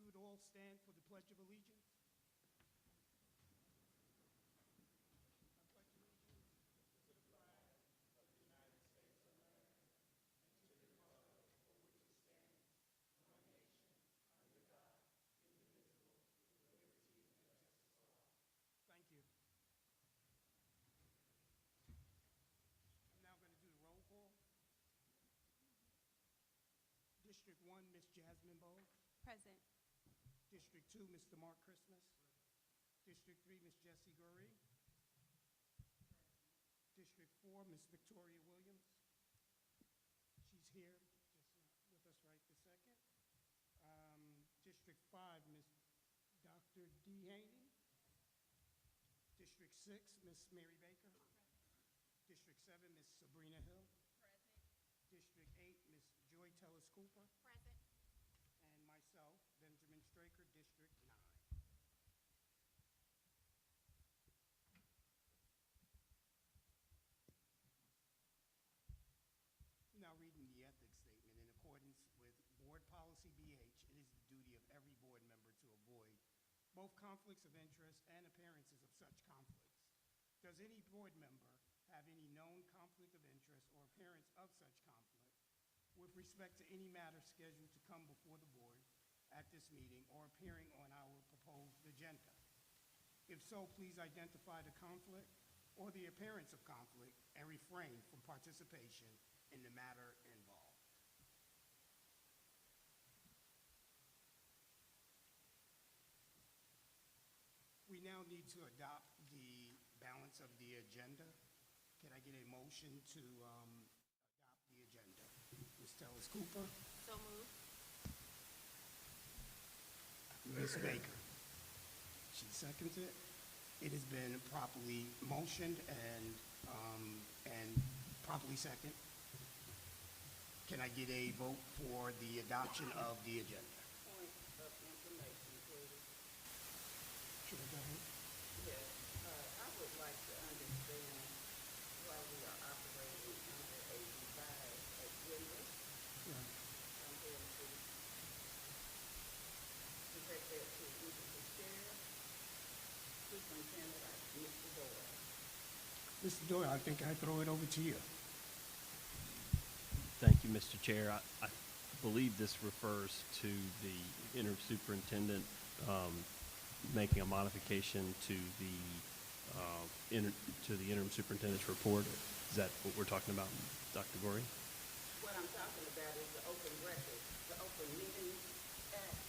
would all stand for the Pledge of Allegiance. Thank you. I'm now going to do the roll call. District 1, Ms. Jasmine Bowe. Present. District 2, Mr. Mark Christmas. District 3, Ms. Jessie Gurry. District 4, Ms. Victoria Williams. She's here, just not with us right this second. District 5, Ms. Dr. D. Haney. District 6, Ms. Mary Baker. District 7, Ms. Sabrina Hill. Present. District 8, Ms. Joy Tellis Cooper. Present. And myself, Benjamin Straker, District 9. Now reading the ethics statement. In accordance with Board Policy BH, it is the duty of every board member to avoid both conflicts of interest and appearances of such conflicts. Does any board member have any known conflict of interest or appearance of such conflict with respect to any matter scheduled to come before the board at this meeting or appearing on our proposed agenda? If so, please identify the conflict or the appearance of conflict and refrain from participation in the matter involved. We now need to adopt the balance of the agenda. Can I get a motion to adopt the agenda? Ms. Tellis Cooper. So moved. Ms. Baker. She seconds it. It has been properly motioned and properly second. Can I get a vote for the adoption of the agenda? Point of information, please. Should I go ahead? Yes, I would like to understand why we are operating under a revised agenda Yeah. compared to, direct that to either the chair, superintendent, or Mr. Doyle. Mr. Doyle, I think I throw it over to you. Thank you, Mr. Chair. I believe this refers to the interim superintendent making a modification to the interim superintendent's report. Is that what we're talking about, Dr. Gorey? What I'm talking about is the open record, the open meetings act,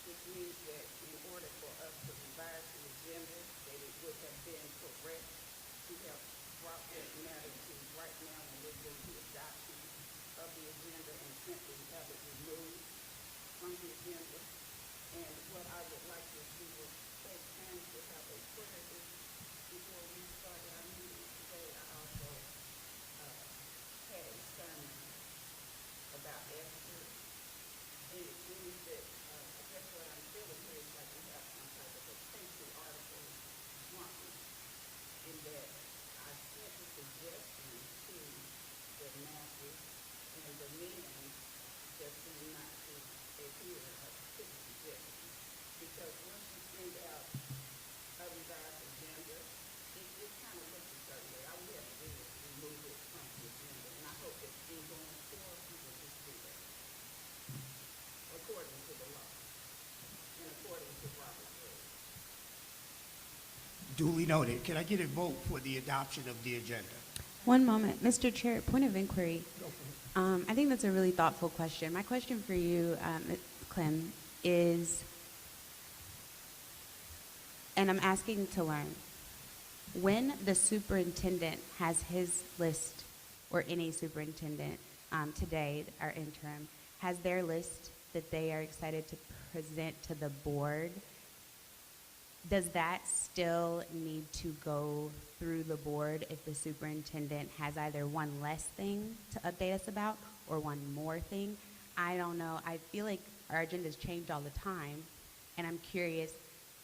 which means that in order for us to revise the agenda, that it would have been correct to have brought that matter to right now when we're doing the adoption of the agenda and simply have it removed from the agenda. And what I would like to do is take time to have a prayer before we started our meeting today. I also had a sermon about Esther, and it seems that I guess what I'm feeling here is like we have some type of a country article wrong, in that I sent a suggestion to the masses, and the men just seem not to adhere to the suggestion. Because once you send out a revised agenda, it kind of looks a certain way. All we have to do is remove it from the agenda, and I hope that in going forward, we will just do that according to the law and according to Robert's rules. Duly noted. Can I get a vote for the adoption of the agenda? One moment. Mr. Chair, point of inquiry. Go for it. I think that's a really thoughtful question. My question for you, Clem, is, and I'm asking to learn, when the superintendent has his list, or any superintendent today, our interim, has their list that they are excited to present to the board, does that still need to go through the board if the superintendent has either one less thing to update us about or one more thing? I don't know. I feel like our agendas change all the time, and I'm curious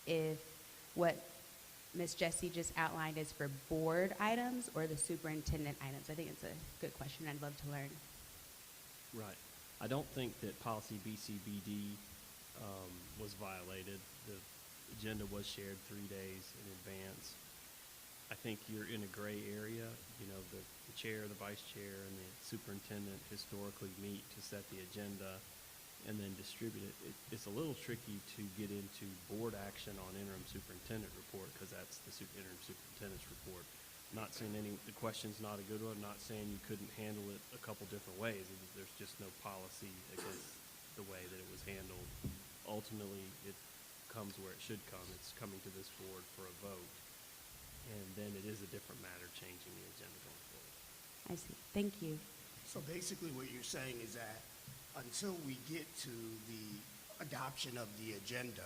if what Ms. Jessie just outlined is for board items or the superintendent items. I think it's a good question. I'd love to learn. Right. I don't think that policy BCBD was violated. The agenda was shared 3 days in advance. I think you're in a gray area. You know, the chair, the vice chair, and the superintendent historically meet to set the agenda and then distribute it. It's a little tricky to get into board action on interim superintendent report because that's the interim superintendent's report. Not saying the question's not a good one. Not saying you couldn't handle it a couple different ways. There's just no policy against the way that it was handled. Ultimately, it comes where it should come. It's coming to this board for a vote. And then it is a different matter changing the agenda going forward. I see. Thank you. So basically what you're saying is that until we get to the adoption of the agenda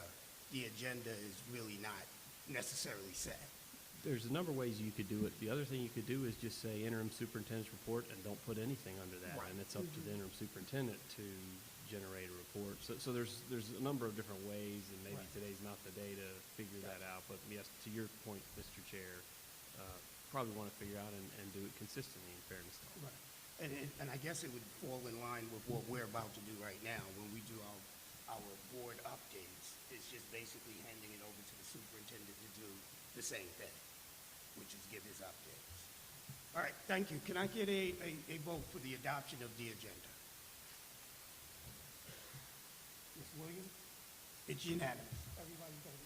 is really not necessarily set. There's a number of ways you could do it. The other thing you could do is just say interim superintendent's report and don't put anything under that. Right. And it's up to the interim superintendent to generate a report. So there's a number of different ways, and maybe Right. today's not the day to figure that out. But yes, to your point, Mr. Chair, probably want to figure out and do it consistently in fairness to all. Right. And I guess it would fall in line with what we're about to do right now. When we do our board updates, it's just basically handing it over to the superintendent to do the same thing, which is give his updates. All right, thank you. Can I get a vote for the adoption of the agenda? Ms. Williams? It's unanimous. Everybody voted.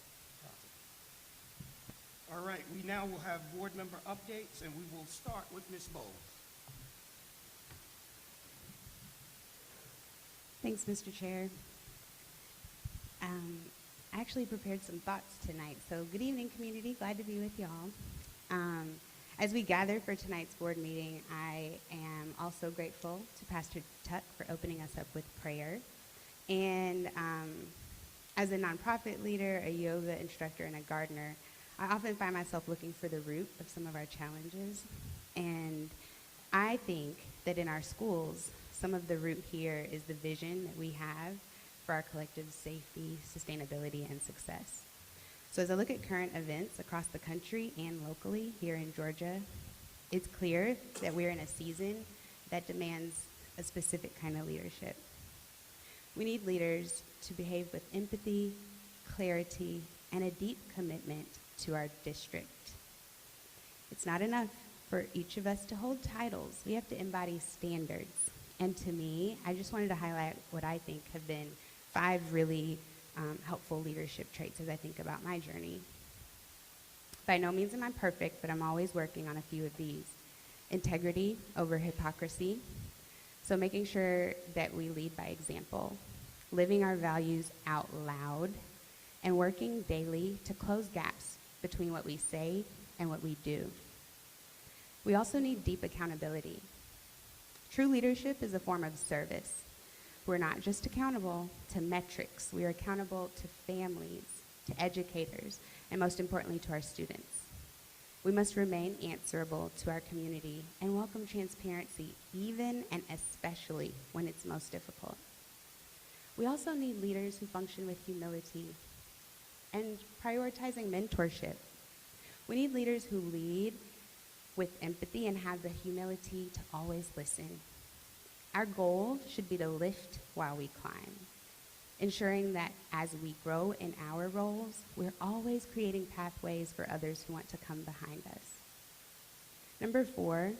All right, we now will have board member updates, and we will start with Ms. Bowles. Thanks, Mr. Chair. I actually prepared some thoughts tonight. So good evening, community. Glad to be with y'all. As we gather for tonight's board meeting, I am also grateful to Pastor Tuck for opening us up with prayer. And as a nonprofit leader, a yoga instructor, and a gardener, I often find myself looking for the root of some of our challenges. And I think that in our schools, some of the root here is the vision that we have for our collective safety, sustainability, and success. So as I look at current events across the country and locally here in Georgia, it's clear that we're in a season that demands a specific kind of leadership. We need leaders to behave with empathy, clarity, and a deep commitment to our district. It's not enough for each of us to hold titles. We have to embody standards. And to me, I just wanted to highlight what I think have been 5 really helpful leadership traits as I think about my journey. By no means am I perfect, but I'm always working on a few of these. Integrity over hypocrisy. So making sure that we lead by example, living our values out loud, and working daily to close gaps between what we say and what we do. We also need deep accountability. True leadership is a form of service. We're not just accountable to metrics. We are accountable to families, to educators, and most importantly, to our students. We must remain answerable to our community and welcome transparency, even and especially when it's most difficult. We also need leaders who function with humility and prioritizing mentorship. We need leaders who lead with empathy and have the humility to always listen. Our goal should be to lift while we climb, ensuring that as we grow in our roles, we're always creating pathways for others who want to come behind us. Number 4,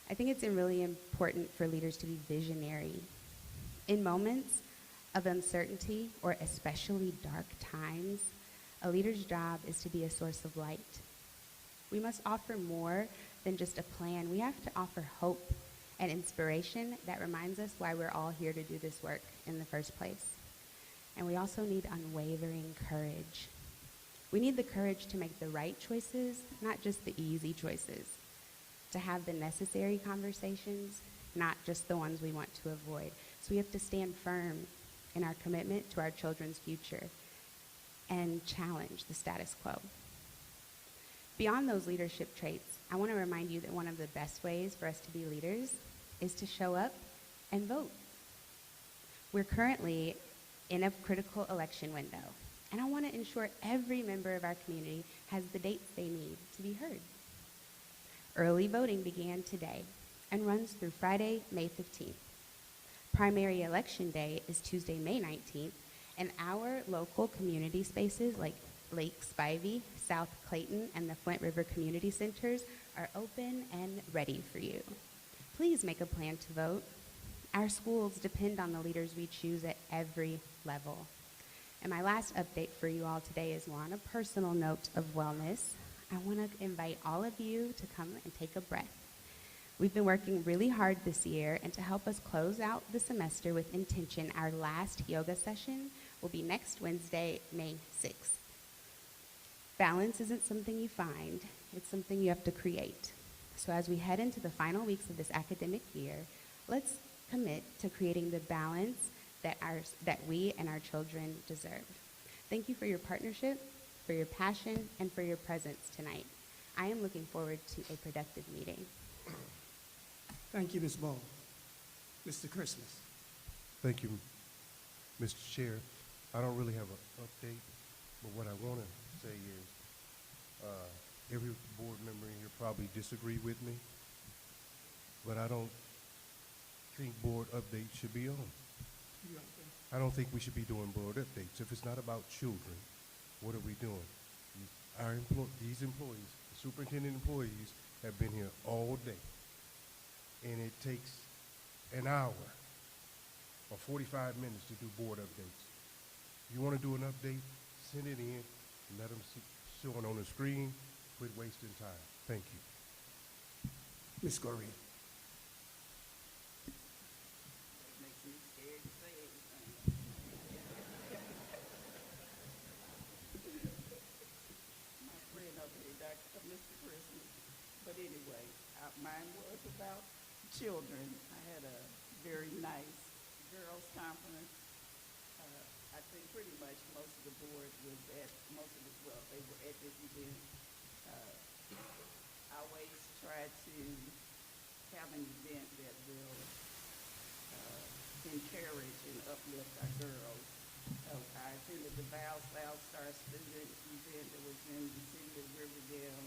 I think it's really important for leaders to be visionary. In moments of uncertainty or especially dark times, a leader's job is to be a source of light. We must offer more than just a plan. We have to offer hope and inspiration that reminds us why we're all here to do this work in the first place. And we also need unwavering courage. We need the courage to make the right choices, not just the easy choices, to have the necessary conversations, not just the ones we want to avoid. So we have to stand firm in our commitment to our children's future and challenge the status quo. Beyond those leadership traits, I want to remind you that one of the best ways for us to be leaders is to show up and vote. We're currently in a critical election window, and I want to ensure every member of our community has the dates they need to be heard. Early voting began today and runs through Friday, May 15th. Primary election day is Tuesday, May 19th, And our local community spaces like Lake Spivey, South Clayton, and the Flint River Community Centers are open and ready for you. Please make a plan to vote. Our schools depend on the leaders we choose at every level. And my last update for you all today is more on a personal note of wellness. I want to invite all of you to come and take a breath. We've been working really hard this year, and to help us close out the semester with intention, our last yoga session will be next Wednesday, May 6th. Balance isn't something you find, it's something you have to create. So as we head into the final weeks of this academic year, let's commit to creating the balance that we and our children deserve. Thank you for your partnership, for your passion, and for your presence tonight. I am looking forward to a productive meeting. Thank you, Ms. Ball. Mr. Christmas. Thank you, Mr. Chair. I don't really have an update, but what I want to say is every board member in here probably disagree with me, but I don't think board updates should be on. I don't think we should be doing board updates. If it's not about children, what are we doing? These employees, the superintendent employees, have been here all day, and it takes an hour or 45 minutes to do board updates. If you want to do an update, send it in and let them show it on the screen. Quit wasting time. Thank you. Ms. Correa. That makes me scared to say anything. My friend over here, Mr. Christmas. But anyway, mine was about children. I had a very nice girls' conference. I think pretty much most of the board was at, they were at this event. I always try to have an event that will encourage and uplift our girls. I attended the Val South Star student event that was in the city of Riverdale.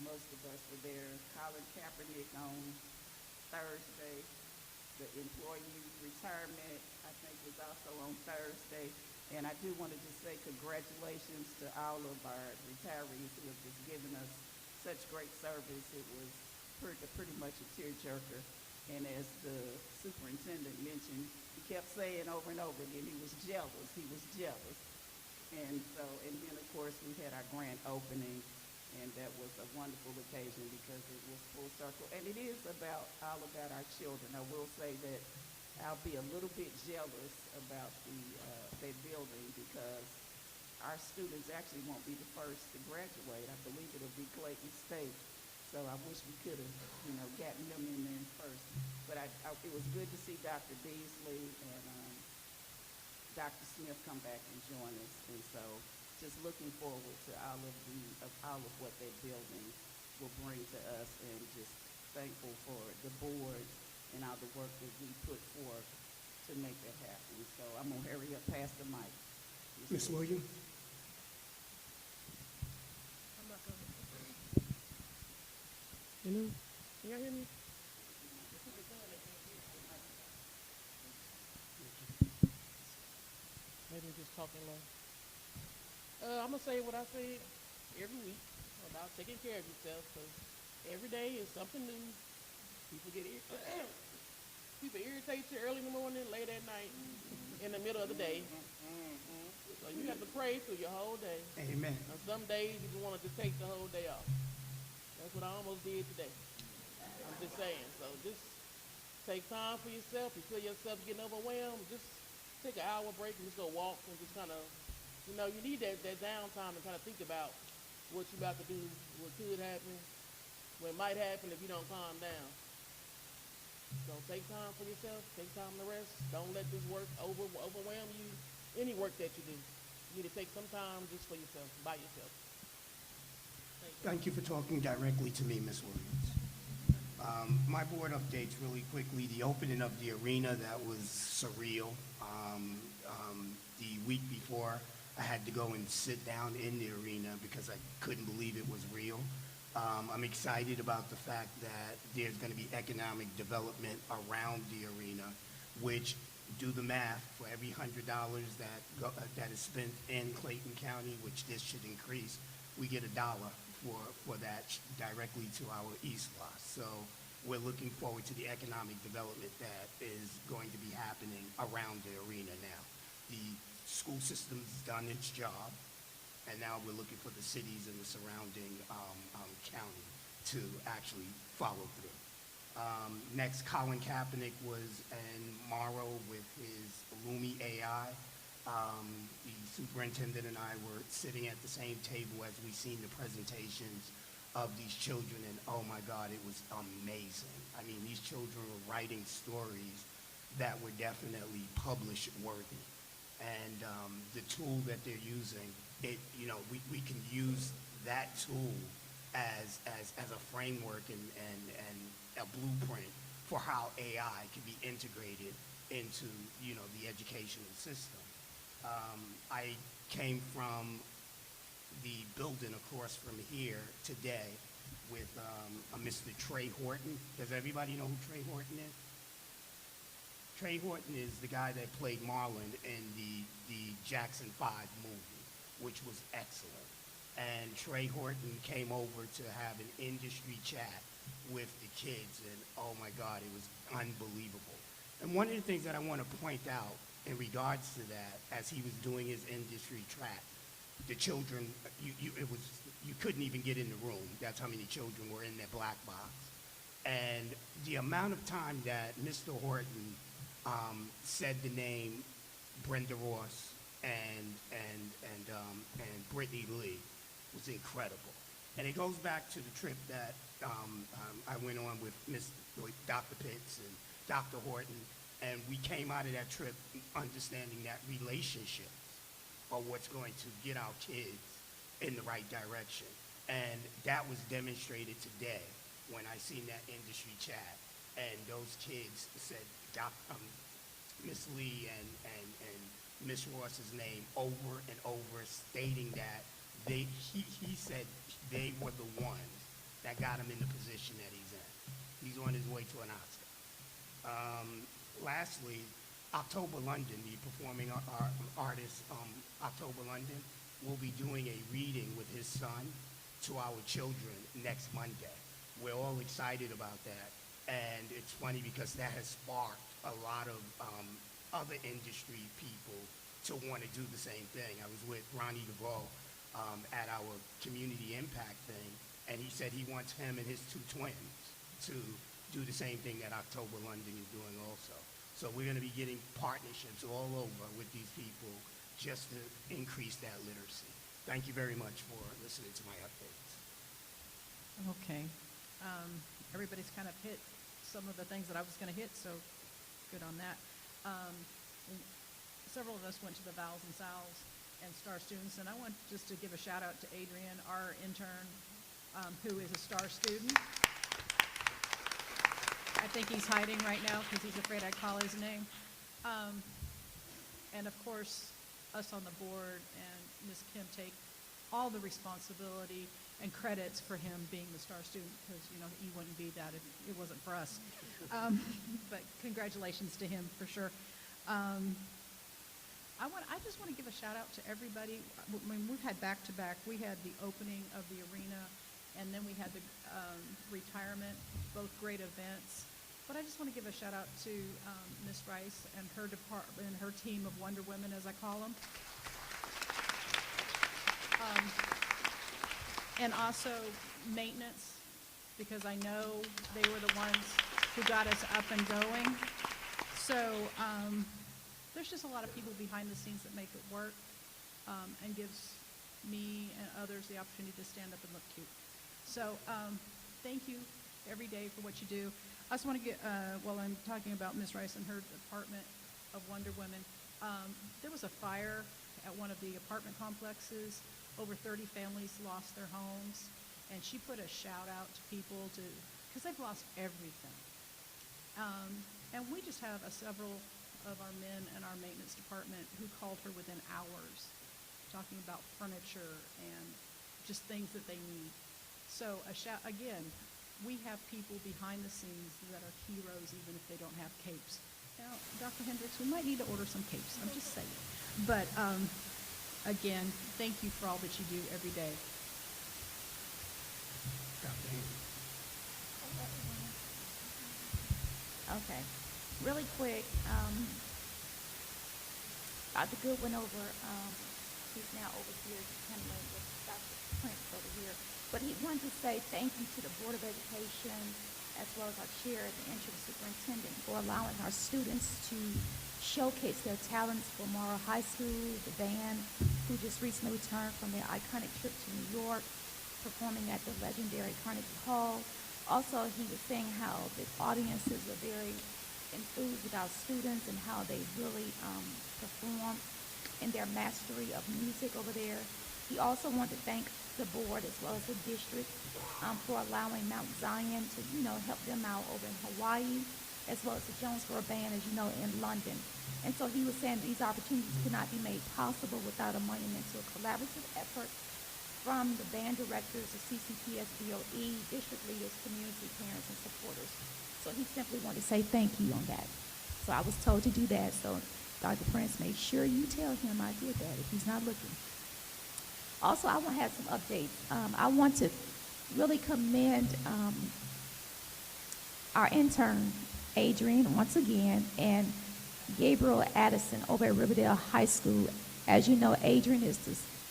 Most of us were there. Colin Kaepernick on Thursday. The employee retirement, I think, was also on Thursday. And I do want to just say congratulations to all of our retirees who have just given us such great service. It was pretty much a tearjerker. And as the superintendent mentioned, he kept saying over and over again, he was jealous. He was jealous. And then of course we had our grand opening, and that was a wonderful occasion because it was full circle. And it is all about our children. I will say that I'll be a little bit jealous about that building because our students actually won't be the first to graduate. I believe it'll be Clayton State. So I wish we could have, gotten them in there first. But it was good to see Dr. Beasley and Dr. Smith come back and join us. And so just looking forward to all of what that building will bring to us, and just thankful for the board and all the work that we put forth to make that happen. So I'm going to hurry up past the mic. Ms. Williams. Can y'all hear me? Maybe just talking low. I'm going to say what I say every week about taking care of yourself, because every day is something new. People irritate you early in the morning, late at night, in the middle of the day. So you have to pray through your whole day. Amen. On some days, you just wanted to take the whole day off. That's what I almost did today. I'm just saying. So just take time for yourself. You feel yourself getting overwhelmed, just take an hour break and just go walk and just kind of, you need that downtime to kind of think about what you're about to do, what could happen, what might happen if you don't calm down. So take time for yourself. Take time to rest. Don't let this work overwhelm you. Any work that you do, you need to take some time just for yourself, by yourself. Thank you for talking directly to me, Ms. Williams. My board updates really quickly. The opening of the arena, that was surreal. The week before, I had to go and sit down in the arena because I couldn't believe it was real. I'm excited about the fact that there's going to be economic development around the arena, which do the math. For every $100 that is spent in Clayton County, which this should increase, we get $1 for that directly to our East Loss. So we're looking forward to the economic development that is going to be happening around the arena now. The school system's done its job, and now we're looking for the cities and the surrounding county to actually follow through. Next, Colin Kaepernick was in Morrow with his Lumi AI. The superintendent and I were sitting at the same table as we seen the presentations of these children, and oh my God, it was amazing. I mean, these children were writing stories that were definitely publish worthy. And the tool that they're using, we can use that tool as a framework and a blueprint for how AI can be integrated into, the educational system. I came from the building across from here today with a Mr. Trey Horton. Does everybody know who Trey Horton is? Trey Horton is the guy that played Marlon in the Jackson 5 movie, which was excellent. And Trey Horton came over to have an industry chat with the kids, and oh my God, it was unbelievable. And one of the things that I want to point out in regards to that, as he was doing his industry track, the children, you couldn't even get in the room. That's how many children were in that black box. And the amount of time that Mr. Horton said the name Brenda Ross and Brittany Lee was incredible. And it goes back to the trip that I went on with Dr. Pitts and Dr. Horton, and we came out of that trip understanding that relationships are what's going to get our kids in the right direction. And that was demonstrated today when I seen that industry chat, and those kids said Miss Lee and Miss Ross's name over and over, stating that he said they were the ones that got him in the position that he's in. He's on his way to an Oscar. Lastly, October London, the performing artist, October London, will be doing a reading with his son to our children next Monday. We're all excited about that, and it's funny because that has sparked a lot of other industry people to want to do the same thing. I was with Ronnie DeVoe at our community impact thing, and he said he wants him and his two twins to do the same thing that October London is doing also. So we're going to be getting partnerships all over with these people just to increase that literacy. Thank you very much for listening to my updates. Okay. Everybody's kind of hit some of the things that I was going to hit, so good on that. Several of us went to the Vals and Sals and STAR students, and I want just to give a shout out to Adrian, our intern, who is a STAR student. I think he's hiding right now because he's afraid I call his name. And of course, us on the board and Ms. Kim take all the responsibility and credits for him being the STAR student, because he wouldn't be that if it wasn't for us. But congratulations to him for sure. I just want to give a shout out to everybody. When we've had back-to-back, we had the opening of the arena, and then we had the retirement, both great events. But I just want to give a shout out to Ms. Rice and her department and her team of Wonder Women, as I call them. And also maintenance, because I know they were the ones who got us up and going. So there's just a lot of people behind the scenes that make it work, and gives me and others the opportunity to stand up and look cute. So thank you every day for what you do. I just want to get, while I'm talking about Ms. Rice and her department of Wonder Women, there was a fire at one of the apartment complexes. Over 30 families lost their homes, and she put a shout out to people because they've lost everything. And we just have several of our men in our maintenance department who called her within hours, talking about furniture and just things that they need. So again, we have people behind the scenes that are heroes even if they don't have capes. Now, Dr. Hendricks, we might need to order some capes, I'm just saying. But, again, thank you for all that you do every day. Dr. Haney. Okay, really quick, Dr. Good went over, he's now over here, kind of with Dr. Prince over here, but he wanted to say thank you to the Board of Education, as well as our chair and the interim superintendent for allowing our students to showcase their talents for Morrow High School, the band, who just recently returned from their iconic trip to New York, performing at the legendary Carnegie Hall. Also, he was saying how the audiences are very enthused with our students and how they really perform in their mastery of music over there. He also wanted to thank the board as well as the district for allowing Mount Zion to, help them out over in Hawaii, as well as the Jonesboro Band, as you know, in London. And so he was saying these opportunities could not be made possible without a monumental collaborative effort from the band directors, the CCPS, DOE, district leaders, community, parents, and supporters. So he simply wanted to say thank you on that. So I was told to do that. So Dr. Prince, make sure you tell him I did that if he's not looking. Also, I want to have some updates. I want to really commend our intern, Adrian, once again, and Gabriel Addison over at Riverdale High School. As you know, Adrian is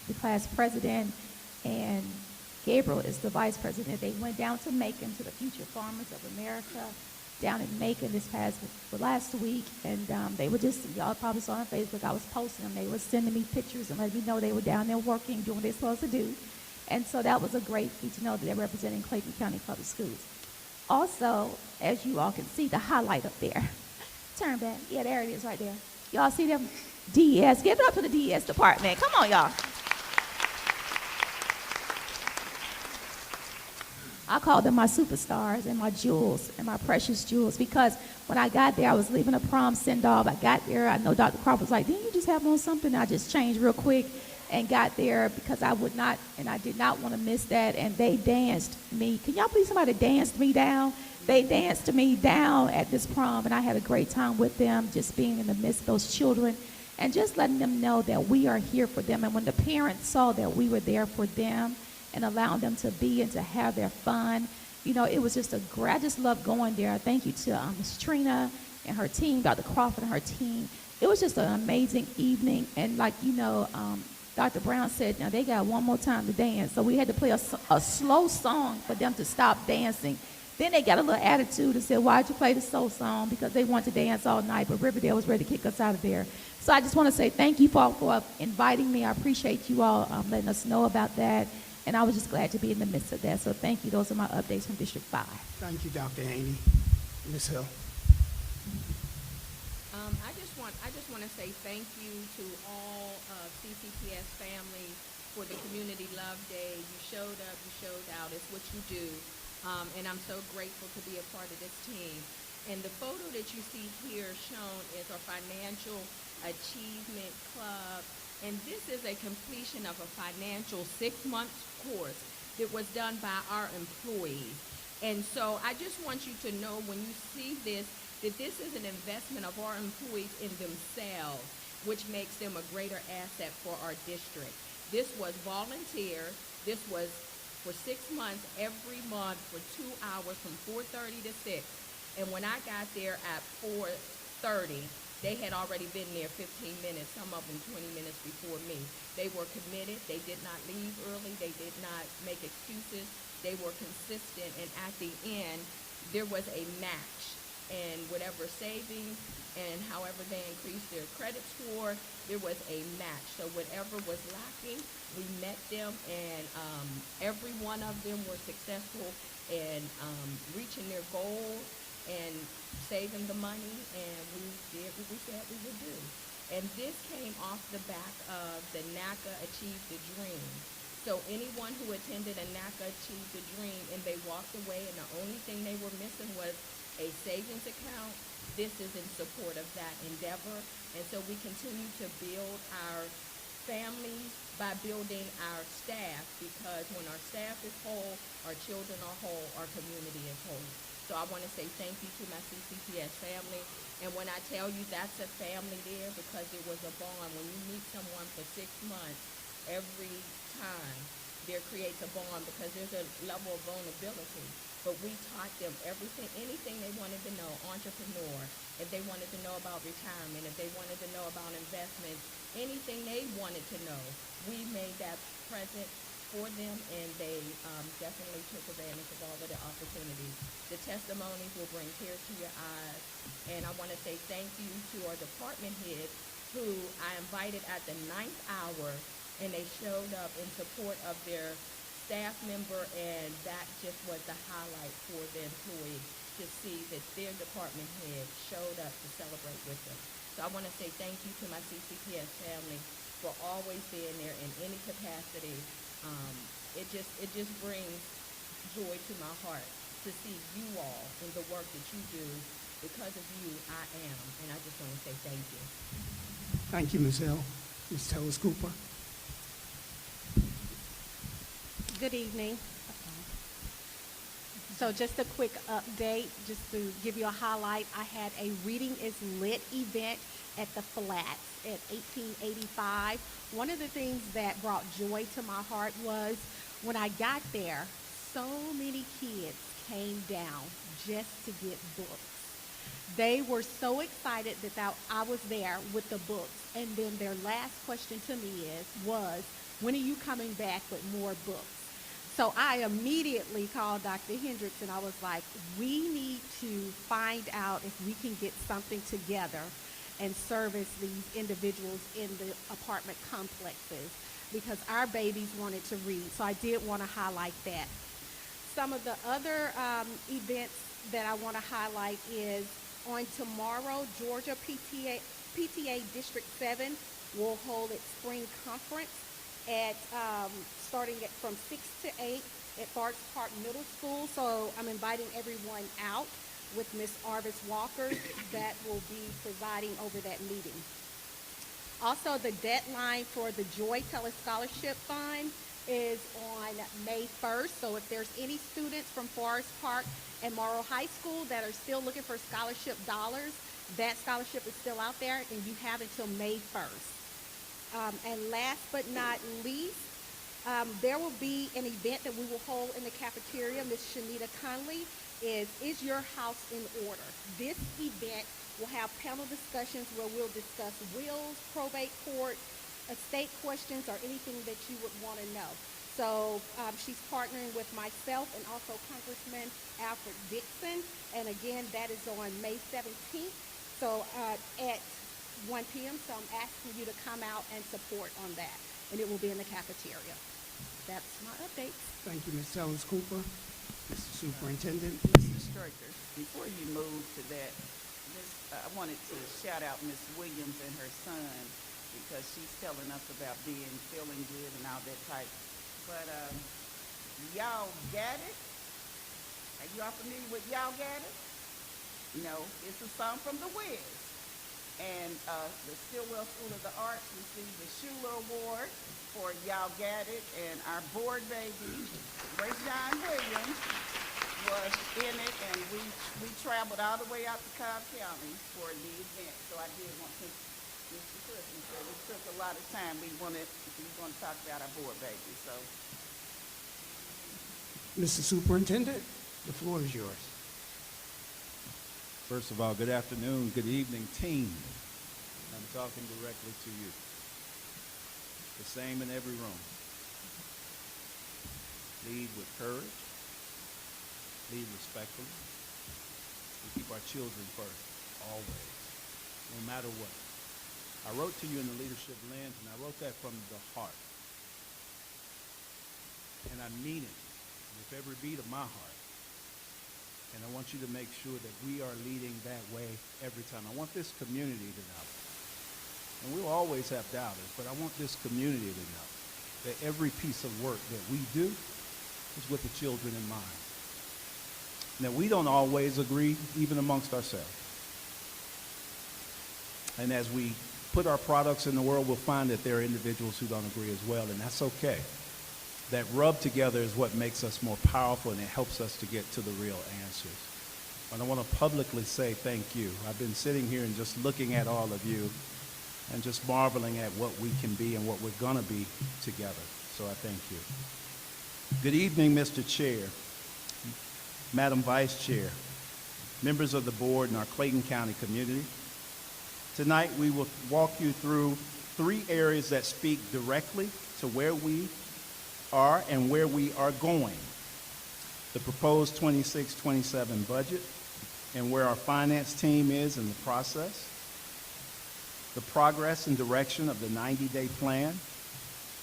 the class president, and Gabriel is the vice president. They went down to Macon to the Future Farmers of America down in Macon last week, and they were just, y'all probably saw on Facebook, I was posting them. They were sending me pictures and letting me know they were down there working, doing what they're supposed to do. And so that was a great feat to know that they're representing Clayton County Public Schools. Also, as you all can see, the highlight up there. Turn back. Yeah, there it is right there. Y'all see them? DES. Give it up to the DES department. Come on, y'all. I call them my superstars and my jewels and my precious jewels, because when I got there, I was leaving a prom send-off. I got there. I know Dr. Crawford was like, didn't you just have on something? I just changed real quick and got there because I did not want to miss that. And they danced me. Can y'all believe somebody danced me down? They danced me down at this prom, and I had a great time with them, just being in the midst of those children and just letting them know that we are here for them. And when the parents saw that we were there for them and allowing them to be and to have their fun, it was just I just love going there. Thank you to Ms. Trina and her team, Dr. Crawford and her team. It was just an amazing evening. And like, Dr. Brown said, now they got one more time to dance. So we had to play a slow song for them to stop dancing. Then they got a little attitude and said, why'd you play the slow song? Because they wanted to dance all night, but Riverdale was ready to kick us out of there. So I just want to say thank you for inviting me. I appreciate you all letting us know about that. And I was just glad to be in the midst of that. So thank you. Those are my updates from District 5. Thank you, Dr. Haney. Ms. Hill. I just want to say thank you to all CCPS families for the Community Love Day. You showed up, you showed out. It's what you do. And I'm so grateful to be a part of this team. And the photo that you see here shown is our Financial Achievement Club. And this is a completion of a financial 6-month course that was done by our employees. And so I just want you to know when you see this, that this is an investment of our employees in themselves, which makes them a greater asset for our district. This was volunteer. This was for 6 months, every month for 2 hours from 4:30 to 6. And when I got there at 4:30, they had already been there 15 minutes, some of them 20 minutes before me. They were committed. They did not leave early. They did not make excuses. They were consistent. And at the end, there was a match. And whatever savings and however they increased their credit score, there was a match. So whatever was lacking, we met them, and every one of them were successful in reaching their goals and saving the money, and we did what we said we would do. And this came off the back of the NACA Achieve the Dream. So anyone who attended a NACA Achieve the Dream and they walked away and the only thing they were missing was a savings account, this is in support of that endeavor. And so we continue to build our families by building our staff, because when our staff is whole, our children are whole, our community is whole. So I want to say thank you to my CCPS family. And when I tell you that's a family there, because it was a bond. When you meet someone for 6 months, every time there creates a bond because there's a level of vulnerability. But we taught them everything, anything they wanted to know, entrepreneur, if they wanted to know about retirement, if they wanted to know about investments, anything they wanted to know, we made that present for them, and they definitely took advantage of all of the opportunities. The testimonies will bring tears to your eyes, and I want to say thank you to our department heads who I invited at the 9th hour, and they showed up in support of their staff member, and that just was the highlight for the employees to see that their department head showed up to celebrate with them. So I want to say thank you to my CCPS family for always being there in any capacity. It just brings joy to my heart to see you all in the work that you do. Because of you, I am, and I just want to say thank you. Thank you, Ms. Hill. Ms. Tellers Cooper. Good evening. So just a quick update, just to give you a highlight. I had a Reading is Lit event at the Flats at 1885. One of the things that brought joy to my heart was when I got there, so many kids came down just to get books. They were so excited that I was there with the books. And then their last question to me was, when are you coming back with more books? So I immediately called Dr. Hendricks and I was like, we need to find out if we can get something together and service these individuals in the apartment complexes, because our babies wanted to read. So I did want to highlight that. Some of the other events that I want to highlight is on tomorrow, Georgia PTA District 7 will hold its spring conference at starting from 6 to 8 at Forest Park Middle School. So I'm inviting everyone out with Ms. Arvis Walker that will be presiding over that meeting. Also, the deadline for the Joy Teller Scholarship Fund is on May 1st. So if there's any students from Forest Park and Morrow High School that are still looking for scholarship dollars, that scholarship is still out there, and you have until May 1st. And last but not least, there will be an event that we will hold in the cafeteria. Ms. Shanita Conley is Your House in Order? This event will have panel discussions where we'll discuss wills, probate court, estate questions, or anything that you would want to know. So she's partnering with myself and also Congressman Alfred Dixon. And again, that is on May 17th. So at 1 p.m. So I'm asking you to come out and support on that. And it will be in the cafeteria. That's my update. Thank you, Ms. Tellers Cooper. Mr. Superintendent. Mr. Stricker, before you move to that, I wanted to shout out Miss Williams and her son, because she's telling us about feeling good and all that type. But Y'all Got It? Are you all familiar with Y'all Got It? No, it's a song from The Wiz. And the Stillwell School of the Arts received the Schuler Award for Y'all Got It, and our board baby, Rayshawn Williams, was in it, and we traveled all the way out to Cobb County for the event. So I did want to, Mr. Christmas said we took a lot of time. We want to talk about our board baby. So, Mr. Superintendent, the floor is yours. First of all, good afternoon, good evening, team. I'm talking directly to you. The same in every room. Lead with courage. Lead respectfully. We keep our children first, always, no matter what. I wrote to you in the leadership lens, and I wrote that from the heart. And I mean it with every beat of my heart. And I want you to make sure that we are leading that way every time. I want this community to know. And we'll always have doubters, but I want this community to know that every piece of work that we do is with the children in mind. Now, we don't always agree, even amongst ourselves. And as we put our products in the world, we'll find that there are individuals who don't agree as well, and that's okay. That rub together is what makes us more powerful, and it helps us to get to the real answers. And I want to publicly say thank you. I've been sitting here and just looking at all of you and just marveling at what we can be and what we're going to be together. So I thank you. Good evening, Mr. Chair, Madam Vice Chair, members of the board and our Clayton County community. Tonight, we will walk you through 3 areas that speak directly to where we are and where we are going. The proposed 26-27 budget and where our finance team is in the process, the progress and direction of the 90-day plan,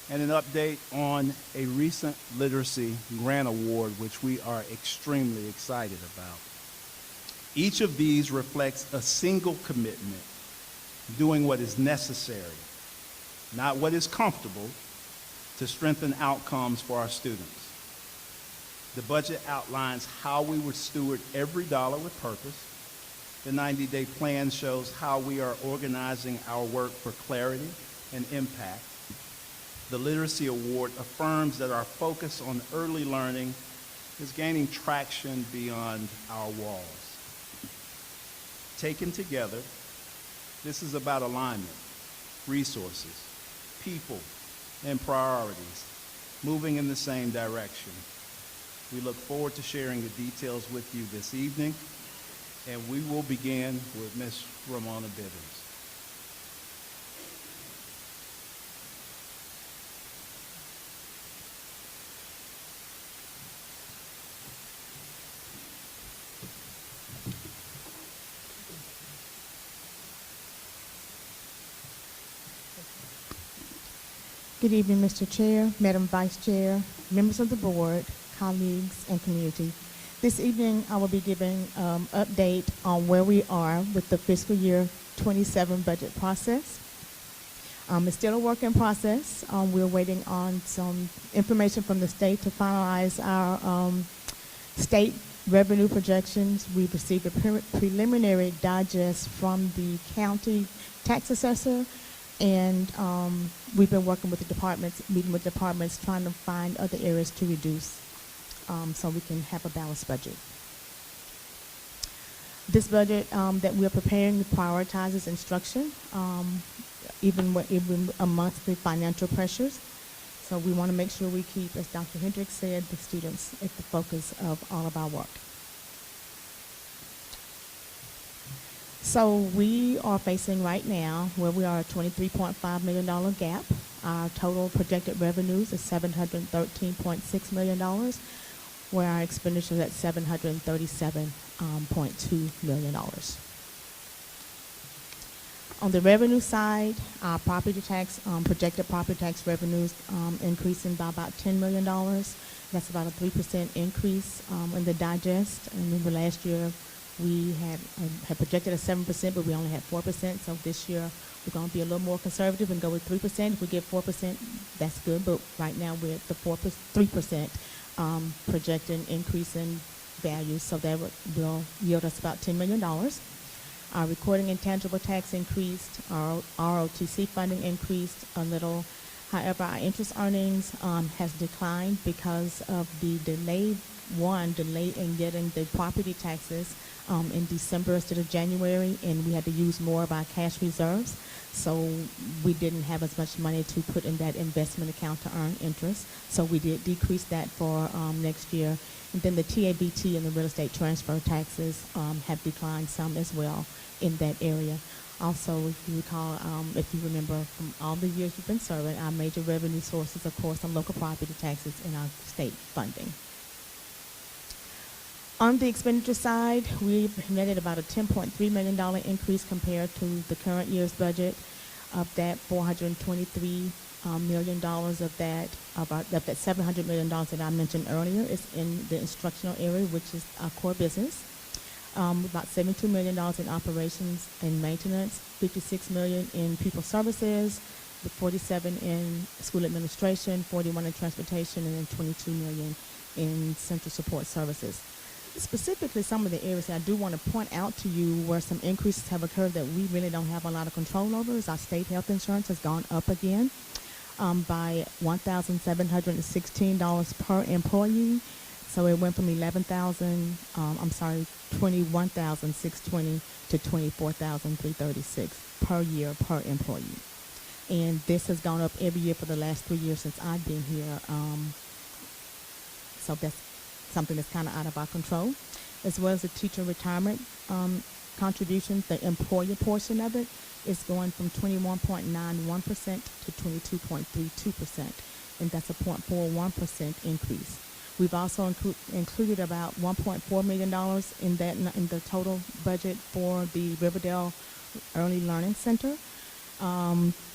and an update on a recent literacy grant award, which we are extremely excited about. Each of these reflects a single commitment, doing what is necessary, not what is comfortable, to strengthen outcomes for our students. The budget outlines how we would steward every dollar with purpose. The 90-day plan shows how we are organizing our work for clarity and impact. The Literacy Award affirms that our focus on early learning is gaining traction beyond our walls. Taken together, this is about alignment, resources, people, and priorities, moving in the same direction. We look forward to sharing the details with you this evening, and we will begin with Ms. Ramona Bivens. Good evening, Mr. Chair, Madam Vice Chair, members of the board, colleagues, and community. This evening, I will be giving update on where we are with the fiscal year 27 budget process. It's still a work in process. We're waiting on some information from the state to finalize our state revenue projections. We've received a preliminary digest from the county tax assessor, and we've been working with the departments, meeting with departments, trying to find other areas to reduce so we can have a balanced budget. This budget that we're preparing prioritizes instruction, even amongst the financial pressures. So we want to make sure we keep, as Dr. Hendricks said, the students at the focus of all of our work. So we are facing right now where we are a $23.5 million gap. Our total projected revenues is $713.6 million, where our expenditures at $737.2 million. On the revenue side, our property tax, projected property tax revenues increasing by about $10 million. That's about a 3% increase in the digest. And remember last year we had projected a 7%, but we only had 4%. So this year we're going to be a little more conservative and go with 3%. If we get 4%, that's good. But right now we're at the 3% projecting increase in value. So that will yield us about $10 million. Our recording intangible tax increased. Our ROTC funding increased a little. However, our interest earnings has declined because of the delay in getting the property taxes in December instead of January, and we had to use more of our cash reserves. So we didn't have as much money to put in that investment account to earn interest. So we did decrease that for next year. And then the TABT and the real estate transfer taxes have declined some as well in that area. Also, if you recall, if you remember from all the years you've been serving, our major revenue sources, of course, are local property taxes and our state funding. On the expenditure side, we've netted about a $10.3 million increase compared to the current year's budget. Of that, $423 million of that $700 million that I mentioned earlier is in the instructional area, which is our core business. About $72 million in operations and maintenance, $56 million in people services, $47 in school administration, $41 in transportation, and then $22 million in central support services. Specifically, some of the areas that I do want to point out to you where some increases have occurred that we really don't have a lot of control over is our state health insurance has gone up again by $1,716 per employee. So it went from 21,620 to 24,336 per year per employee. And this has gone up every year for the last 3 years since I've been here. So that's something that's kind of out of our control. As well as the teacher retirement contribution, the employer portion of it is going from 21.91% to 22.32%, and that's a 0.41% increase. We've also included about $1.4 million in the total budget for the Riverdale Early Learning Center.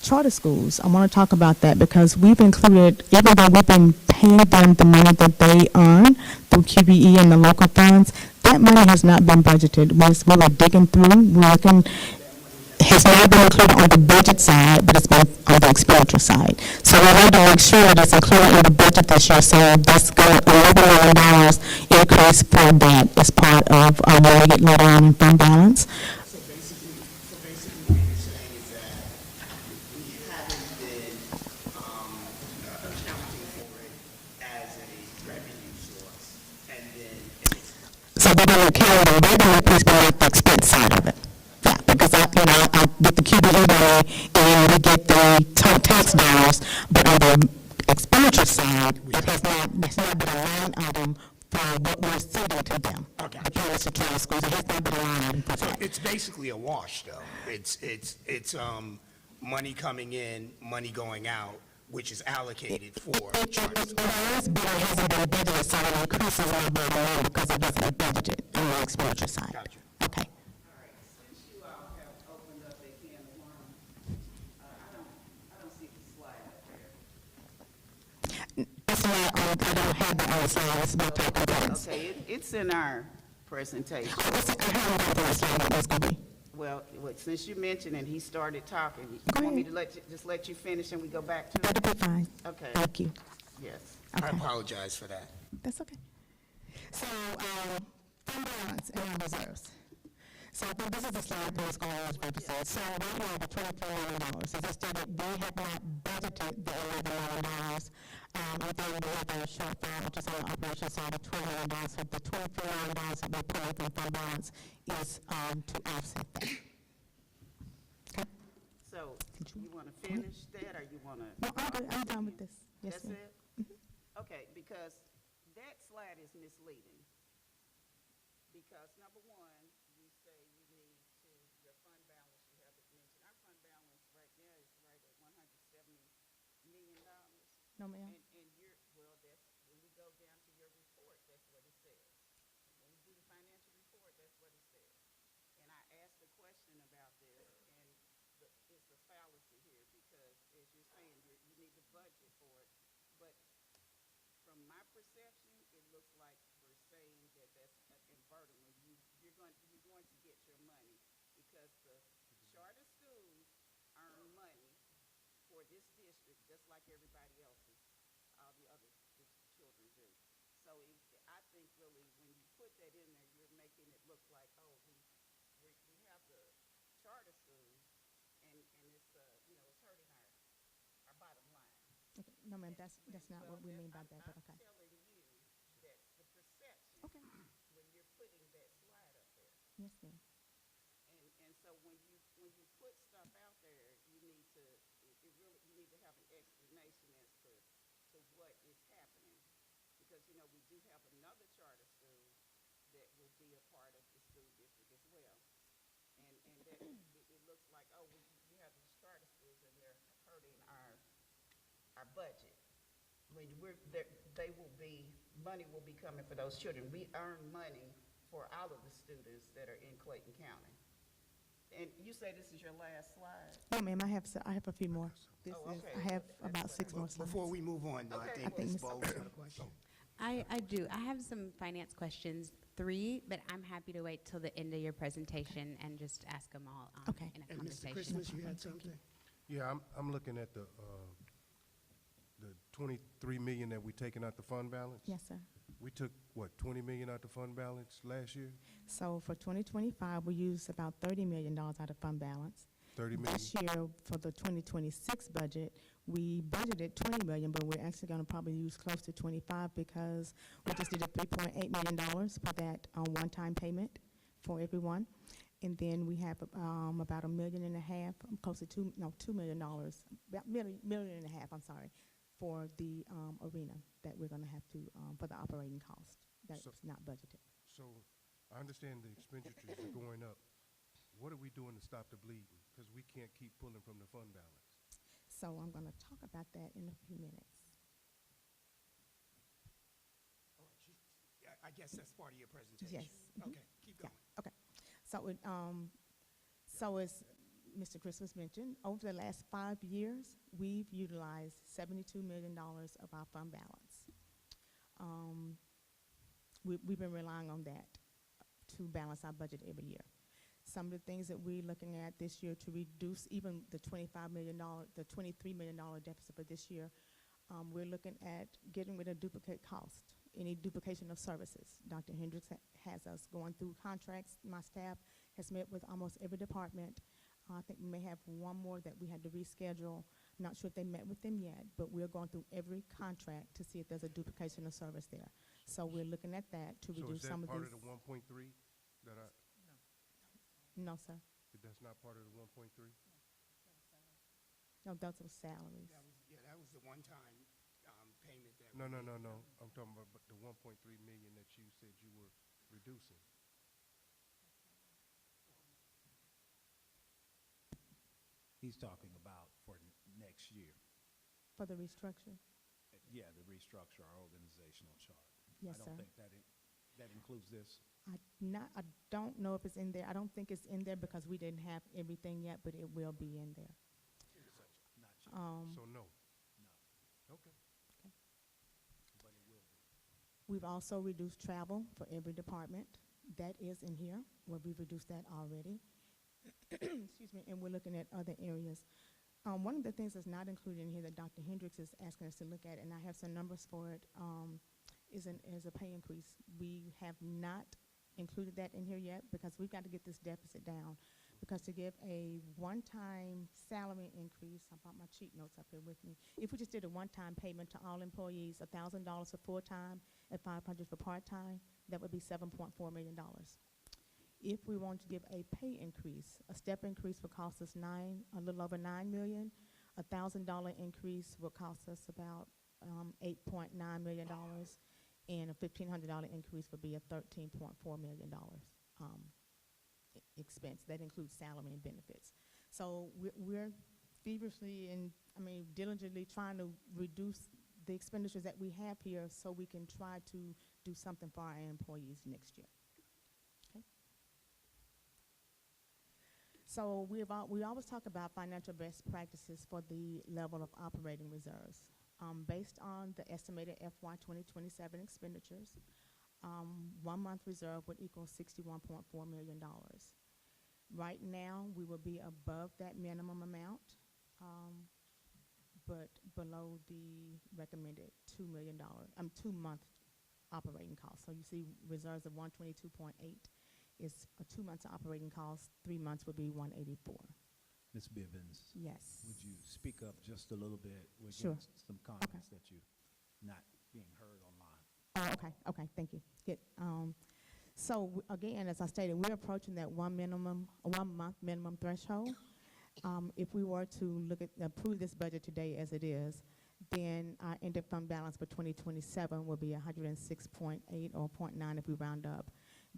Charter schools, I want to talk about that because we've included, even though we've been paying them the money that they earn through QBE and the local funds, that money has not been budgeted. We were digging through, looking. Has not been included on the budget side, but it's been on the expenditure side. So we want to make sure that it's included in the budget this year. So that's going to $11 million increase for that as part of what we get later on in fund balance. So basically what you're saying is that we haven't been accounting for it as a revenue source, and then it's... So we're going to account the revenue piece, but not the expense side of it. Yeah, because I get the QBE money and we get the tax dollars, but on the expenditure side, there's not been a line item for what we're sending to them. Okay. The payments to charter schools, it has not been a line item for So that. it's basically a wash, though. It's money coming in, money going out, which is allocated for charter schools. It has been, it hasn't been budgeted, so it increases my bottom line because it wasn't budgeted on the expenditure side. Gotcha. Okay. All right, since you all have opened up a can of worms, I don't see the slide up there. That's why I don't have that on the slide, it's about talking balance. Okay, it's in our presentation. I haven't got the slide, what was going to be. Well, since you mentioned it, he started talking. You Go want me ahead. to just let you finish and we go back to That'll it? be fine. Okay, Thank you. yes. I Okay. apologize for that. That's okay. So, fund balance and our reserves. So I think this is the slide that was going on as represented. So right now, the $23 million, as I stated, we have not budgeted the $11 million. And then we have a shortfall, which is on the operations side of $12 million. So the $23 million that we're pulling from fund balance is to offset that. Okay? So, you want to finish that, or you want to? No, I'm done with this. Yes, That's ma'am. it? Okay, because that slide is misleading. Because number one, you say you need to, your fund balance, you have it mentioned. Our fund balance right now is right at $170 million. No, ma'am. And you're, well, that's, when we go down to your report, that's what it says. When we do the financial report, that's what it says. And I asked a question about this, and it's a fallacy here, because as you're saying, you need to budget for it. But from my perception, it looks like we're saying that that's inverted. You're going to get your money, because the charter schools earn money for this district, just like everybody else's, all the other children do. So I think really when you put that in there, you're making it look like, oh, we have the charter schools, and it's it's hurting our bottom line. Okay. No, ma'am, that's not what we mean by that, but okay. I'm telling you, that's the perception. Okay. When you're putting that slide up there. Yes, ma'am. And so when you put stuff out there, you need to have an explanation as to what is happening. Because, we do have another charter school that will be a part of the school district as well. And that it looks like, oh, we have these charter schools and they're hurting our budget. When money will be coming for those children. We earn money for all of the students that are in Clayton County. And you say this is your last slide? No, ma'am, I have a few more. Okay. I have about 6 more slides. Before we move on, though, I Okay. think Ms. Bowles got a question. I do. I have some finance questions, 3, but I'm happy to wait till the end of your presentation and just ask them all Okay. in a And Mr. conversation. Christmas, you had something? Yeah, I'm looking at the 23 million that we taking out the fund balance. Yes, sir. We took, what, 20 million out the fund balance last year? So for 2025, we used about $30 million out of fund balance. 30 million. This year, for the 2026 budget, we budgeted 20 million, but we're actually going to probably use close to 25 because we just did a $3.8 million for that one-time payment for everyone. And then we have about $1.5 million, close to $2 million, about million and a half, I'm sorry, for the arena that we're going to have to, for the operating cost. That's not budgeted. So I understand the expenditures are going up. What are we doing to stop the bleeding? Because we can't keep pulling from the fund balance. So I'm going to talk about that in a few minutes. All right, yeah, I guess that's part of your presentation. Yes. Okay, keep going. Yeah, okay. So as Mr. Christmas mentioned, over the last 5 years, we've utilized $72 million of our fund balance. We've been relying on that to balance our budget every year. Some of the things that we're looking at this year to reduce even the $23 million deficit for this year, we're looking at getting rid of duplicate cost, any duplication of services. Dr. Hendricks has us going through contracts. My staff has met with almost every department. I think we may have one more that we had to reschedule. Not sure if they met with them yet, but we're going through every contract to see if there's a duplication of service there. So we're looking at that to reduce some of these. So is that part of the 1.3 that I? No, sir. That's not part of the 1.3? No, those were salaries. That was the one-time payment that. No. I'm talking about the 1.3 million that you said you were reducing. He's talking about for next year. For the restructure? Yeah, the restructure our organizational chart. Yes, I sir. don't think that includes this. I don't know if it's in there. I don't think it's in there because we didn't have everything yet, but it will be in there. Not yet. So no. No. Okay. But it will be. We've also reduced travel for every department. That is in here, where we've reduced that already. Excuse me, and we're looking at other areas. One of the things that's not included in here that Dr. Hendricks is asking us to look at, and I have some numbers for it, is a pay increase. We have not included that in here yet because we've got to get this deficit down. Because to give a one-time salary increase, I brought my cheat notes up here with me. If we just did a one-time payment to all employees, $1,000 for full-time and $500 for part-time, that would be $7.4 million. If we want to give a pay increase, a step increase would cost us a little over $9 million. A $1,000 increase would cost us about $8.9 million, and a $1,500 increase would be a $13.4 million expense. That includes salary and benefits. So we're feverishly and diligently trying to reduce the expenditures that we have here so we can try to do something for our employees next year. Okay. So we always talk about financial best practices for the level of operating reserves. Based on the estimated FY 2027 expenditures, 1 month reserve would equal $61.4 million. Right now, we will be above that minimum amount, but below the recommended two-month operating cost. So you see reserves of 122.8 is a 2 months operating cost. 3 months would be 184. Ms. Bivens. Yes. Would you speak up just a little bit? We're Sure. getting some comments that you're not being heard online. Oh, okay, thank you. Good. So again, as I stated, we're approaching that 1 month minimum threshold. If we were to approve this budget today as it is, then our ended fund balance for 2027 will be 106.8 or 0.9 if we round up.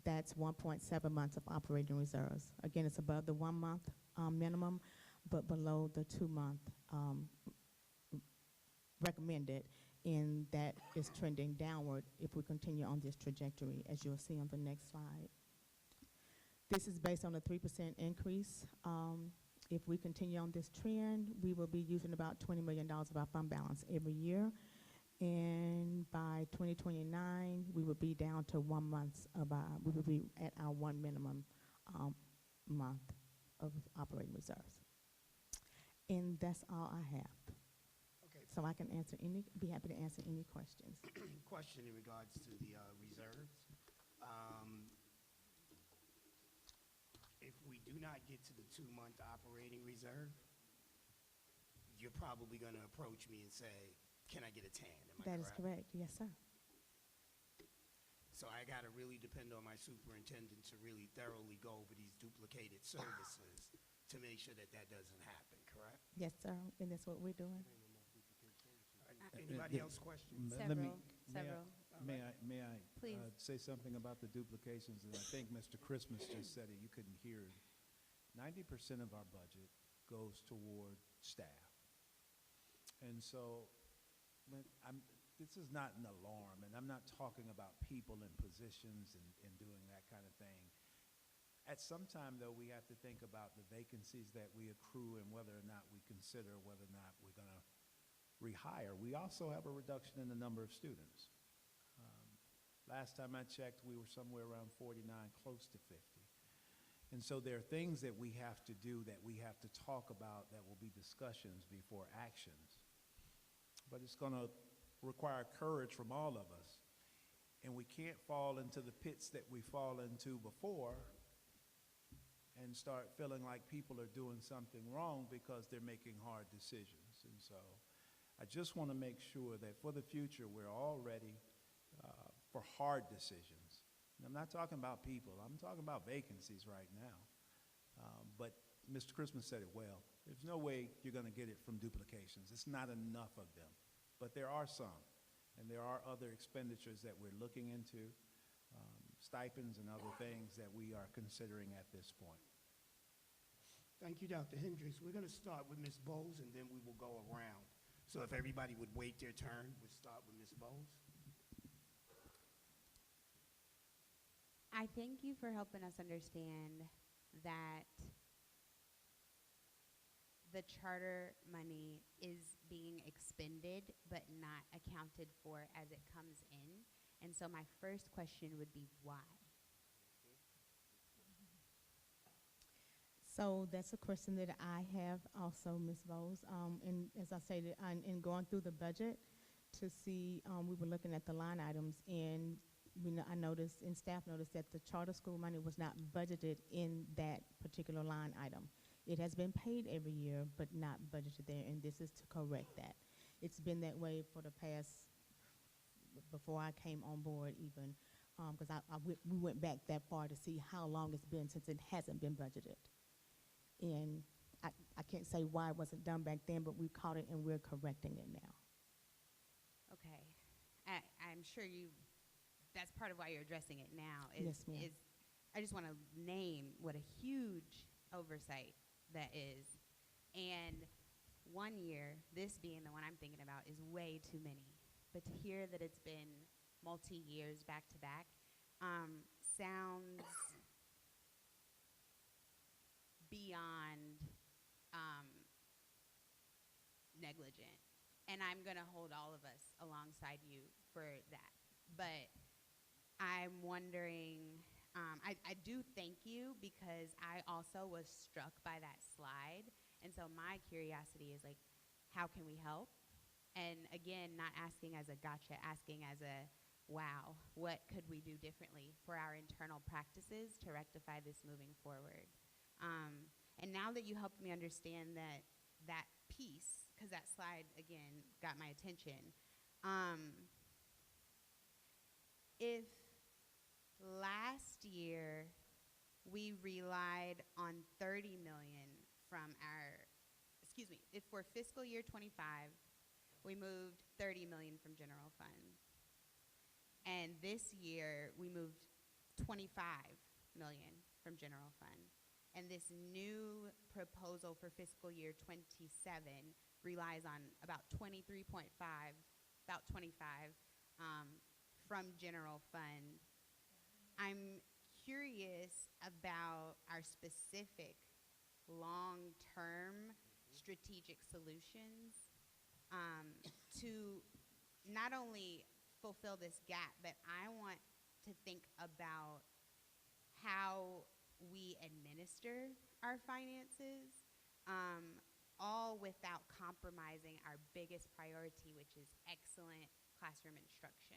That's 1.7 months of operating reserves. Again, it's above the 1 month minimum, but below the 2 month recommended, and that is trending downward if we continue on this trajectory, as you'll see on the next slide. This is based on a 3% increase. If we continue on this trend, we will be using about $20 million of our fund balance every year. And by 2029, we will be down to 1 month we will be at our 1 minimum month of operating reserves. And that's all I have. Okay. So I can be happy to answer any questions. Question in regards to the reserves. if we do not get to the 2-month operating reserve, you're probably going to approach me and say, can I get a tan? Am I That is correct. Yes, sir. So I got to really depend on my superintendent to really thoroughly go over these duplicated services to make sure that that doesn't happen, correct? Yes, sir. And that's what we're doing. Anybody else questions? Let me- Several. May I Please. say something about the duplications? And I think Mr. Christmas just said it, you couldn't hear it. 90% of our budget goes toward staff. And so, this is not an alarm, and I'm not talking about people in positions and doing that kind of thing. At some time, though, we have to think about the vacancies that we accrue and whether or not we consider whether or not we're going to rehire. We also have a reduction in the number of students. Last time I checked, we were somewhere around 49, close to 50. And so there are things that we have to do, that we have to talk about, that will be discussions before actions. But it's going to require courage from all of us. And we can't fall into the pits that we fall into before and start feeling like people are doing something wrong because they're making hard decisions. And so I just want to make sure that for the future, we're all ready for hard decisions. And I'm not talking about people. I'm talking about vacancies right now. But Mr. Christmas said it well. There's no way you're going to get it from duplications. It's not enough of them. But there are some. And there are other expenditures that we're looking into, stipends and other things that we are considering at this point. Thank you, Dr. Hendricks. We're going to start with Ms. Bowles, and then we will go around. So if everybody would wait their turn, we'll start with Ms. Bowles. I thank you for helping us understand that the charter money is being expended but not accounted for as it comes in. And so my first question would be why? So that's a question that I have also, Ms. Bowles. And as I stated, in going through the budget to see, we were looking at the line items, and I noticed, and staff noticed, that the charter school money was not budgeted in that particular line item. It has been paid every year, but not budgeted there, and this is to correct that. It's been that way for the past, before I came on board even, because we went back that far to see how long it's been since it hasn't been budgeted. And I can't say why it wasn't done back then, but we caught it and we're correcting it now. Okay. I'm sure that's part of why you're addressing it now. Yes, ma'am. I just want to name what a huge oversight that is. And 1 year, this being the one I'm thinking about, is way too many. But to hear that it's been multi-years back to back sounds beyond negligent. And I'm going to hold all of us alongside you for that. But I'm wondering, I do thank you because I also was struck by that slide. And so my curiosity is like, how can we help? And again, not asking as a gotcha, asking as a, wow, what could we do differently for our internal practices to rectify this moving forward? And now that you helped me understand that piece, because that slide, again, got my attention, if last year we relied on 30 million from if for fiscal year 25, we moved 30 million from general fund. And this year we moved 25 million from general fund. And this new proposal for fiscal year 27 relies on about 23.5, about 25 from general fund. I'm curious about our specific long-term strategic solutions to not only fulfill this gap, but I want to think about how we administer our finances, all without compromising our biggest priority, which is excellent classroom instruction.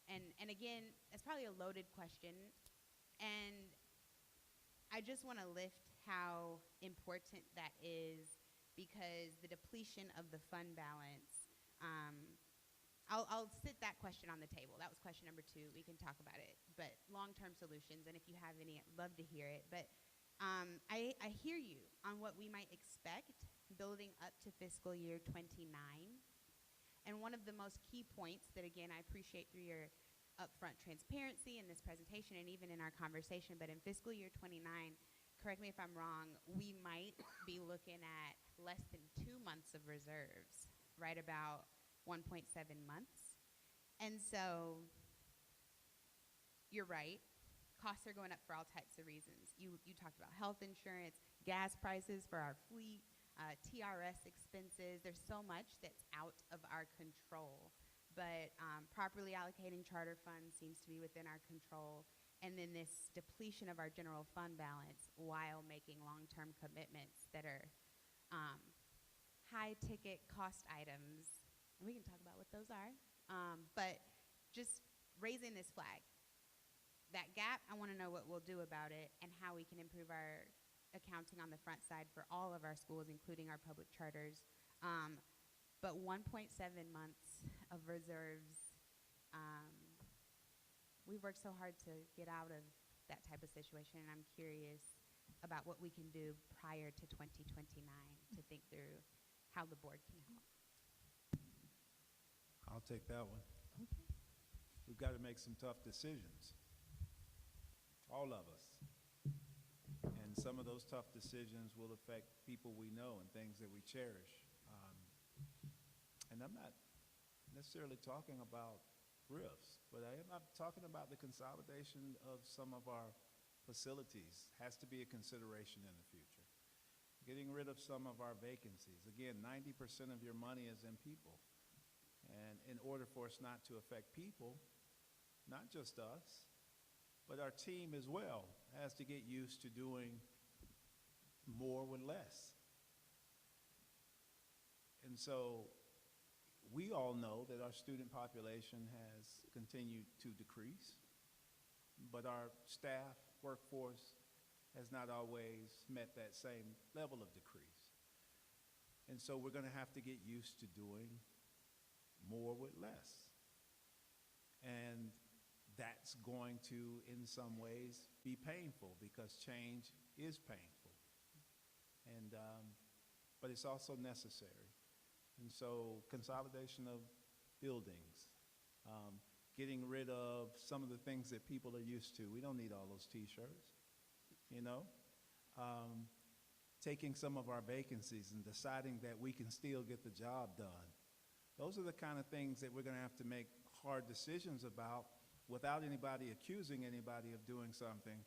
And again, that's probably a loaded question, and I just want to lift how important that is, because the depletion of the fund balance, I'll sit that question on the table. That was question number 2. We can talk about it. But long-term solutions, and if you have any, I'd love to hear it. But I hear you on what we might expect building up to fiscal year 29. And one of the most key points that, again, I appreciate through your upfront transparency in this presentation and even in our conversation, but in fiscal year 29, correct me if I'm wrong, we might be looking at less than 2 months of reserves, right about 1.7 months. And so you're right. Costs are going up for all types of reasons. You talked about health insurance, gas prices for our fleet, TRS expenses. There's so much that's out of our control. But properly allocating charter funds seems to be within our control. And then this depletion of our general fund balance while making long-term commitments that are high-ticket cost items. And we can talk about what those are. But just raising this flag. That gap, I want to know what we'll do about it and how we can improve our accounting on the front side for all of our schools, including our public charters. But 1.7 months of reserves, we've worked so hard to get out of that type of situation, and I'm curious about what we can do prior to 2029 to think through how the board can help. I'll take that one. Okay. We've got to make some tough decisions, all of us. And some of those tough decisions will affect people we know and things that we cherish. And I'm not necessarily talking about RIFs, but I'm talking about the consolidation of some of our facilities has to be a consideration in the future. Getting rid of some of our vacancies. Again, 90% of your money is in people. And in order for us not to affect people, not just us, but our team as well has to get used to doing more with less. And so we all know that our student population has continued to decrease, but our staff workforce has not always met that same level of decrease. And so we're going to have to get used to doing more with less. And that's going to, in some ways, be painful because change is painful. And, but it's also necessary. And so consolidation of buildings, getting rid of some of the things that people are used to. We don't need all those T-shirts, you know. Taking some of our vacancies and deciding that we can still get the job done. Those are the kind of things that we're going to have to make hard decisions about without anybody accusing anybody of doing something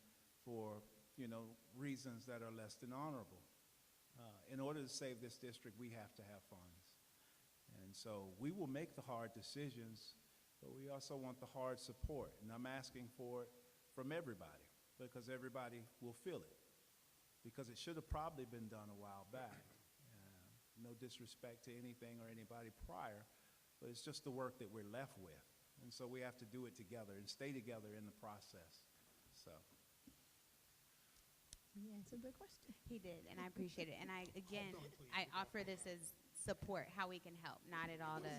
for, you know, reasons that are less than honorable. In order to save this district, we have to have funds. And so we will make the hard decisions, but we also want the hard support. And I'm asking for it from everybody because everybody will feel it. Because it should have probably been done a while back. No disrespect to anything or anybody prior, but it's just the work that we're left with. And so we have to do it together and stay together in the process. So. He answered the question. He did, and I appreciate it. And I offer this as support, how we can help, not at all to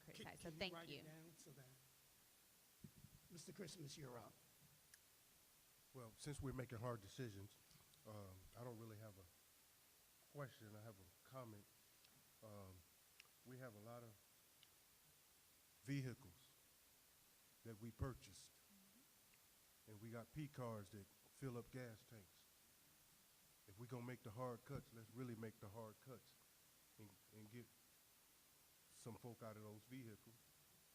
criticize. So thank you. Write it down so that Mr. Christmas, you're up. Well, since we're making hard decisions, I don't really have a question. I have a comment. We have a lot of vehicles that we purchased, and we got P cars that fill up gas tanks. If we're going to make the hard cuts, let's really make the hard cuts and get some folk out of those vehicles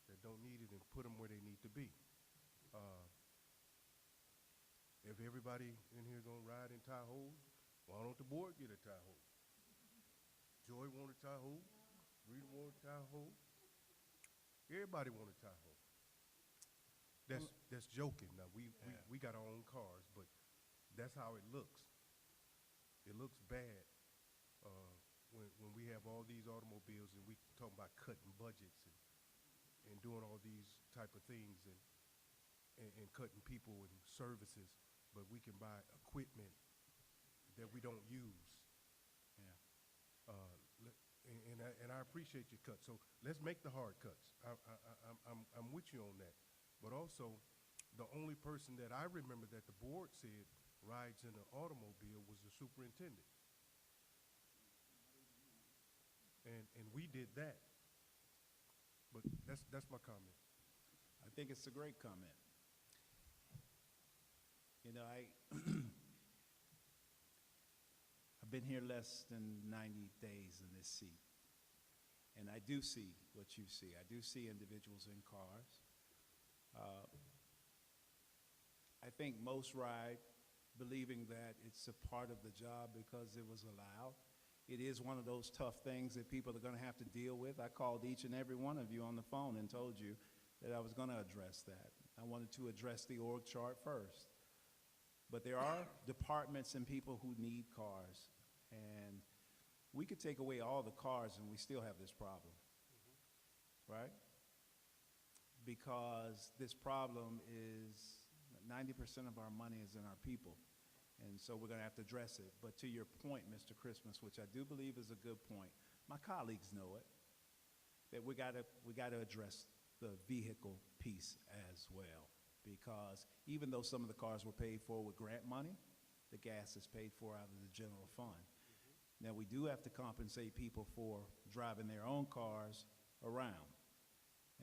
that don't need it and put them where they need to be. If everybody in here going to ride in Tahoe, why don't the board get a Tahoe? Joy want a Tahoe. Rita want a Tahoe. Everybody want a Tahoe. That's joking. Now, we got our own cars, but that's how it looks. It looks bad when we have all these automobiles and we talking about cutting budgets and doing all these type of things and cutting people and services. but we can buy equipment that we don't use. Yeah. And I appreciate your cut. So let's make the hard cuts. I'm with you on that. But also, the only person that I remember that the board said rides in an automobile was the superintendent. And we did that. But that's my comment. I think it's a great comment. You know, I've been here less than 90 days in this seat, and I do see what you see. I do see individuals in cars. I think most ride believing that it's a part of the job because it was allowed. It is one of those tough things that people are going to have to deal with. I called each and every one of you on the phone and told you that I was going to address that. I wanted to address the org chart first. But there are departments and people who need cars, and we could take away all the cars and we still have this problem, right? Because this problem is 90% of our money is in our people, and so we're going to have to address it. But to your point, Mr. Christmas, which I do believe is a good point, my colleagues know it, that we got to address the vehicle piece as well. Because even though some of the cars were paid for with grant money, the gas is paid for out of the general fund. Now, we do have to compensate people for driving their own cars around.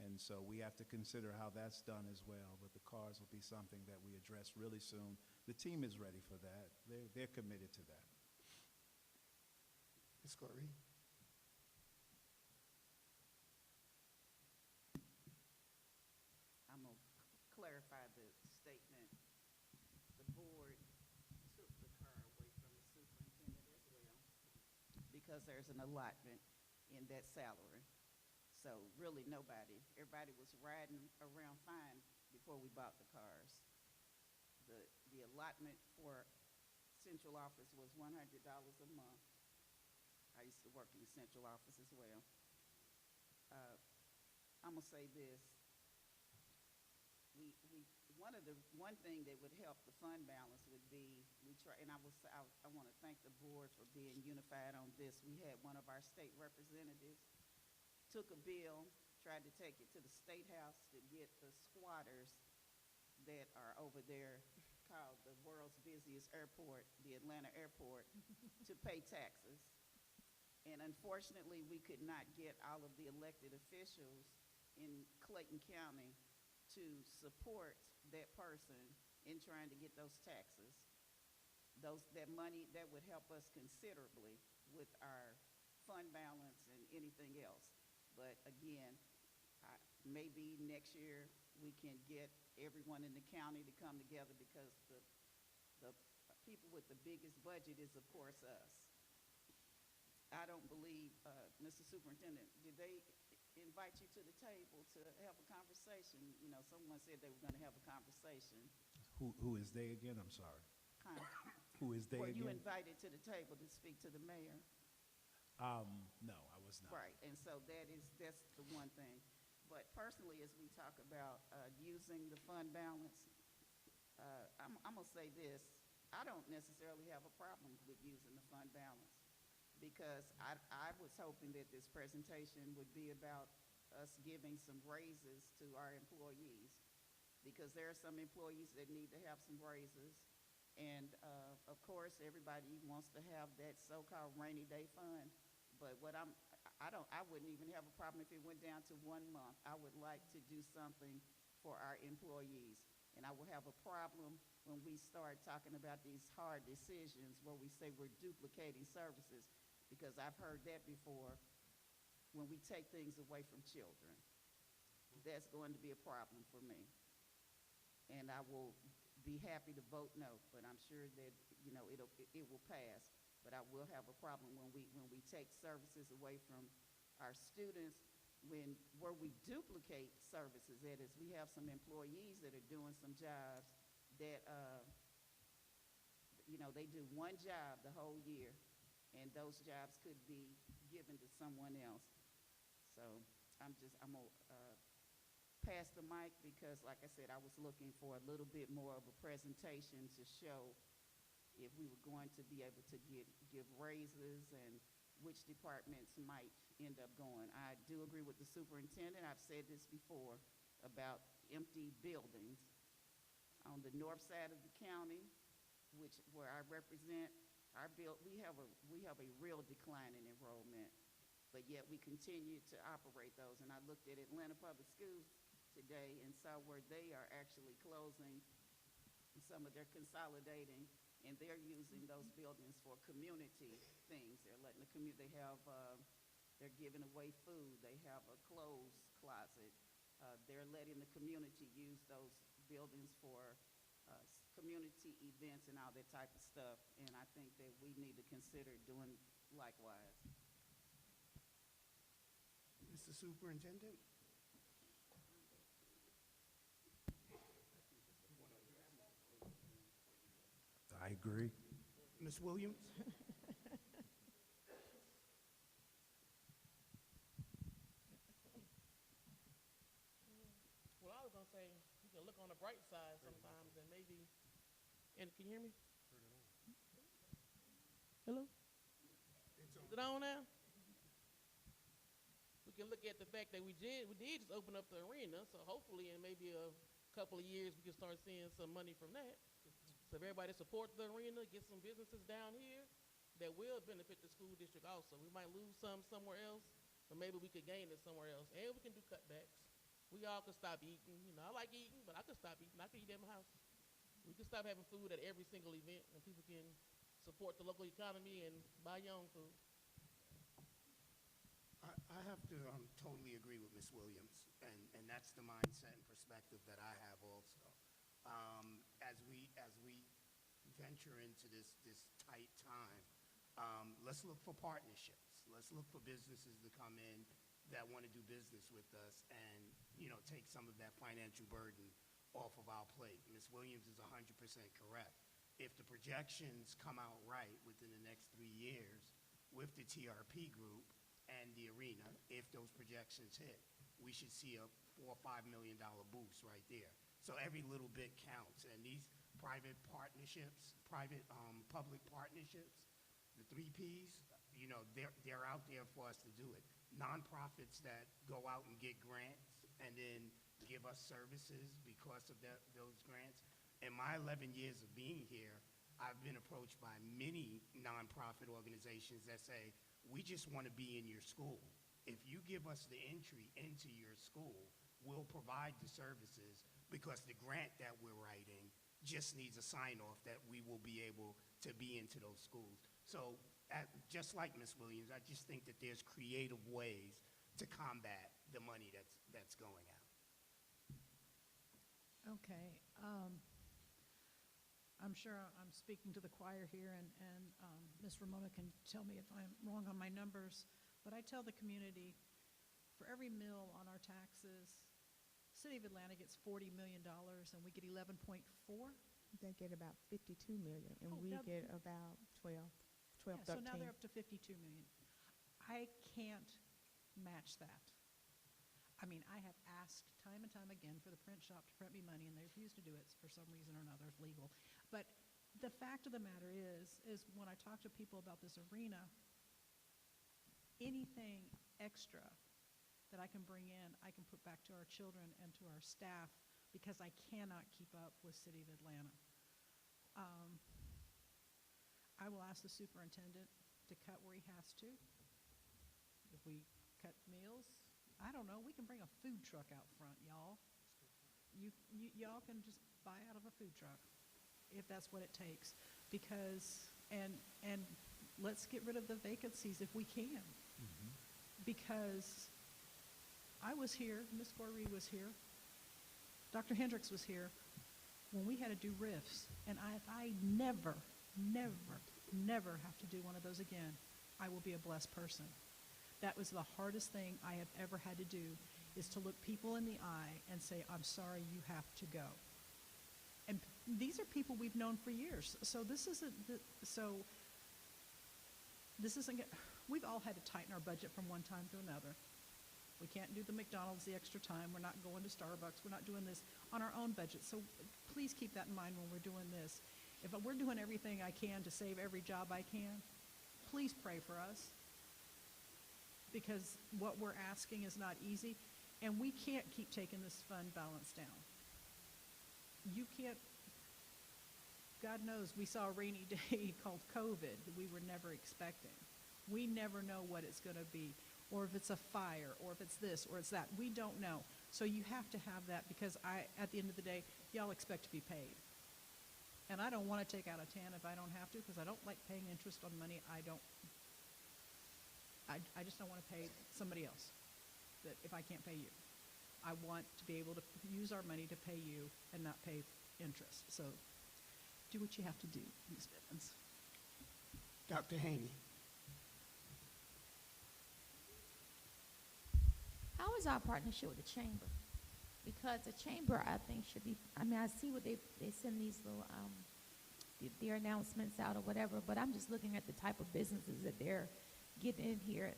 And so we have to consider how that's done as well. But the cars will be something that we address really soon. The team is ready for that. They're committed to that. Ms. Corey? I'm going to clarify the statement. The board took the car away from the superintendent as well because there's an allotment in that salary. So really everybody was riding around fine before we bought the cars. The allotment for central office was $100 a month. I used to work in the central office as well. I'm going to say this. One thing that would help the fund balance would be, and I want to thank the board for being unified on this. We had one of our state representatives took a bill, tried to take it to the State House to get the squatters that are over there called the world's busiest airport, the Atlanta airport, to pay taxes. And unfortunately, we could not get all of the elected officials in Clayton County to support that person in trying to get those taxes. That money, that would help us considerably with our fund balance and anything else. But again, maybe next year we can get everyone in the county to come together because the people with the biggest budget is, of course, us. I don't believe, Mr. Superintendent, did they invite you to the table to have a conversation? You know, someone said they were going to have a conversation. Who is they again? I'm sorry. Huh? Who is they Were again? you invited to the table to speak to the mayor? No, I was not. Right, and so that's the one thing. But personally, as we talk about using the fund balance, I'm going to say this. I don't necessarily have a problem with using the fund balance because I was hoping that this presentation would be about us giving some raises to our employees because there are some employees that need to have some raises. And of course, everybody wants to have that so-called rainy day fund. But I wouldn't even have a problem if it went down to 1 month. I would like to do something for our employees. And I will have a problem when we start talking about these hard decisions where we say we're duplicating services, because I've heard that before when we take things away from children. That's going to be a problem for me. And I will be happy to vote no, but I'm sure that, you know, it will pass. But I will have a problem when we take services away from our students, where we duplicate services. That is, we have some employees that are doing some jobs that, you know, they do one job the whole year, and those jobs could be given to someone else. So I'm gonna pass the mic because, like I said, I was looking for a little bit more of a presentation to show if we were going to be able to give raises and which departments might end up going. I do agree with the superintendent. I've said this before about empty buildings. On the north side of the county, where I represent, we have a real decline in enrollment, but yet we continue to operate those. And I looked at Atlanta Public Schools today and saw where they are actually closing some of their consolidating, and they're using those buildings for community things. They're letting the community, they're giving away food. They have a clothes closet. They're letting the community use those buildings for community events and all that type of stuff. And I think that we need to consider doing likewise. Mr. Superintendent? I agree. Ms. Williams? Well, I was gonna say, you can look on the bright side sometimes and maybe, and can you hear me? Hello? Is it on now? We can look at the fact that we did just open up the arena, so hopefully in maybe a couple of years we can start seeing some money from that. So if everybody supports the arena, get some businesses down here, that will benefit the school district also. We might lose some somewhere else, but maybe we could gain it somewhere else. And we can do cutbacks. We all could stop eating. You know, I like eating, but I could stop eating. I could eat at my house. We could stop having food at every single event, and people can support the local economy and buy your own food. I have to totally agree with Ms. Williams, and that's the mindset and perspective that I have also. As we venture into this tight time, let's look for partnerships. Let's look for businesses to come in that want to do business with us and, you know, take some of that financial burden off of our plate. Ms. Williams is 100% correct. If the projections come out right within the next 3 years with the TRP group and the arena, if those projections hit, we should see a $4 or $5 million boost right there. So every little bit counts. And these private partnerships, public partnerships, the 3 Ps, you know, they're out there for us to do it. Nonprofits that go out and get grants and then give us services because of those grants. In my 11 years of being here, I've been approached by many nonprofit organizations that say, we just want to be in your school. If you give us the entry into your school, we'll provide the services because the grant that we're writing just needs a sign-off that we will be able to be into those schools. So just like Ms. Williams, I just think that there's creative ways to combat the money that's going out. Okay. I'm sure I'm speaking to the choir here, and Ms. Ramona can tell me if I'm wrong on my numbers, but I tell the community, for every mill on our taxes, City of Atlanta gets $40 million, and we get 11.4. They get about 52 million, and Oh, we now- get about 12, Yeah, 13. so now they're up to 52 million. I can't match that. I mean, I have asked time and time again for the print shop to print me money, and they refuse to do it for some reason or another. It's legal. But the fact of the matter is when I talk to people about this arena, anything extra that I can bring in, I can put back to our children and to our staff, because I cannot keep up with City of Atlanta. I will ask the superintendent to cut where he has to. If we cut meals, I don't know, we can bring a food truck out front, y'all. Y'all can just buy out of a food truck, if that's what it takes. Because, and let's get rid of the vacancies if we can. Mm-hmm. Because I was here, Ms. Goree was here, Dr. Hendricks was here, when we had to do RIFs, and I never have to do one of those again, I will be a blessed person. That was the hardest thing I have ever had to do, is to look people in the eye and say, I'm sorry, you have to go. And these are people we've known for years. So this isn't, we've all had to tighten our budget from one time to another. We can't do the McDonald's the extra time. We're not going to Starbucks. We're not doing this on our own budget. So please keep that in mind when we're doing this. If we're doing everything I can to save every job I can, please pray for us, because what we're asking is not easy, and we can't keep taking this fund balance down. You can't, God knows, we saw a rainy day called COVID that we were never expecting. We never know what it's going to be, or if it's a fire, or if it's this, or it's that. We don't know. So you have to have that, because at the end of the day, y'all expect to be paid. And I don't want to take out a TAN if I don't have to, because I don't like paying interest on money I just don't want to pay somebody else that if I can't pay you. I want to be able to use our money to pay you and not pay interest. So do what you have to do, Ms. Bivens. Dr. Haney. How is our partnership with the chamber? Because the chamber, I think, should be, I mean, I see what they send these little, their announcements out or whatever, but I'm just looking at the type of businesses that they're getting in here.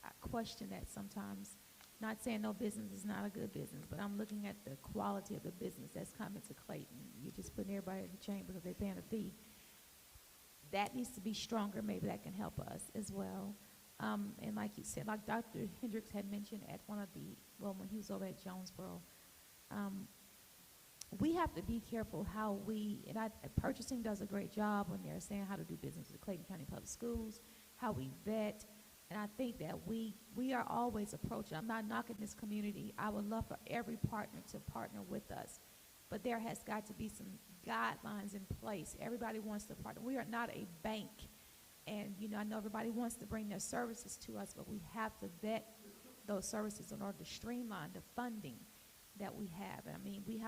I question that sometimes. Not saying no business is not a good business, but I'm looking at the quality of the business that's coming to Clayton. You're just putting everybody in the chamber because they're paying a fee. That needs to be stronger. Maybe that can help us as well. And like you said, like Dr. Hendricks had mentioned at when he was over at Jonesboro, we have to be careful how purchasing does a great job when they're saying how to do business with Clayton County Public Schools, how we vet. And I think that we are always approaching. I'm not knocking this community. I would love for every partner to partner with us. But there has got to be some guidelines in place. Everybody wants to partner. We are not a bank. And, I know everybody wants to bring their services to us, but we have to vet those services in order to streamline the funding that we have. And, I mean, you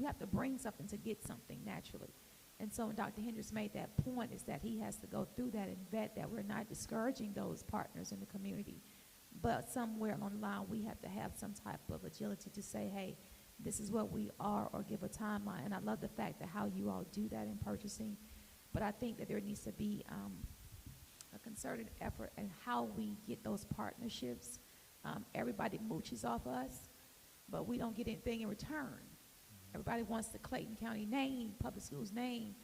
have to bring something to get something naturally. And so when Dr. Hendricks made that point is that he has to go through that and vet that we're not discouraging those partners in the community. But somewhere along the line, we have to have some type of agility to say, hey, this is what we are, or give a timeline. And I love the fact that how you all do that in purchasing. But I think that there needs to be a concerted effort in how we get those partnerships. Everybody mooches off us, but we don't get anything in return. Everybody wants the Clayton County name, public schools name,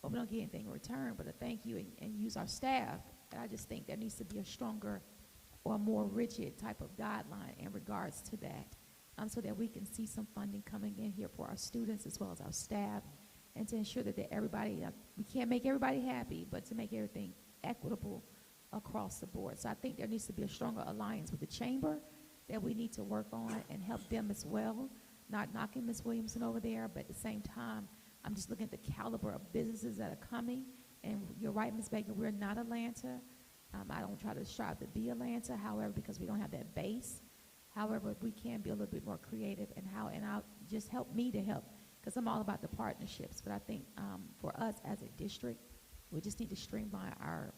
but we don't get anything in return but a thank you and use our staff. And I just think there needs to be a stronger or more rigid type of guideline in regards to that, so that we can see some funding coming in here for our students as well as our staff, and to ensure that everybody, we can't make everybody happy, but to make everything equitable across the board. So I think there needs to be a stronger alliance with the chamber that we need to work on and help them as well. Not knocking Ms. Williamson over there, but at the same time, I'm just looking at the caliber of businesses that are coming. And you're right, Ms. Baker, we're not Atlanta. I don't try to strive to be Atlanta, however, because we don't have that base. However, we can be a little bit more creative and I'll just help me to help, because I'm all about the partnerships. But I think for us as a district, we just need to streamline our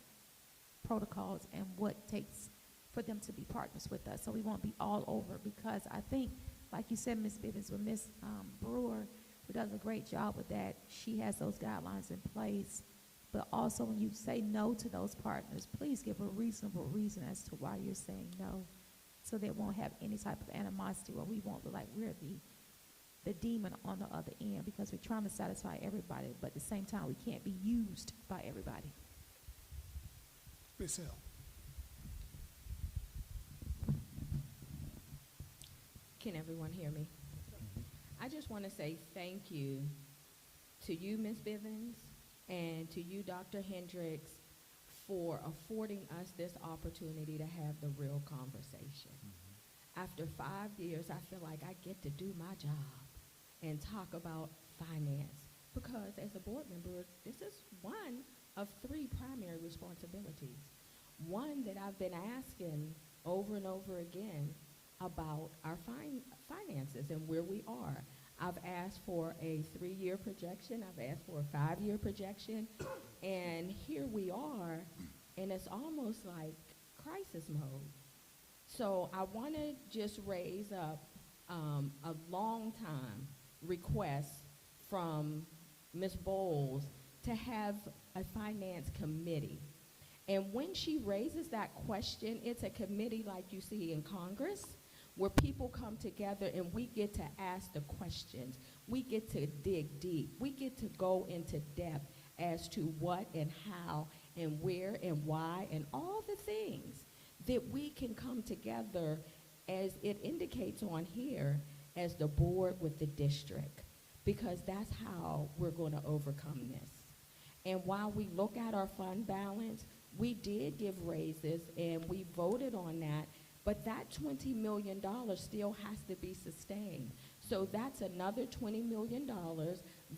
protocols and what it takes for them to be partners with us, so we won't be all over. Because I think, like you said, Ms. Bivens, with Ms. Brewer, who does a great job with that, she has those guidelines in place. But also, when you say no to those partners, please give a reasonable reason as to why you're saying no, so they won't have any type of animosity, or we won't look like we're the demon on the other end, because we're trying to satisfy everybody, but at the same time, we can't be used by everybody. Ms. Hill. Can everyone hear me? I just want to say thank you to you, Ms. Bivens, and to you, Dr. Hendricks, for affording us this opportunity to have the real conversation. After 5 years, I feel like I get to do my job and talk about finance, because as a board member, this is one of 3 primary responsibilities. One that I've been asking over and over again about our finances and where we are. I've asked for a 3-year projection. I've asked for a 5-year projection. And here we are, and it's almost like crisis mode. So I want to just raise up a long time request from Ms. Bowles to have a finance committee. And when she raises that question, it's a committee like you see in Congress, where people come together and we get to ask the questions. We get to dig deep. We get to go into depth as to what and how and where and why and all the things that we can come together, as it indicates on here, as the board with the district, because that's how we're going to overcome this. And while we look at our fund balance, we did give raises and we voted on that, but that $20 million still has to be sustained. So that's another $20 million.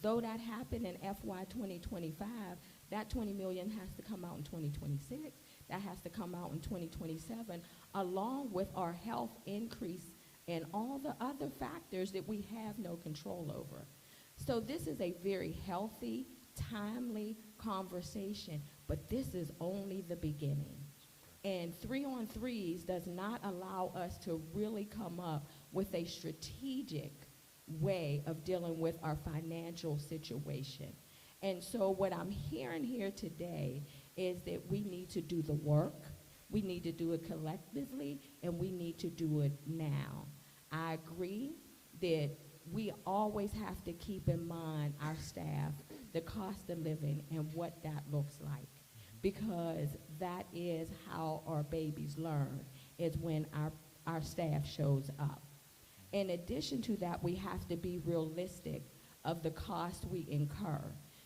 Though that happened in FY 2025, that $20 million has to come out in 2026. That has to come out in 2027, along with our health increase and all the other factors that we have no control over. So this is a very healthy, timely conversation, but this is only the beginning. And 3-on-3s does not allow us to really come up with a strategic way of dealing with our financial situation. And so what I'm hearing here today is that we need to do the work, we need to do it collectively, and we need to do it now. I agree that we always have to keep in mind our staff, the cost of living, and what that looks like, because that is how our babies learn, is when our staff shows up. In addition to that, we have to be realistic of the cost we incur.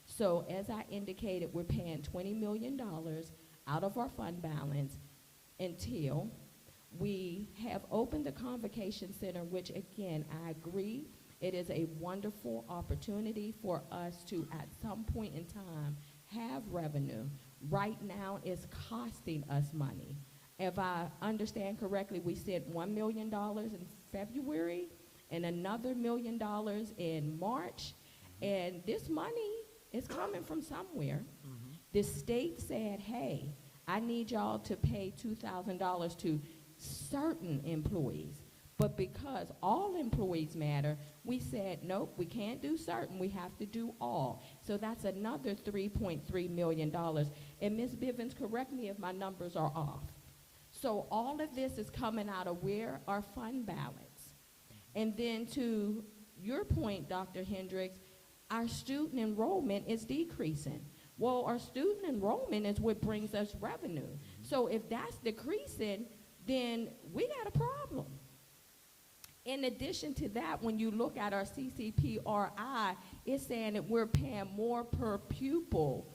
So as I indicated, we're paying $20 million out of our fund balance until we have opened the Convocation Center, which again, I agree, it is a wonderful opportunity for us to, at some point in time, have revenue. Right now, it's costing us money. If I understand correctly, we sent $1 million in February and another $1 million in March, and this money is coming from somewhere. The state said, hey, I need y'all to pay $2,000 to certain employees. But because all employees matter, we said, nope, we can't do certain, we have to do all. So that's another $3.3 million. And Ms. Bivens, correct me if my numbers are off. So all of this is coming out of where? Our fund balance. And then to your point, Dr. Hendricks, our student enrollment is decreasing. Well, our student enrollment is what brings us revenue. So if that's decreasing, then we got a problem. In addition to that, when you look at our CCPRI, it's saying that we're paying more per pupil,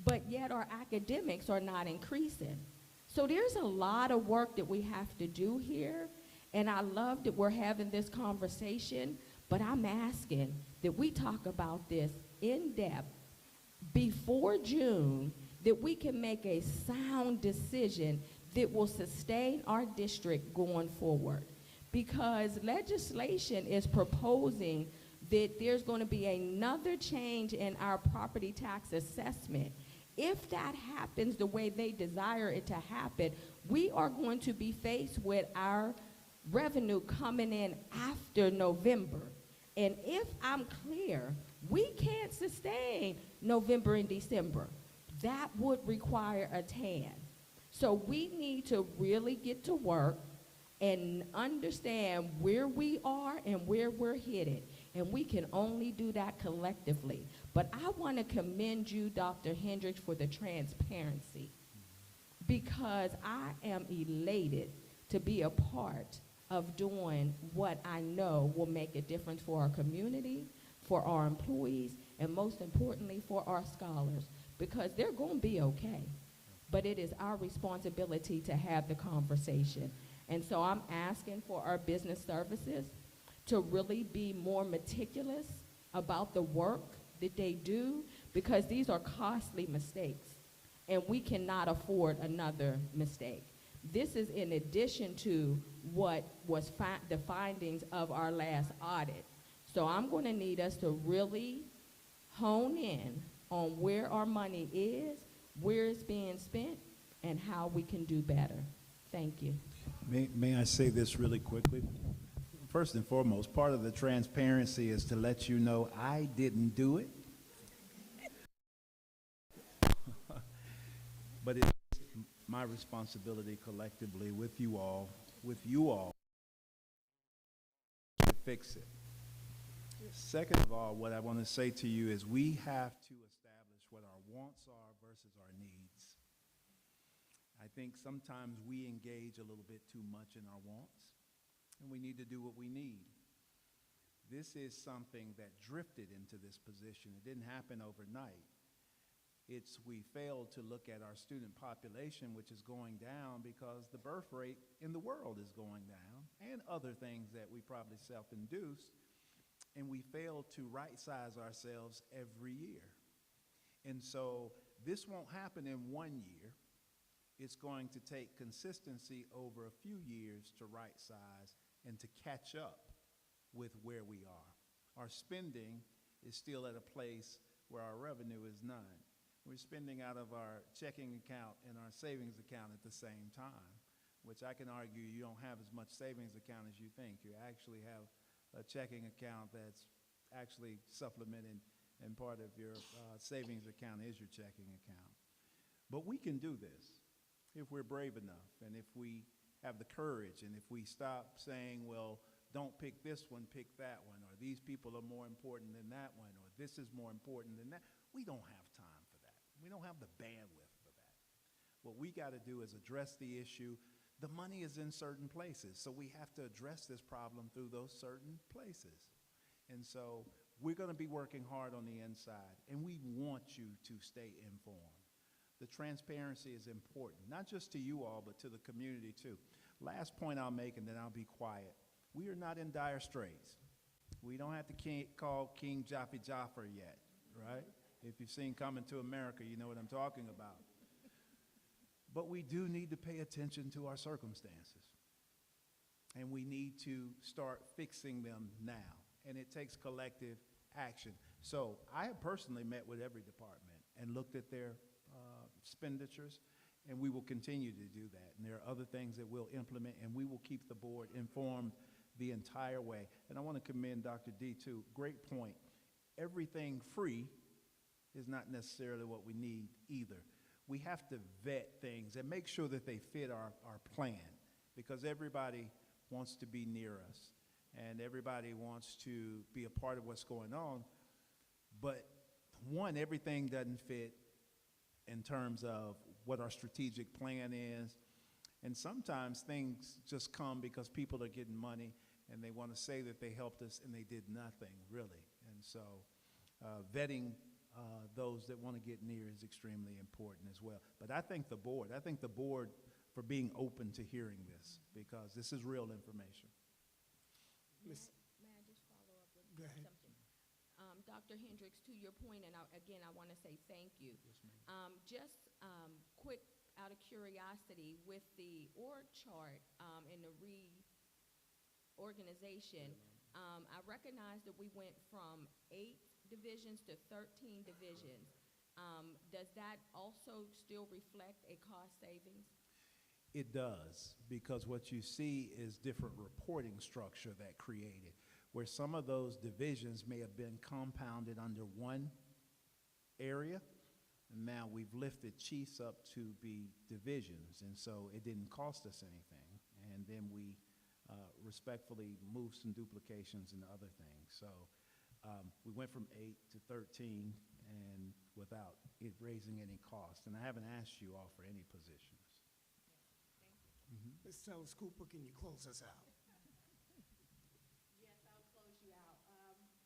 but yet our academics are not increasing. So there's a lot of work that we have to do here, and I love that we're having this conversation, but I'm asking that we talk about this in depth before June, that we can make a sound decision that will sustain our district going forward. Because legislation is proposing that there's going to be another change in our property tax assessment. If that happens the way they desire it to happen, we are going to be faced with our revenue coming in after November. And if I'm clear, we can't sustain November and December. That would require a TAN. So we need to really get to work and understand where we are and where we're headed. And we can only do that collectively. But I want to commend you, Dr. Hendricks, for the transparency, because I am elated to be a part of doing what I know will make a difference for our community, for our employees, and most importantly, for our scholars, because they're going to be okay. But it is our responsibility to have the conversation. And so I'm asking for our business services to really be more meticulous about the work that they do, because these are costly mistakes, and we cannot afford another mistake. This is in addition to what was the findings of our last audit. So I'm going to need us to really hone in on where our money is, where it's being spent, and how we can do better. Thank you. May I say this really quickly? First and foremost, part of the transparency is to let you know I didn't do it. But my responsibility collectively with you all, to fix it. Second of all, what I want to say to you is we have to establish what our wants are versus our needs. I think sometimes we engage a little bit too much in our wants, and we need to do what we need. This is something that drifted into this position. It didn't happen overnight. We failed to look at our student population, which is going down because the birth rate in the world is going down, and other things that we probably self-induced, and we failed to right-size ourselves every year. And so this won't happen in 1 year. It's going to take consistency over a few years to right-size and to catch up with where we are. Our spending is still at a place where our revenue is none. We're spending out of our checking account and our savings account at the same time, which I can argue you don't have as much savings account as you think. You actually have a checking account that's actually supplemented, and part of your savings account is your checking account. But we can do this if we're brave enough, and if we have the courage, and if we stop saying, well, don't pick this one, pick that one, or these people are more important than that one, or this is more important than that. We don't have time for that. We don't have the bandwidth for that. What we got to do is address the issue. The money is in certain places, so we have to address this problem through those certain places. And so we're going to be working hard on the inside, and we want you to stay informed. The transparency is important, not just to you all, but to the community too. Last point I'll make, and then I'll be quiet. We are not in dire straits. We don't have to call King Jaffe Jaffer yet, right? If you've seen Coming to America, you know what I'm talking about. But we do need to pay attention to our circumstances. And we need to start fixing them now. And it takes collective action. So I have personally met with every department and looked at their expenditures, and we will continue to do that. And there are other things that we'll implement, and we will keep the board informed the entire way. And I want to commend Dr. D too. Great point. Everything free is not necessarily what we need either. We have to vet things and make sure that they fit our plan, because everybody wants to be near us and everybody wants to be a part of what's going on. But one, everything doesn't fit in terms of what our strategic plan is. And sometimes things just come because people are getting money and they want to say that they helped us and they did nothing, really. And so vetting those that want to get near is extremely important as well. But I thank the board for being open to hearing this, because this is real information. May I just follow up with Go ahead. something? Dr. Hendricks, to your point, and again, I want to say thank you. Yes, ma'am. Just quick, out of curiosity, with the org chart and the reorganization, I recognize that we went from 8 divisions to 13 divisions. Does that also still reflect a cost savings? It does, because what you see is different reporting structure that created, where some of those divisions may have been compounded under one area, and now we've lifted chiefs up to be divisions, and so it didn't cost us anything. And then we respectfully moved some duplications and other things. So we went from 8 to 13 and without it raising any cost. And I haven't asked you all for any positions. Ms. Tellis Cooper, can you close us out? Yes, I'll close you out.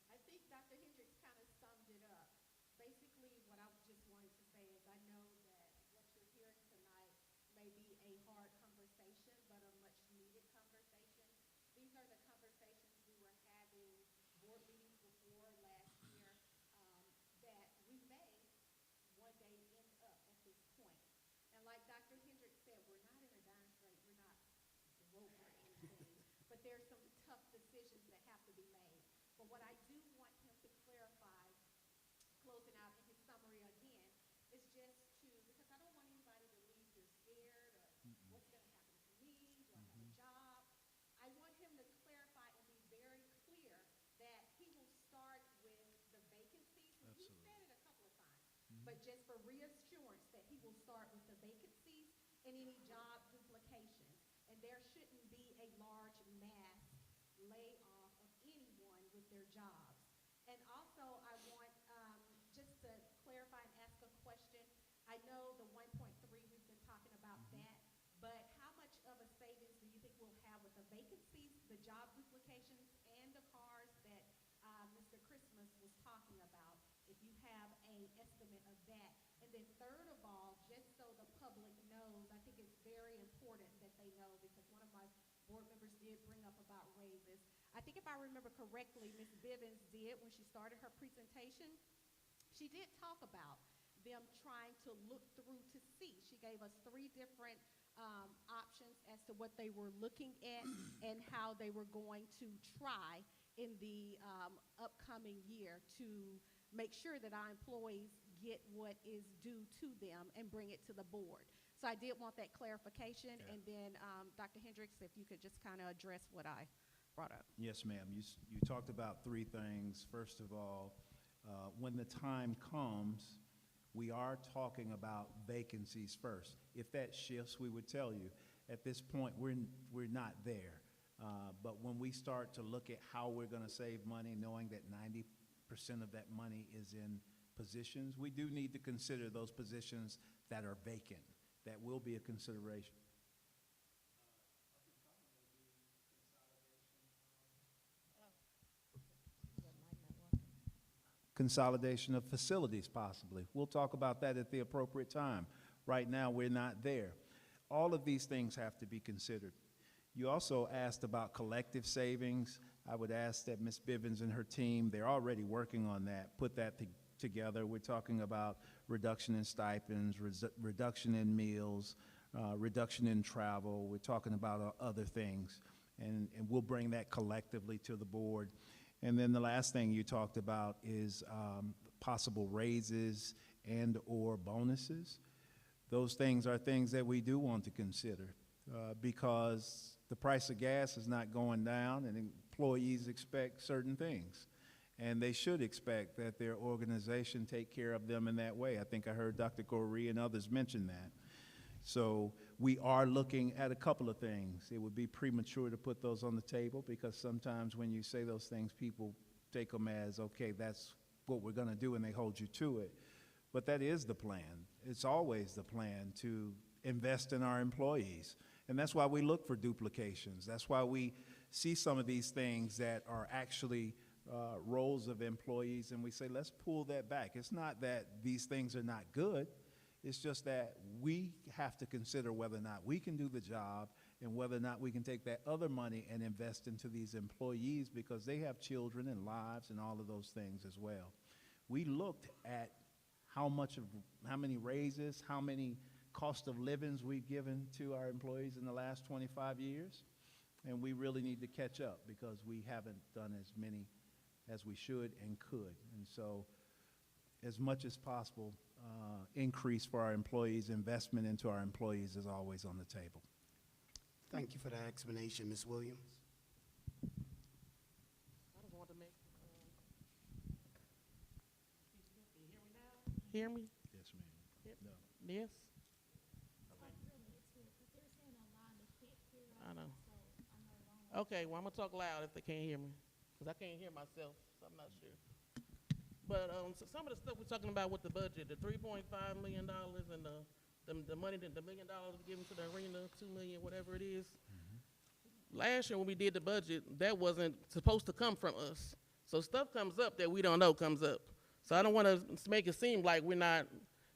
I think Dr. Hendricks kind of summed it up. Basically, what I just wanted to say is I know that what you're hearing tonight may be a hard conversation, but a much needed conversation. These are the conversations we were having board meetings before last year, that we may one day end up at this point. And like Dr. Hendricks said, we're not in a dire strait, we're not broke or anything, but there's some tough decisions that have to be made. But what I do want him to clarify, closing out in his summary again, is just because I don't want anybody to leave here scared of what's going to happen to me, do I have a job? I want him to clarify and be very clear that he will start with the vacancies. You said it a couple of times, but just for reassurance that he will start with the vacancies and any job duplication. And there shouldn't be a large mass layoff of anyone with their jobs. And also, I want just to clarify and ask a question. I know the 1.3, we've been talking about that, but how much of a savings do you think we'll have with the vacancies, the job duplications, and the cars that Mr. Christmas was talking about, if you have an estimate of that? And then third of all, just so the public knows, I think it's very important that they know, because one of my board members did bring up about raises. I think if I remember correctly, Ms. Bivens did, when she started her presentation, she did talk about them trying to look through to see. She gave us 3 different options as to what they were looking at and how they were going to try in the upcoming year to make sure that our employees get what is due to them and bring it to the board. So I did want that clarification. Yeah. And then Dr. Hendricks, if you could just kind of address what I brought up. Yes, ma'am. You talked about 3 things. First of all, when the time comes, we are talking about vacancies first. If that shifts, we would tell you. At this point, we're not there. But when we start to look at how we're going to save money, knowing that 90% of that money is in positions, we do need to consider those positions that are vacant. That will be a consideration. Consolidation of facilities, possibly. We'll talk about that at the appropriate time. Right now, we're not there. All of these things have to be considered. You also asked about collective savings. I would ask that Ms. Bivens and her team, they're already working on that, put that together. We're talking about reduction in stipends, reduction in meals, reduction in travel. We're talking about other things, and we'll bring that collectively to the board. And then the last thing you talked about is possible raises and or bonuses. Those things are things that we do want to consider because the price of gas is not going down, and employees expect certain things. And they should expect that their organization take care of them in that way. I think I heard Dr. Goree and others mention that. So we are looking at a couple of things. It would be premature to put those on the table because sometimes when you say those things, people take them as, okay, that's what we're going to do, and they hold you to it. But that is the plan. It's always the plan to invest in our employees. And that's why we look for duplications. That's why we see some of these things that are actually roles of employees, and we say, let's pull that back. It's not that these things are not good. It's just that we have to consider whether or not we can do the job and whether or not we can take that other money and invest into these employees because they have children and lives and all of those things as well. We looked at how many raises, how many cost of livings we've given to our employees in the last 25 years, and we really need to catch up because we haven't done as many as we should and could. And so as much as possible, increase for our employees, investment into our employees is always on the table. Thank you for that explanation, Ms. Williams. I just want to make. Can you hear me now? Hear me? Yes, ma'am. Yep. No. Yes. I know. Okay, well, I'm gonna talk loud if they can't hear me, because I can't hear myself, so I'm not sure. But so some of the stuff we're talking about with the budget, the $3.5 million and the money, the $1 million we're giving to the arena, $2 million, whatever it is. Last year when we did the budget, that wasn't supposed to come from us. So stuff comes up that we don't know comes up. So I don't want to make it seem like we're not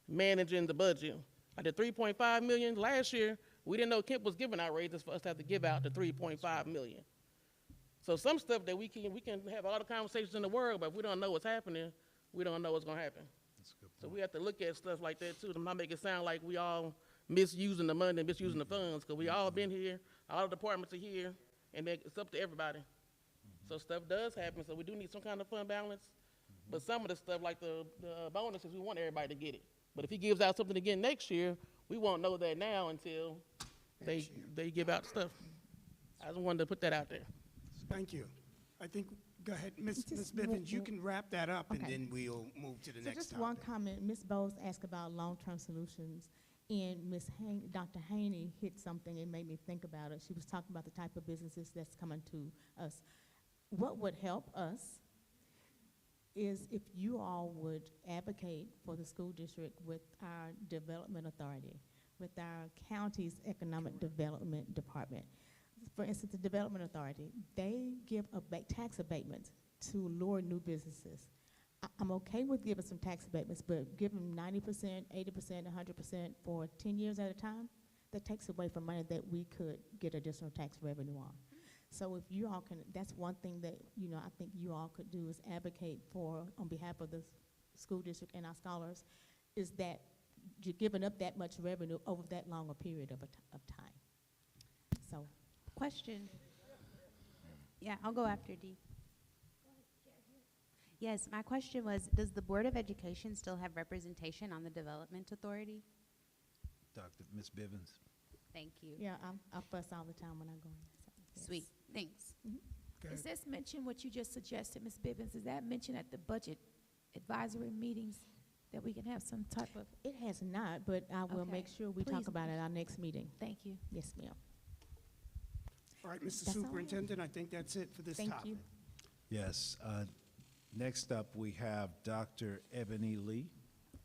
managing the budget. Like the $3.5 million last year, we didn't know Kemp was giving out raises for us to have to give out the $3.5 million. So some stuff that we can have all the conversations in the world, but if we don't know what's happening, we don't know what's going to happen. That's a good point. So we have to look at stuff like that too, to not make it sound like we all misusing the money and misusing the funds, because we all been here, all the departments are here, and it's up to everybody. So stuff does happen, so we do need some kind of fund balance. But some of the stuff, like the bonuses, we want everybody to get it. But if he gives out something again next year, we won't know that now until they give out stuff. I just wanted to put that out there. Thank you. I think, go ahead, Ms. Bivens, you can wrap that up, and then we'll move to the next just topic. one comment. Ms. Bowles asked about long-term solutions, And Dr. Haney hit something and made me think about it. She was talking about the type of businesses that's coming to us. What would help us is if you all would advocate for the school district with our development authority, with our county's economic development department. For instance, the development authority, they give tax abatements to lure new businesses. I'm okay with giving some tax abatements, but give them 90%, 80%, 100% for 10 years at a time, that takes away from money that we could get additional tax revenue on. So if you all can, that's one thing that, I think you all could do is advocate for, on behalf of the school district and our scholars, is that you're giving up that much revenue over that long a period of time. So. Question. Yeah, I'll go after Dee. Yes, my question was, does the Board of Education still have representation on the Development Authority? Ms. Bivens. Thank you. Yeah, I fuss all the time when I go in there. So, yes. Sweet, thanks. Is this mentioned, what you just suggested, Ms. Bivens, is that mentioned at the budget advisory meetings, that we can have some type of? It has not, but I will Okay. make sure we Please. talk about it at our next meeting. Thank you. Yes, ma'am. All right, Mr. That's all I have. Superintendent, I think that's it for this topic. Thank you. Yes. Next up, we have Dr. Ebony Lee,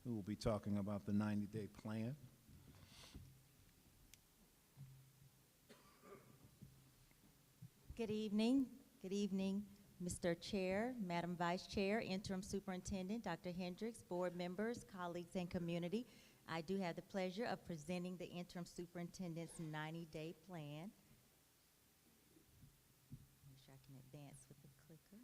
who will be talking about the 90-day plan. Good evening. Good evening, Mr. Chair, Madam Vice Chair, Interim Superintendent, Dr. Hendricks, board members, colleagues, and community. I do have the pleasure of presenting the Interim Superintendent's 90-day plan. Make sure I can advance with the clicker.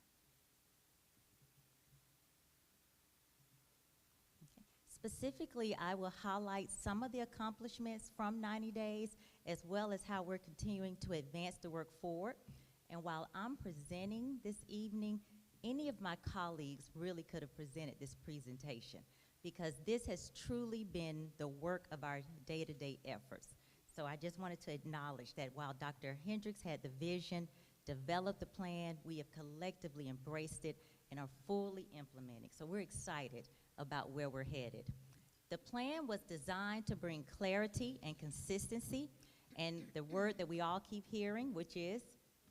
Okay. Specifically, I will highlight some of the accomplishments from 90 days, as well as how we're continuing to advance the work forward. And while I'm presenting this evening, any of my colleagues really could have presented this presentation, because this has truly been the work of our day-to-day efforts. So I just wanted to acknowledge that while Dr. Hendricks had the vision, developed the plan, we have collectively embraced it and are fully implementing. So we're excited about where we're headed. The plan was designed to bring clarity and consistency, and the word that we all keep hearing, which is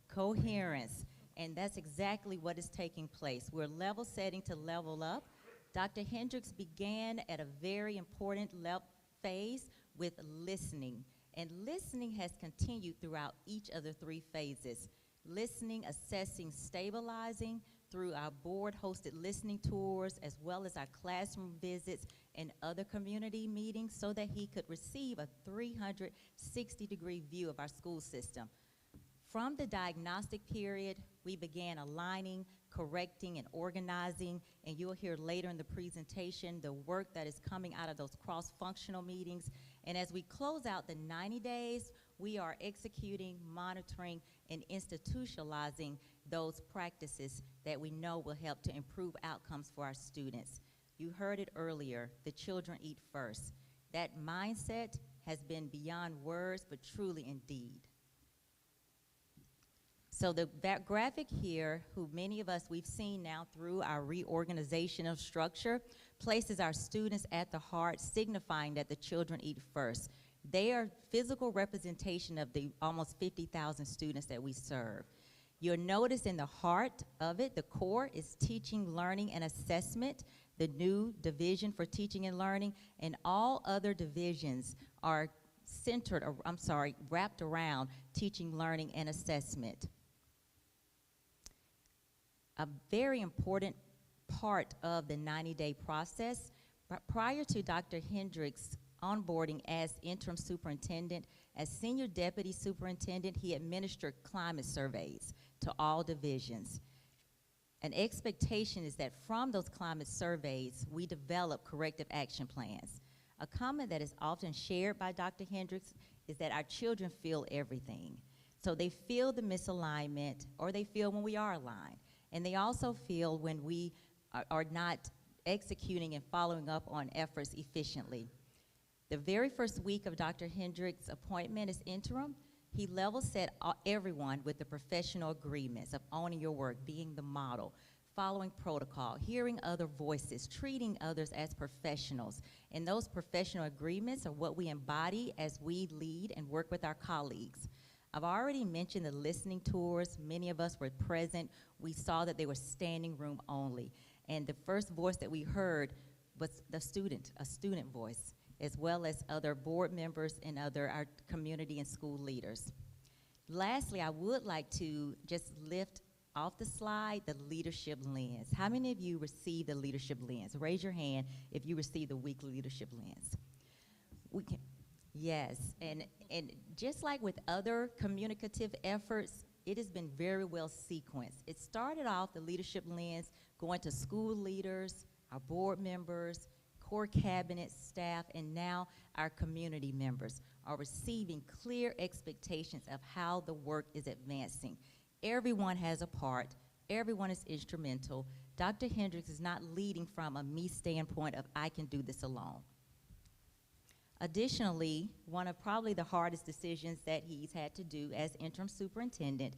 coherence. And that's exactly what is taking place. We're level setting to level up. Dr. Hendricks began at a very important phase with listening. And listening has continued throughout each of the three phases. Listening, assessing, stabilizing through our board-hosted listening tours, as well as our classroom visits and other community meetings, so that he could receive a 360-degree view of our school system. From the diagnostic period, we began aligning, correcting, and organizing, and you'll hear later in the presentation the work that is coming out of those cross-functional meetings. And as we close out the 90 days, we are executing, monitoring, and institutionalizing those practices that we know will help to improve outcomes for our students. You heard it earlier, the children eat first. That mindset has been beyond words, but truly indeed. So that graphic here, who many of us we've seen now through our reorganization of structure, places our students at the heart, signifying that the children eat first. They are physical representation of the almost 50,000 students that we serve. You'll notice in the heart of it, the core is teaching, learning, and assessment, the new division for teaching and learning, and all other divisions are wrapped around teaching, learning, and assessment. A very important part of the 90-day process, prior to Dr. Hendricks' onboarding as interim superintendent, as senior deputy superintendent, he administered climate surveys to all divisions. An expectation is that from those climate surveys, we develop corrective action plans. A comment that is often shared by Dr. Hendricks is that our children feel everything. So they feel the misalignment, or they feel when we are aligned. And they also feel when we are not executing and following up on efforts efficiently. The very first week of Dr. Hendricks' appointment as interim, he level set everyone with the professional agreements of owning your work, being the model, following protocol, hearing other voices, treating others as professionals. And those professional agreements are what we embody as we lead and work with our colleagues. I've already mentioned the listening tours. Many of us were present. We saw that they were standing room only. And the first voice that we heard was a student voice, as well as other board members and our community and school leaders. Lastly, I would like to just lift off the slide the leadership lens. How many of you received the leadership lens? Raise your hand if you received the weekly leadership lens. Yes, and just like with other communicative efforts, it has been very well sequenced. It started off the leadership lens going to school leaders, our board members, core cabinet staff, and now our community members are receiving clear expectations of how the work is advancing. Everyone has a part. Everyone is instrumental. Dr. Hendricks is not leading from a me standpoint of I can do this alone. Additionally, one of probably the hardest decisions that he's had to do as interim superintendent,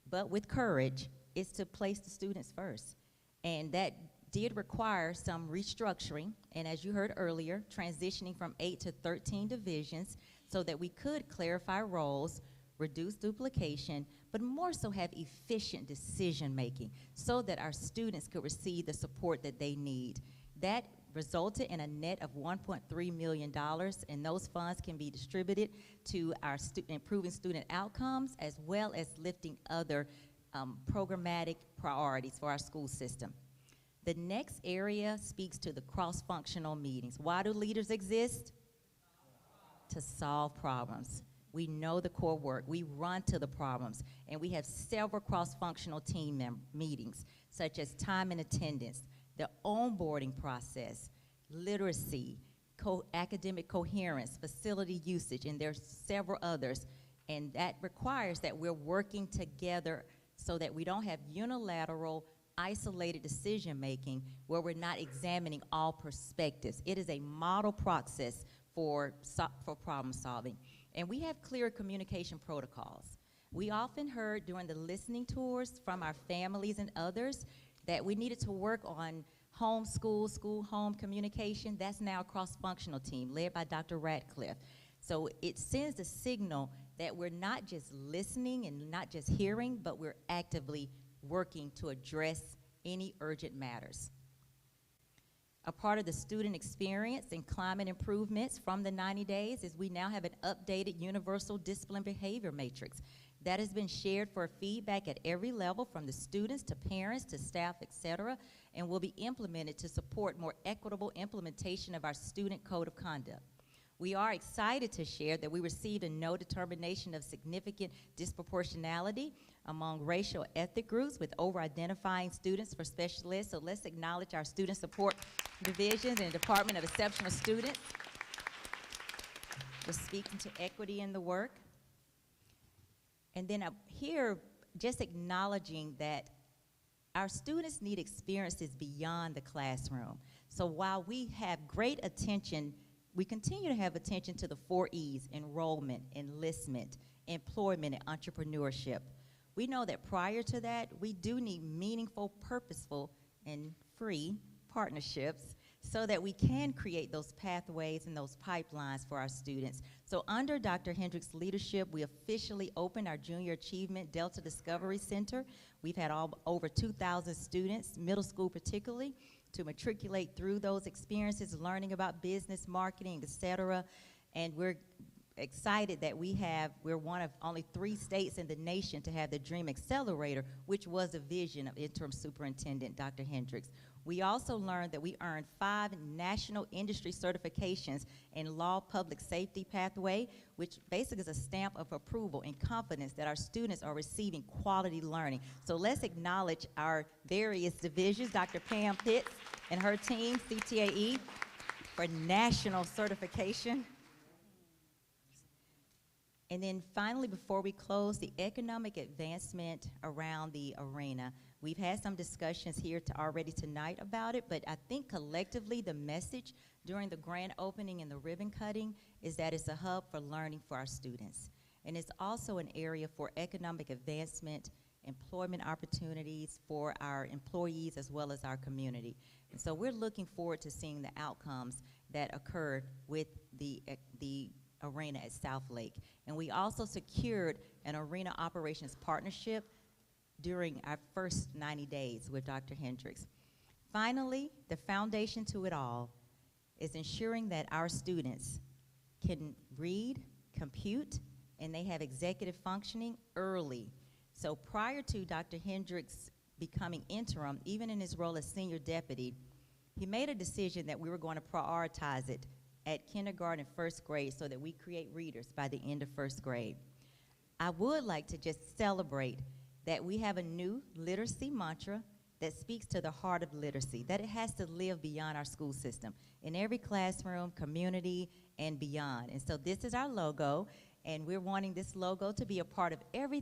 but with courage, is to place the students first. And that did require some restructuring, and as you heard earlier, transitioning from 8 to 13 divisions so that we could clarify roles, reduce duplication, but more so have efficient decision-making so that our students could receive the support that they need. That resulted in a net of $1.3 million, and those funds can be distributed to our improving student outcomes as well as lifting other programmatic priorities for our school system. The next area speaks to the cross-functional meetings. Why do leaders exist? To solve problems. We know the core work. We run to the problems, and we have several cross-functional team meetings, such as time and attendance, the onboarding process, literacy, academic coherence, facility usage, and there's several others. And that requires that we're working together so that we don't have unilateral, isolated decision-making where we're not examining all perspectives. It is a model process for problem solving. And we have clear communication protocols. We often heard during the listening tours from our families and others that we needed to work on homeschool, school-home communication. That's now a cross-functional team led by Dr. Radcliffe. So it sends the signal that we're not just listening and not just hearing, but we're actively working to address any urgent matters. A part of the student experience and climate improvements from the 90 days is we now have an updated universal discipline behavior matrix that has been shared for feedback at every level, from the students to parents to staff, et cetera, and will be implemented to support more equitable implementation of our student code of conduct. We are excited to share that we received a no determination of significant disproportionality among racial ethnic groups with over-identifying students for special ed. So let's acknowledge our student support divisions and Department of Exceptional Students for speaking to equity in the work. And then here, just acknowledging that our students need experiences beyond the classroom. So while we have great attention, we continue to have attention to the 4 E's: enrollment, enlistment, employment, and entrepreneurship. We know that prior to that, we do need meaningful, purposeful, and free partnerships so that we can create those pathways and those pipelines for our students. So under Dr. Hendricks' leadership, we officially opened our Junior Achievement Delta Discovery Center. We've had over 2,000 students, middle school particularly, to matriculate through those experiences, learning about business, marketing, et cetera. And we're excited that we're one of only 3 states in the nation to have the Dream Accelerator, which was a vision of interim superintendent Dr. Hendricks. We also learned that we earned 5 national industry certifications in law public safety pathway, which basically is a stamp of approval and confidence that our students are receiving quality learning. So let's acknowledge our various divisions, Dr. Pam Pitts and her team, CTAE, for national certification. And then finally, before we close, the economic advancement around the arena. We've had some discussions here already tonight about it, but I think collectively the message during the grand opening and the ribbon cutting is that it's a hub for learning for our students. And it's also an area for economic advancement employment opportunities for our employees as well as our community. And so we're looking forward to seeing the outcomes that occurred with the arena at South Lake. And we also secured an arena operations partnership during our first 90 days with Dr. Hendricks. Finally, the foundation to it all is ensuring that our students can read, compute, and they have executive functioning early. So prior to Dr. Hendricks becoming interim, even in his role as senior deputy, he made a decision that we were going to prioritize it at kindergarten and first grade so that we create readers by the end of first grade. I would like to just celebrate that we have a new literacy mantra that speaks to the heart of literacy, that it has to live beyond our school system, in every classroom, community, and beyond. And so this is our logo, and we're wanting this logo to be a part of every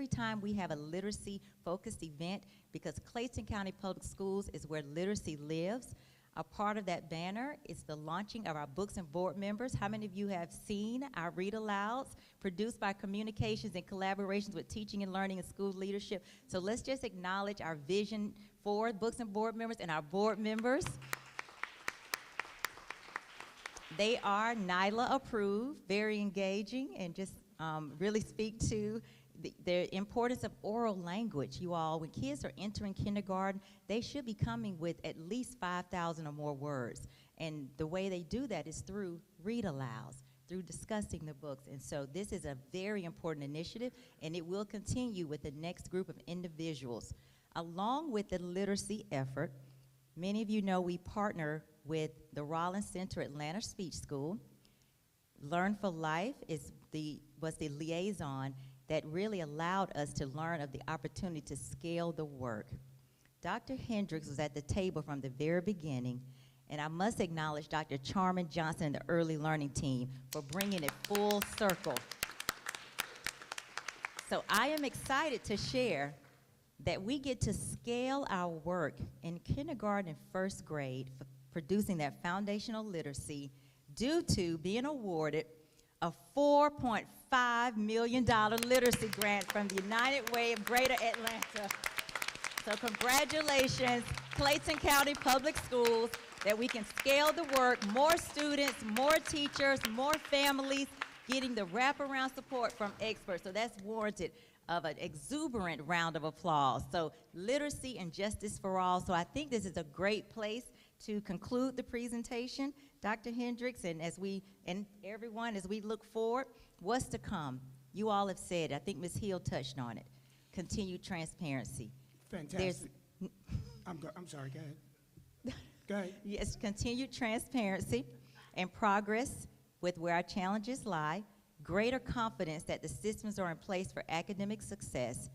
time we have a literacy-focused event, because Clayton County Public Schools is where literacy lives. A part of that banner is the launching of our books and board members. How many of you have seen our read-alouds produced by communications and collaborations with teaching and learning and school leadership? So let's just acknowledge our vision for books and board members and our board members. They are NYLA approved, very engaging, and just really speak to the importance of oral language. You all, when kids are entering kindergarten, they should be coming with at least 5,000 or more words. And the way they do that is through read-alouds, through discussing the books. And so this is a very important initiative, and it will continue with the next group of individuals. Along with the literacy effort, many of you know we partner with the Rollins Center Atlanta Speech School. Learn for Life was the liaison that really allowed us to learn of the opportunity to scale the work. Dr. Hendricks was at the table from the very beginning, and I must acknowledge Dr. Charmin Johnson and the early learning team for bringing it full circle. So I am excited to share that we get to scale our work in kindergarten and first grade for producing that foundational literacy due to being awarded a $4.5 million literacy grant from the United Way of Greater Atlanta. So congratulations, Clayton County Public Schools, that we can scale the work, more students, more teachers, more families, getting the wraparound support from experts. So that's warranted of an exuberant round of applause. So literacy and justice for all. So I think this is a great place to conclude the presentation. Dr. Hendricks, and everyone, as we look forward, what's to come? You all have said, I think Ms. Hill touched on it, continued transparency. Fantastic. I'm sorry, go ahead. Go ahead. Yes, continued transparency and progress with where our challenges lie, greater confidence that the systems are in place for academic success,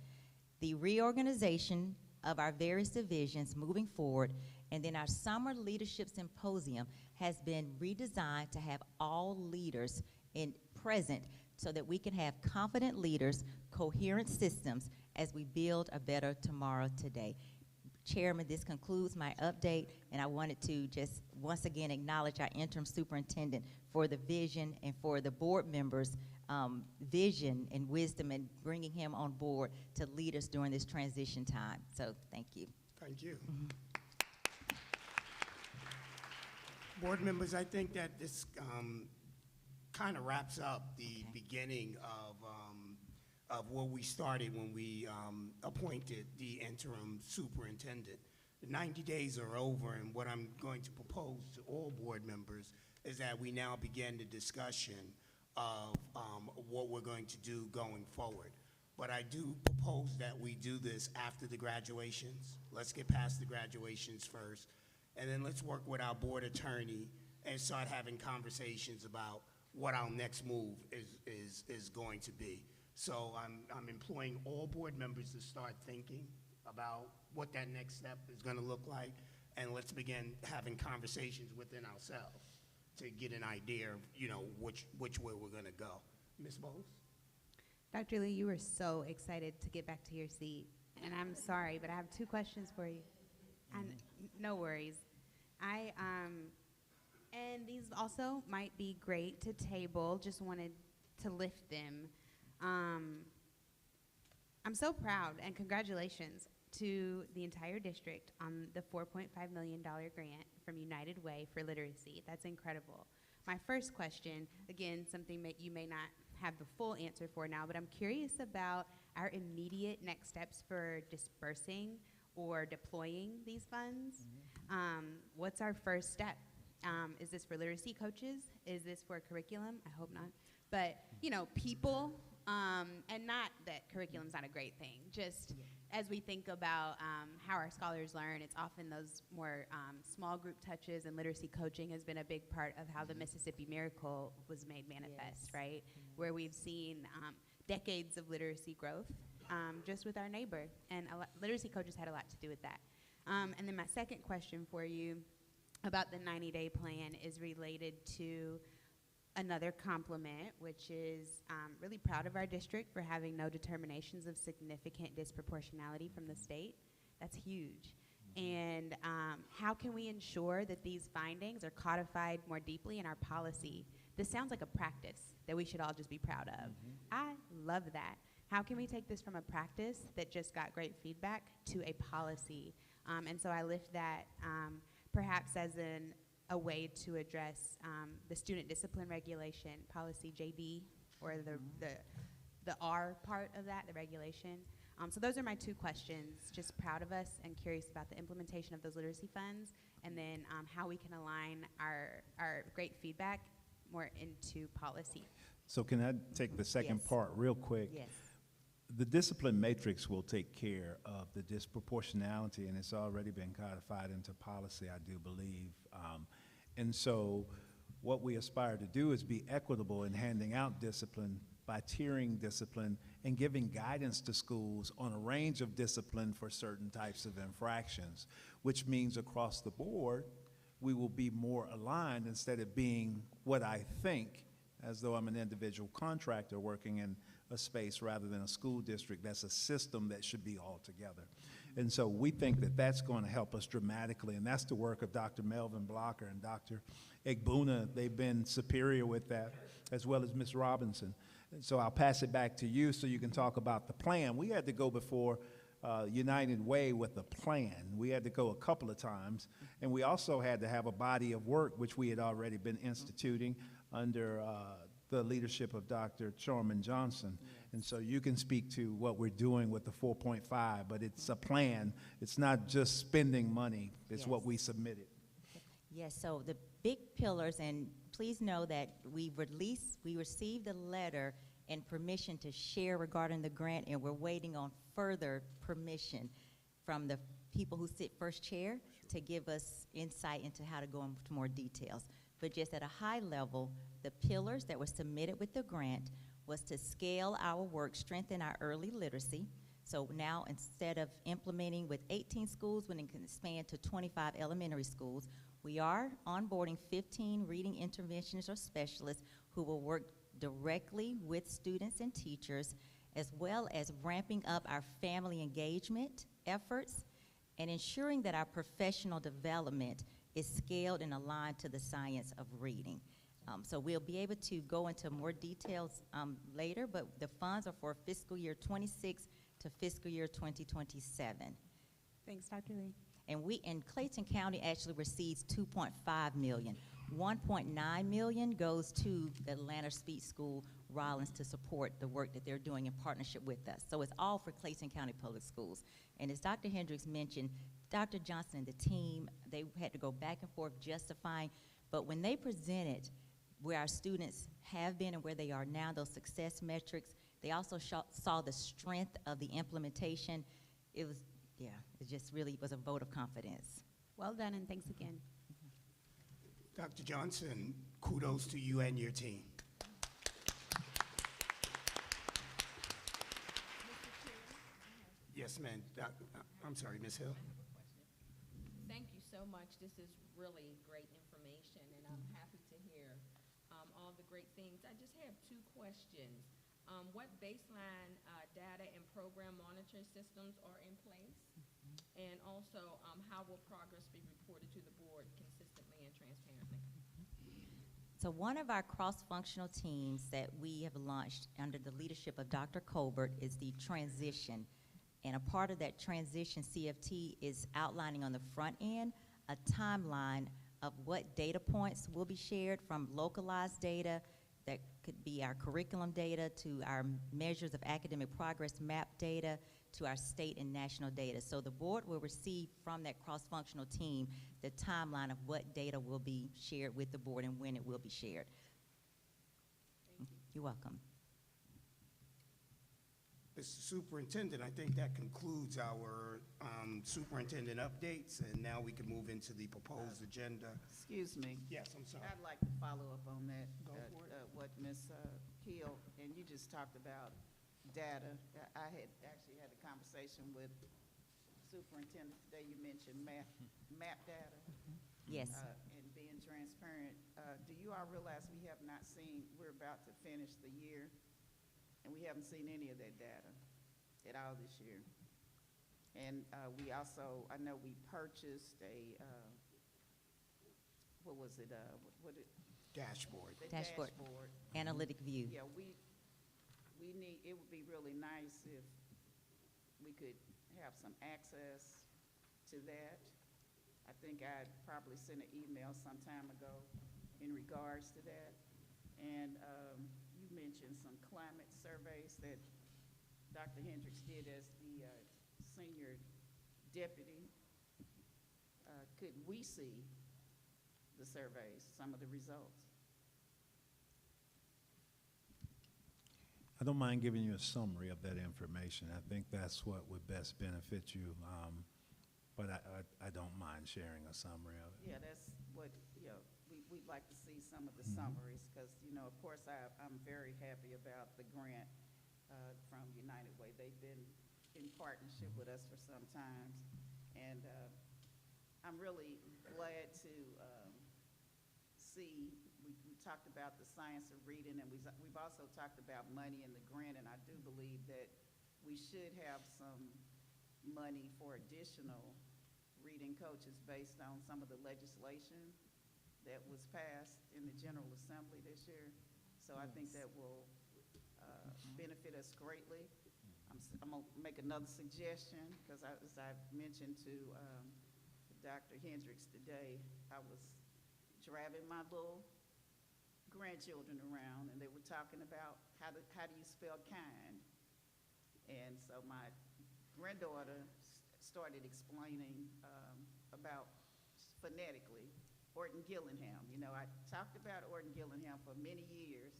the reorganization of our various divisions moving forward, and then our Summer Leadership Symposium has been redesigned to have all leaders present so that we can have confident leaders, coherent systems as we build a better tomorrow today. Chairman, this concludes my update, and I wanted to just once again acknowledge our interim superintendent for the vision and for the board members' vision and wisdom and bringing him on board to lead us during this transition time. So thank you. Thank you. Board members, I think that this kind of wraps up the beginning of where we started when we appointed the interim superintendent. The 90 days are over, and what I'm going to propose to all board members is that we now begin the discussion of what we're going to do going forward. But I do propose that we do this after the graduations. Let's get past the graduations first, and then let's work with our board attorney and start having conversations about what our next move is going to be. So I'm employing all board members to start thinking about what that next step is going to look like, and let's begin having conversations within ourselves to get an idea of, which way we're going to go. Ms. Bowles? Dr. Lee, you were so excited to get back to your seat, and I'm sorry, but I have 2 questions for you. And no worries. And these also might be great to table, just wanted to lift them. I'm so proud, and congratulations to the entire district on the $4.5 million grant from United Way for literacy. That's incredible. My first question, again, something that you may not have the full answer for now, but I'm curious about our immediate next steps for dispersing or deploying these funds. What's our first step? Is this for literacy coaches? Is this for curriculum? I hope not. But, you know, people, and not that curriculum's not a great thing, just as we think about how our scholars learn, it's often those more small group touches, and literacy coaching has been a big part of how the Mississippi Miracle was made manifest, right? Where we've seen decades of literacy growth just with our neighbor, and literacy coaches had a lot to do with that. And then my second question for you about the 90-day plan is related to another compliment, which is really proud of our district for having no determinations of significant disproportionality from the state. That's huge. And how can we ensure that these findings are codified more deeply in our policy? This sounds like a practice that we should all just be proud of. I love that. How can we take this from a practice that just got great feedback to a policy? And so I lift that perhaps as a way to address the student discipline regulation, policy JB, or the R part of that, the regulation. So those are my two questions. Just proud of us and curious about the implementation of those literacy funds, and then how we can align our great feedback more into policy. So can I take the second part real quick? Yes. The discipline matrix will take care of the disproportionality, and it's already been codified into policy, I do believe. And so what we aspire to do is be equitable in handing out discipline by tiering discipline and giving guidance to schools on a range of discipline for certain types of infractions, which means across the board, we will be more aligned instead of being what I think, as though I'm an individual contractor working in a space rather than a school district. That's a system that should be all together. And so we think that that's going to help us dramatically, and that's the work of Dr. Melvin Blocker and Dr. Egbuna. They've been superior with that, as well as Ms. Robinson. And so I'll pass it back to you so you can talk about the plan. We had to go before United Way with a plan. We had to go a couple of times, and we also had to have a body of work, which we had already been instituting under the leadership of Dr. Chorman Johnson. And so you can speak to what we're doing with the 4.5, but it's a plan. It's not just spending money. It's what we submitted. Yes, so the big pillars, and please know that we received a letter and permission to share regarding the grant, and we're waiting on further permission from the people who sit first chair to give us insight into how to go into more details. But just at a high level, the pillars that were submitted with the grant was to scale our work, strengthen our early literacy. So now instead of implementing with 18 schools, when it can expand to 25 elementary schools, we are onboarding 15 reading interventionists or specialists who will work directly with students and teachers, as well as ramping up our family engagement efforts and ensuring that our professional development is scaled and aligned to the science of reading. So we'll be able to go into more details later, but the funds are for fiscal year 26 to fiscal year 2027. Thanks, Dr. Lee. And we in Clayton County actually receives 2.5 million. 1.9 million goes to the Atlanta Speech School, Rollins, to support the work that they're doing in partnership with us. So it's all for Clayton County Public Schools. And as Dr. Hendricks mentioned, Dr. Johnson and the team, they had to go back and forth justifying, but when they presented where our students have been and where they are now, those success metrics, they also saw the strength of the implementation. It was, it just really was a vote of confidence. Well done, and thanks again. Dr. Johnson, kudos to you and your team. Yes, ma'am. I'm sorry, Ms. Hill. Thank you so much. This is really great information, and I'm happy to hear all the great things. I just have two questions. What baseline data and program monitoring systems are in place? And also, how will progress be reported to the board consistently and transparently? So one of our cross-functional teams that we have launched under the leadership of Dr. Colbert is the transition. And a part of that transition CFT is outlining on the front end a timeline of what data points will be shared, from localized data that could be our curriculum data to our measures of academic progress map data to our state and national data. So the board will receive from that cross-functional team the timeline of what data will be shared with the board and when it will be shared. Thank you. You're welcome. Mr. Superintendent, I think that concludes our superintendent updates, and now we can move into the proposed agenda. Excuse me. Yes, I'm sorry. I'd like to follow up on that. Go for it. What Ms. Hill, and you just talked about data. I had actually had a conversation with Superintendent today. You mentioned map data. Yes. And being transparent. Do you all realize we have not seen, we're about to finish the year, and we haven't seen any of that data at all this year. And we also, I know we purchased a, what was it, Dashboard. the Dashboard. dashboard. Analytic view. Yeah, we need, it would be really nice if we could have some access to that. I think I probably sent an email some time ago in regards to that. And you mentioned some climate surveys that Dr. Hendricks did as the senior deputy. Could we see the surveys, some of the results? I don't mind giving you a summary of that information. I think that's what would best benefit you, but I don't mind sharing a summary of it. Yeah, that's what, you know, we'd like to see some of the summaries, because, you know, of course, I'm very happy about the grant from United Way. They've been in partnership with us for some time, and I'm really glad to see, we talked about the science of reading, and we've also talked about money in the grant, and I do believe that we should have some money for additional reading coaches based on some of the legislation that was passed in the General Assembly this year. So I think that will benefit us greatly. I'm going to make another suggestion, because as I mentioned to Dr. Hendricks today, I was driving my little grandchildren around, and they were talking about how do you spell kind. And so my granddaughter started explaining about phonetically Orton Gillingham. You know, I talked about Orton Gillingham for many years.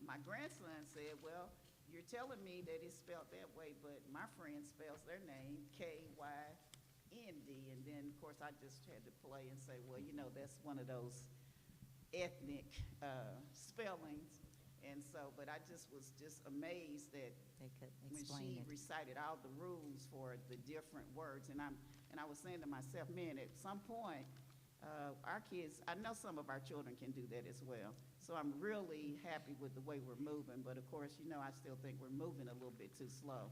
My grandson said, well, you're telling me that it's spelled that way, but my friend spells their name K-Y-N-D. And then, of course, I just had to play and say, well, you know, that's one of those ethnic spellings. And so, but I just was amazed that They could when explain she it. recited all the rules for the different words, and I was saying to myself, man, at some point, our kids, I know some of our children can do that as well. So I'm really happy with the way we're moving, but of course, you know, I still think we're moving a little bit too slow.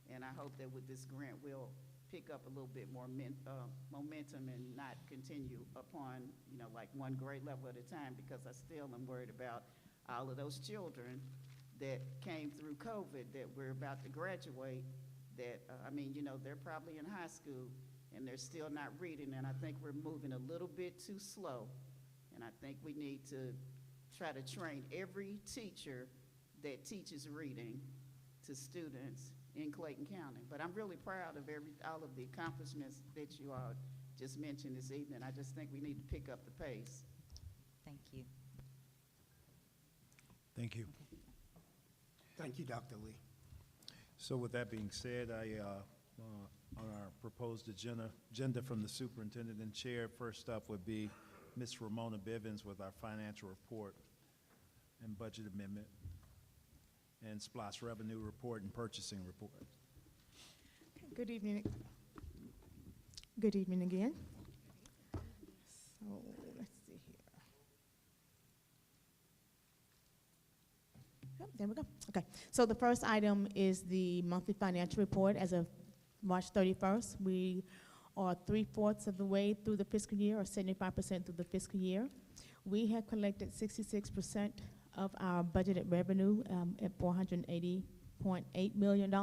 And I hope that with this grant, we'll pick up a little bit more momentum and not continue upon, you know, like one grade level at a time, because I still am worried about all of those children that came through COVID that we're about to graduate that, I mean, you know, they're probably in high school and they're still not reading, and I think we're moving a little bit too slow. And I think we need to try to train every teacher that teaches reading to students in Clayton County. But I'm really proud of all of the accomplishments that you all just mentioned this evening. I just think we need to pick up the pace. Thank you. Thank you. Thank you, Dr. Lee. So with that being said, on our proposed agenda from the superintendent and chair, first up would be Ms. Ramona Bivens with our financial report and budget amendment, and SPLOST revenue report and purchasing report. Good evening. Good evening again. So let's see here. Yep, there we go. Okay. So the first item is the monthly financial report as of March 31st. We are 3/4 of the way through the fiscal year, or 75% through the fiscal year. We have collected 66% of our budgeted revenue at $480.8 million.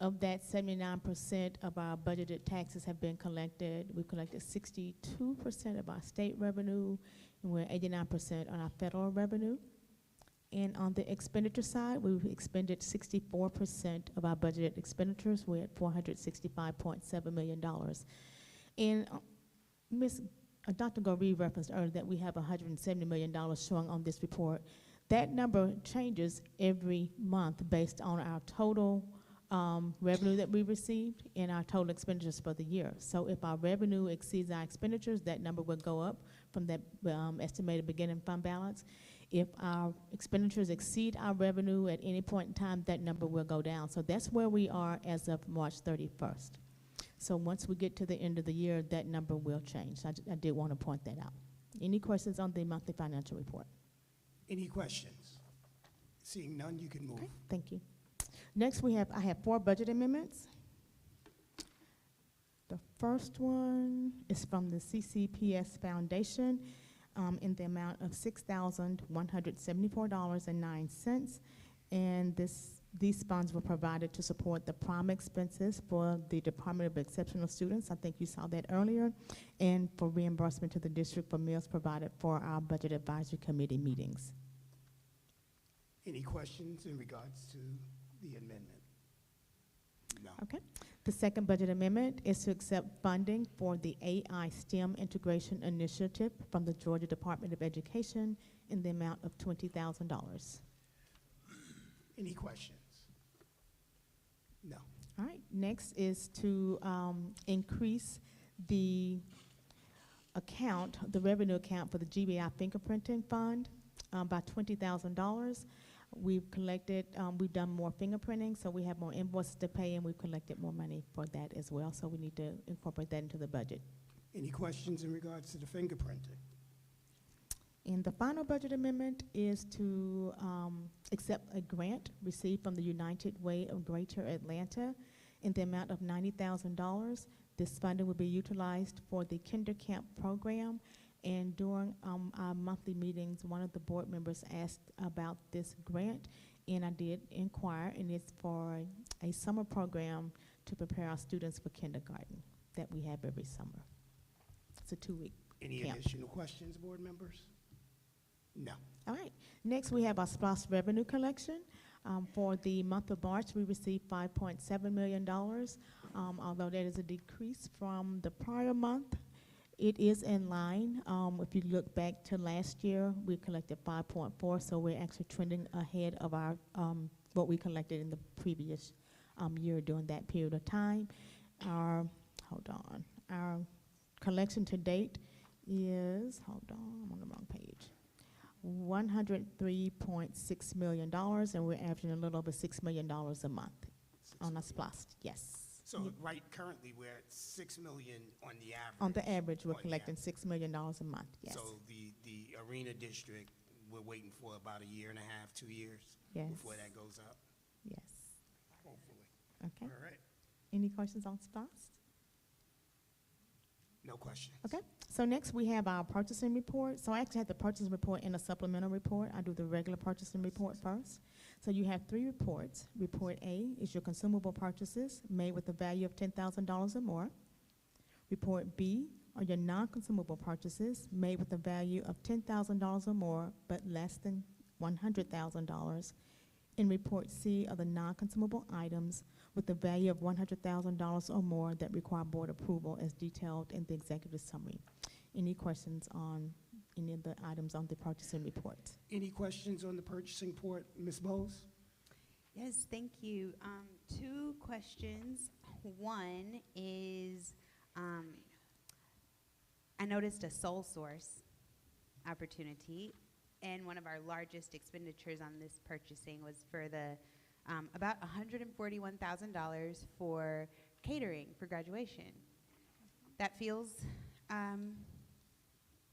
Of that, 79% of our budgeted taxes have been collected. We've collected 62% of our state revenue, and we're 89% on our federal revenue. And on the expenditure side, we've expended 64% of our budgeted expenditures. We're at $465.7 million. And Dr. Goree referenced earlier that we have $170 million showing on this report. That number changes every month based on our total revenue that we received and our total expenditures for the year. So if our revenue exceeds our expenditures, that number will go up from that estimated beginning fund balance. If our expenditures exceed our revenue at any point in time, that number will go down. So that's where we are as of March 31st. So once we get to the end of the year, that number will change. I did want to point that out. Any questions on the monthly financial report? Any questions? Seeing none, you can move. Okay, thank you. Next, I have 4 budget amendments. The first one is from the CCPS Foundation in the amount of $6,174.09. And these funds were provided to support the prom expenses for the Department of Exceptional Students. I think you saw that earlier. And for reimbursement to the district for meals provided for our Budget Advisory Committee meetings. Any questions in regards to the amendment? No. Okay. The second budget amendment is to accept funding for the AI STEM Integration Initiative from the Georgia Department of Education in the amount of $20,000. Any questions? No. All right. Next is to increase the revenue account for the GBI fingerprinting fund by $20,000. We've collected, we've done more fingerprinting, so we have more invoices to pay, and we've collected more money for that as well, so we need to incorporate that into the budget. Any questions in regards to the fingerprinting? And the final budget amendment is to accept a grant received from the United Way of Greater Atlanta in the amount of $90,000. This funding will be utilized for the Kinder Camp program. And during our monthly meetings, one of the board members asked about this grant, and I did inquire, and it's for a summer program to prepare our students for kindergarten that we have every summer. It's a 2-week Any camp. additional questions, board members? No. All right. Next, we have our SPLOST revenue collection. For the month of March, we received $5.7 million, although that is a decrease from the prior month. It is in line. If you look back to last year, we collected 5.4, so we're actually trending ahead of our what we collected in the previous year during that period of time. Our collection to date is, I'm on the wrong page, $103.6 million, and we're averaging a little over $6 million a month on our SPLOST, yes. So right currently, we're at $6 million on the average. On the average, we're collecting $6 million a month, yes. So the arena district, we're waiting for about a year and a half, 2 years Yes. before that goes up, Yes. hopefully. Okay. All right. Any questions on SPLOST? No questions. Okay. So next we have our purchasing report. So I actually have the purchasing report and a supplemental report. I do the regular purchasing report first. So you have 3 reports. Report A is your consumable purchases made with a value of $10,000 or more. Report B are your non-consumable purchases made with a value of $10,000 or more, but less than $100,000. And report C are the non-consumable items with a value of $100,000 or more that require board approval as detailed in the executive summary. Any questions on any of the items on the purchasing report? Any questions on the purchasing report, Ms. Bowes? Yes, thank you. 2 questions. One is, I noticed a sole source opportunity, and one of our largest expenditures on this purchasing was for the about $141,000 for catering for graduation. That feels,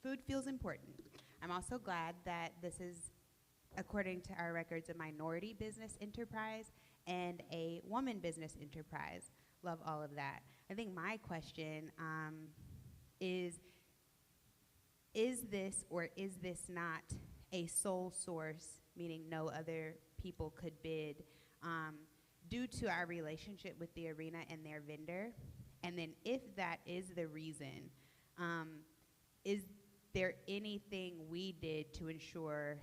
food feels important. I'm also glad that this is, according to our records, a minority business enterprise and a woman business enterprise. Love all of that. I think my question is, is this or is this not a sole source, meaning no other people could bid, due to our relationship with the arena and their vendor? And then if that is the reason, is there anything we did to ensure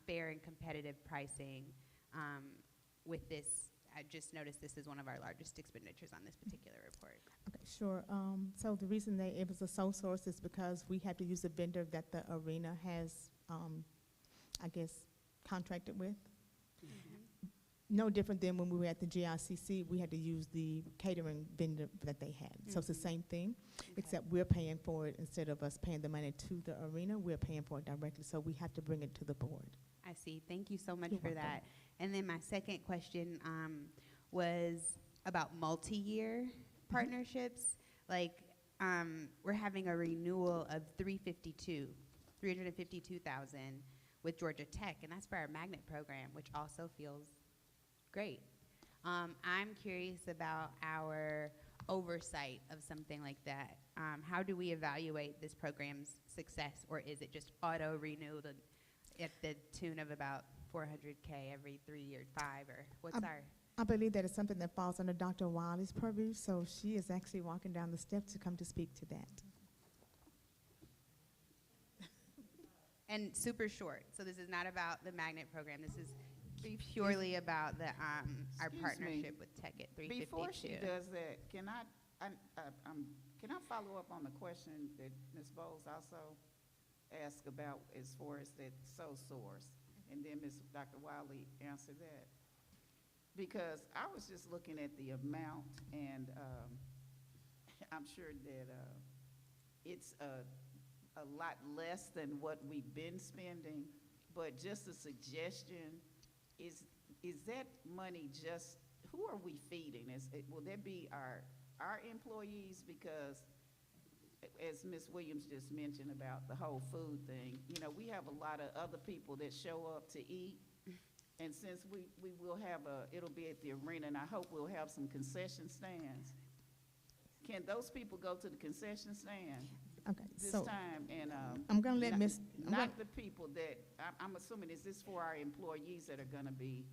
fair and competitive pricing with this? I just noticed this is one of our largest expenditures on this particular report. Okay, sure. So the reason that it was a sole source is because we had to use a vendor that the arena has, I guess, contracted with. No different than when we were at the GICC, we had to use the catering vendor that they had. So it's the same thing, except we're paying for it instead of us paying the money to the arena, we're paying for it directly, so we have to bring it to the board. I see. Thank you so much You're for welcome. that. And then my second question was about multi-year partnerships. Like, we're having a renewal of 352,000 with Georgia Tech, and that's for our magnet program, which also feels great. I'm curious about our oversight of something like that. How do we evaluate this program's success, or is it just auto-renewed at the tune of about $400K every 3 years, 5, or what's our? I believe that is something that falls under Dr. Wiley's purview, so she is actually walking down the steps to come to speak to that. And super short, so this is not about the magnet program. This is purely about the our Excuse me. partnership with Tech at 352. Before she does that, can I follow up on the question that Ms. Bowles also asked about as far as that sole source? And then Dr. Wiley answered that. Because I was just looking at the amount, and I'm sure that it's a lot less than what we've been spending, but just a suggestion, is that money just, who are we feeding? Will that be our employees? Because as Ms. Williams just mentioned about the whole food thing, you know, we have a lot of other people that show up to eat. And since we will have it'll be at the arena, and I hope we'll have some concession stands. Can those people go to the concession stand Okay, this so time? And I'm going to let not the people that, I'm assuming, is this for our employees that are going to be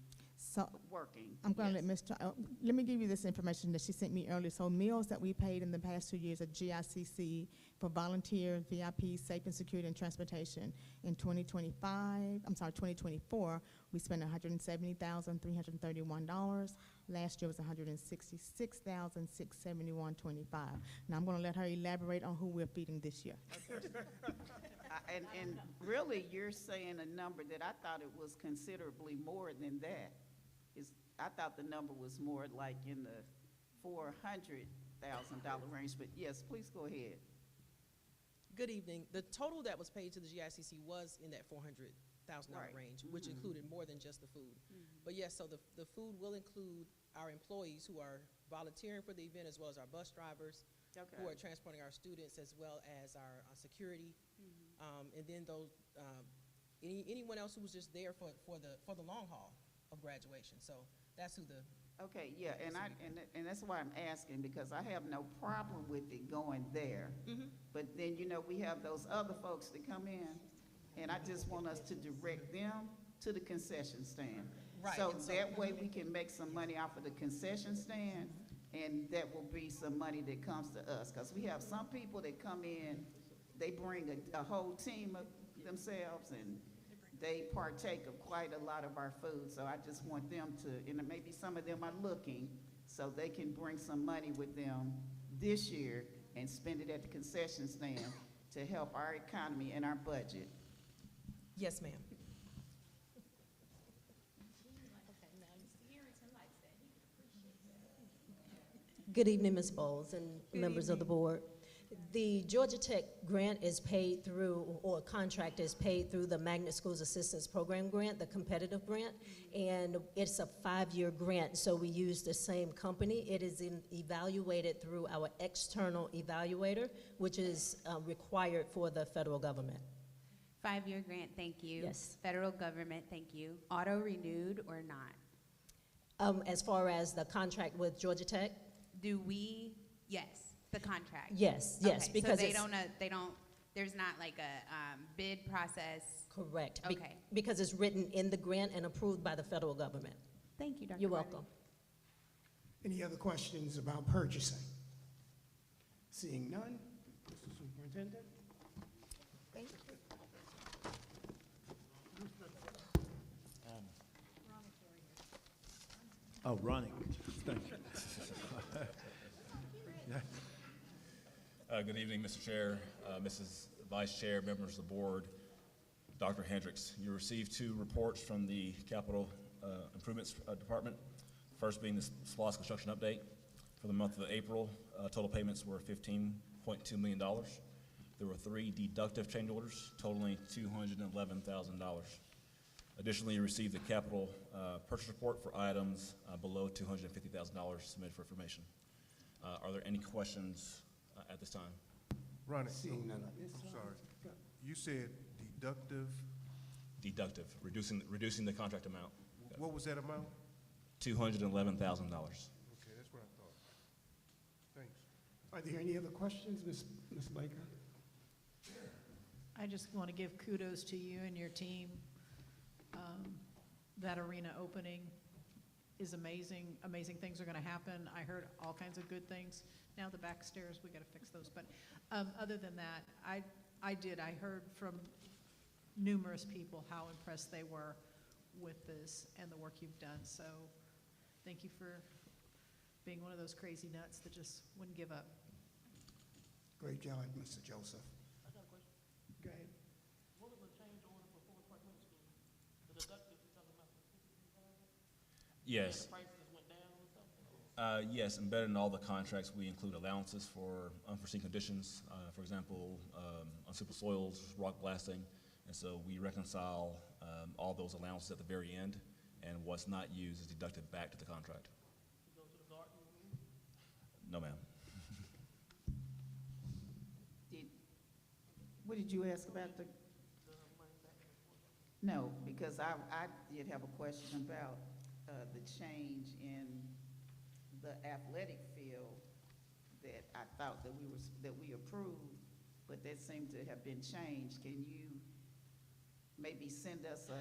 working? I'm going to Yes. let me give you this information that she sent me earlier. So meals that we paid in the past 2 years at GICC for volunteers, VIP, safe and security and transportation. In 2024, we spent $170,331. Last year was $166,671.25. Now I'm going to let her elaborate on who we're feeding this year. And really, you're saying a number that I thought it was considerably more than that. I thought the number was more like in the $400,000 range, but yes, please go ahead. Good evening. The total that was paid to the GICC was in that $400,000 Right. range, which included more than just the food. But yes, so the food will include our employees who are volunteering for the event, as well as our bus drivers who are transporting our students, as well as our security, and then those anyone else who was just there for the long haul of graduation. So that's who the. Okay, yeah, and that's why I'm asking, because I have no problem with it going there. But then, you know, we have those other folks that come in, and I just want us to direct them to the concession stand. Right. So that way we can make some money off of the concession stand, and that will be some money that comes to us. Because we have some people that come in, they bring a whole team of themselves, and they partake of quite a lot of our food. So I just want them to, and maybe some of them are looking, so they can bring some money with them this year and spend it at the concession stand to help our economy and our budget. Yes, ma'am. Good evening, Ms. Bowles and members of the board. The Georgia Tech grant is paid through, or contract is paid through the Magnet Schools Assistance Program grant, the competitive grant, and it's a 5-year grant, so we use the same company. It is evaluated through our external evaluator, which is required for the federal government. 5-year grant, thank you. Yes. Federal government, thank you. Auto-renewed or not? As far as the contract with Georgia Tech? Yes, the contract. Yes, Okay, because so they it's, don't There's not like a bid process? Correct. Okay. Because it's written in the grant and approved by the federal government. Thank you, Dr. You're Riley. welcome. Any other questions about purchasing? Seeing none, Mr. Superintendent? Thank you. Oh, running. Thank you. Good evening, Mr. Chair, Mrs. Vice Chair, members of the board, Dr. Hendricks. You received 2 reports from the Capital Improvements Department. First being the SPLOST construction update. For the month of April, total payments were $15.2 million. There were 3 deductive change orders totaling $211,000. Additionally, you received the capital purchase report for items below $250,000 submitted for information. Are there any questions at this time? Ronnie, Seeing none. I'm sorry. You said deductive, Deductive, reducing the contract amount. what was that amount? $211,000. Okay, that's what I thought. Thanks. Are there any other questions, Ms. Baker? I just want to give kudos to you and your team. That arena opening is amazing. Amazing things are going to happen. I heard all kinds of good things. Now the back stairs, we got to fix those. But other than that, I heard from numerous people how impressed they were with this and the work you've done. So thank you for being one of those crazy nuts that just wouldn't give up. Great job, Mr. Joseph. I got a question. Go ahead. What was the change order for Fuller Park Middle School? The deductive you're talking about? Yes. The prices went down or something? Yes, embedded in all the contracts, we include allowances for unforeseen conditions. For example, unsupple soils, rock blasting. And so we reconcile all those allowances at the very end, and what's not used is deducted back to the contract. You go to the garden? No, ma'am. What did you ask about the? No, because I did have a question about the change in the athletic field that I thought that we approved, but that seemed to have been changed. Can you maybe send us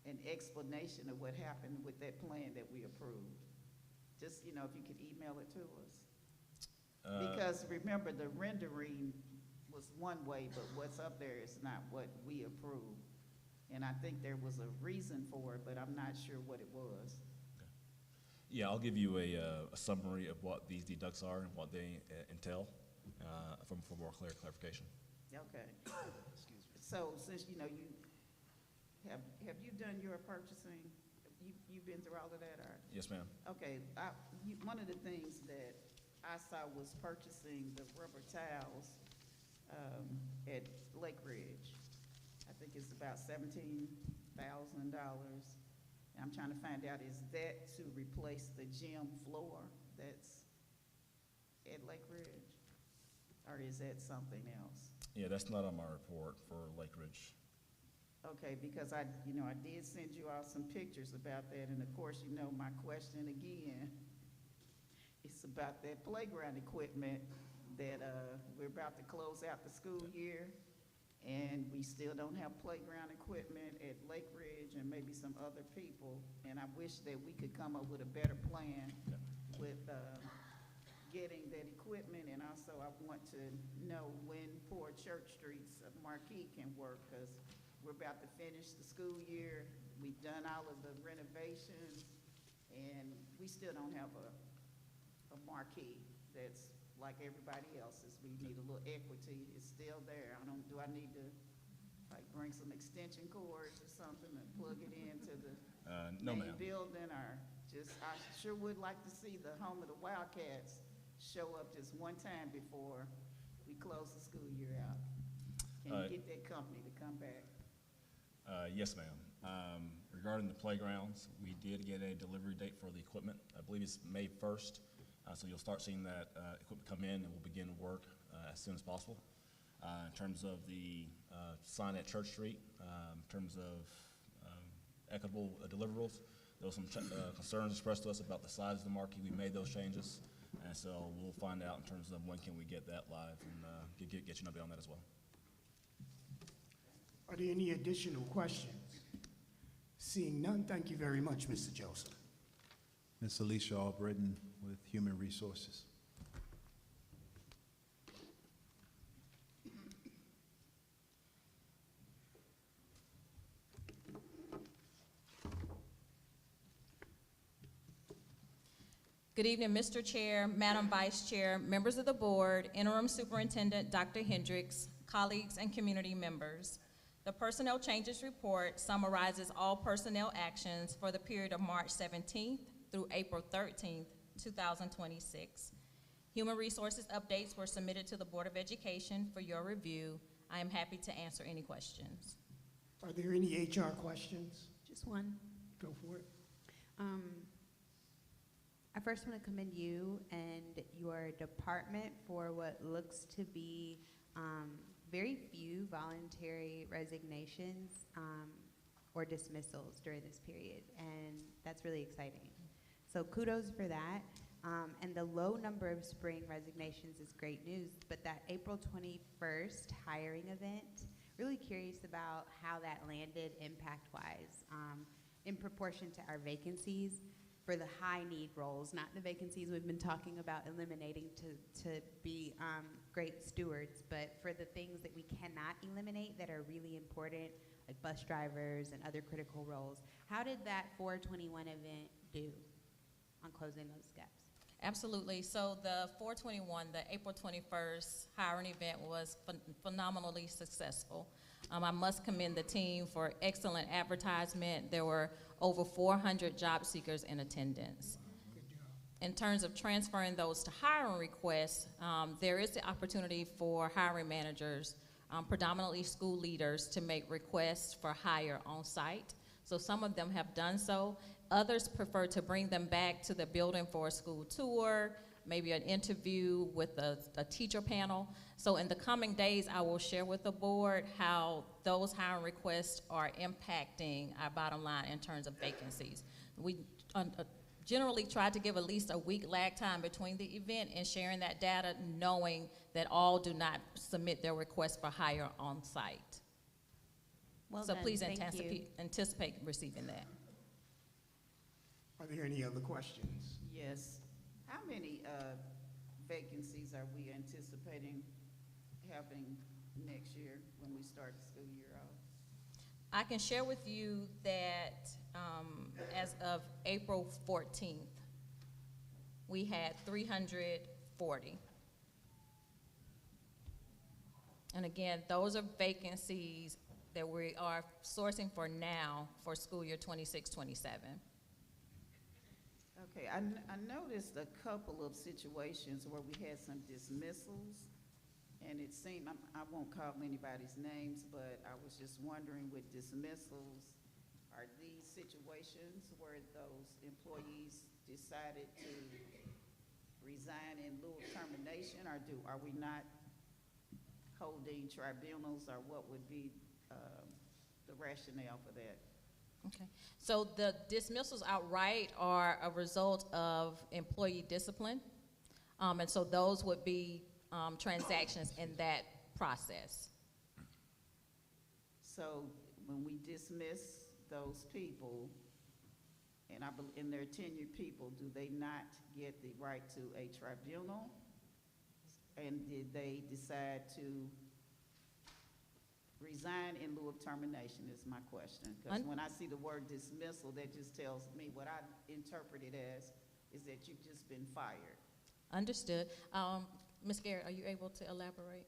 an explanation of what happened with that plan that we approved? Just, if you could email it to us. Because remember, the rendering was one way, but what's up there is not what we approved. And I think there was a reason for it, but I'm not sure what it was. Yeah, I'll give you a summary of what these deducts are and what they entail for more clarification. Okay. So since you have you done your purchasing? You've been through all of that, or? Yes, ma'am. Okay. One of the things that I saw was purchasing the rubber towels at Lake Ridge. I think it's about $17,000. I'm trying to find out, is that to replace the gym floor that's at Lake Ridge? Or is that something else? Yeah, that's not on my report for Lake Ridge. Okay, because I did send you all some pictures about that, and of course, my question again, it's about that playground equipment that we're about to close out the school year, and we still don't have playground equipment at Lake Ridge and maybe some other people, and I wish that we could come up with a better plan with getting that equipment, and also I want to know when Poor Church Street's marquee can work, because we're about to finish the school year. We've done all of the renovations, and we still don't have a marquee that's like everybody else's. We need a little equity. It's still there. Do I need to bring some extension cords or something and plug it into the No, main ma'am. building, or I sure would like to see the home of the Wildcats show up just one time before we close the school year out. Can you get that company to come back? Yes, ma'am. Regarding the playgrounds, we did get a delivery date for the equipment. I believe it's May 1st. So you'll start seeing that equipment come in, and we'll begin work as soon as possible. In terms of the sign at Church Street, in terms of equitable deliverables, there was some concerns expressed to us about the size of the marquee. We made those changes. And so we'll find out in terms of when can we get that live and get you an update on that as well. Are there any additional questions? Seeing none, thank you very much, Mr. Joseph. Ms. Alicia Albritton with Human Resources. Good evening, Mr. Chair, Madam Vice Chair, members of the board, Interim Superintendent Dr. Hendricks, colleagues, and community members. The Personnel Changes Report summarizes all personnel actions for the period of March 17th through April 13th, 2026. Human Resources updates were submitted to the Board of Education for your review. I am happy to answer any questions. Are there any HR questions? Just one. Go for it. I first want to commend you and your department for what looks to be very few voluntary resignations or dismissals during this period, and that's really exciting. So kudos for that. And the low number of spring resignations is great news, but that April 21st hiring event, really curious about how that landed impact-wise in proportion to our vacancies for the high-need roles, not the vacancies we've been talking about eliminating to be great stewards, but for the things that we cannot eliminate that are really important, like bus drivers and other critical roles. How did that 421 event do on closing those gaps? Absolutely. So the 421, the April 21st hiring event was phenomenally successful. I must commend the team for excellent advertisement. There were over 400 job seekers in attendance. In terms of transferring those to hiring requests, there is the opportunity for hiring managers, predominantly school leaders, to make requests for hire on site. So some of them have done so. Others prefer to bring them back to the building for a school tour, maybe an interview with a teacher panel. So in the coming days, I will share with the board how those hiring requests are impacting our bottom line in terms of vacancies. We generally try to give at least a week lag time between the event and sharing that data, knowing that all do not submit their request for hire on site. Well So done. please Thank anticipate receiving that. Are there any other questions? Yes. How many vacancies are we anticipating having next year when we start the school year off? I can share with you that as of April 14th, we had 340. And again, those are vacancies that we are sourcing for now for school year 26-27. Okay, I noticed a couple of situations where we had some dismissals, and it seemed, I won't call anybody's names, but I was just wondering with dismissals, are these situations where those employees decided to resign in lieu of termination, or are we not holding tribunals, or what would be the rationale for that? Okay, so the dismissals outright are a result of employee discipline, and so those would be transactions in that process. So when we dismiss those people, and they're tenured people, do they not get the right to a tribunal? And did they decide to resign in lieu of termination is my question. Because when I see the word dismissal, that just tells me what I interpret it as is that you've just been fired. Understood. Ms. Garrett, are you able to elaborate?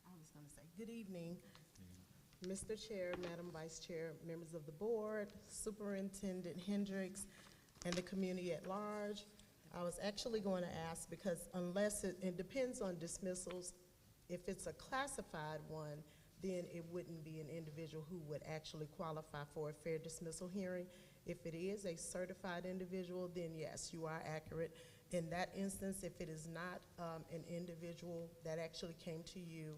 I was going to say, good evening, Mr. Chair, Madam Vice Chair, members of the board, Superintendent Hendricks, and the community at large. I was actually going to ask, because unless it depends on dismissals, if it's a classified one, then it wouldn't be an individual who would actually qualify for a fair dismissal hearing. If it is a certified individual, then yes, you are accurate. In that instance, if it is not an individual that actually came to you,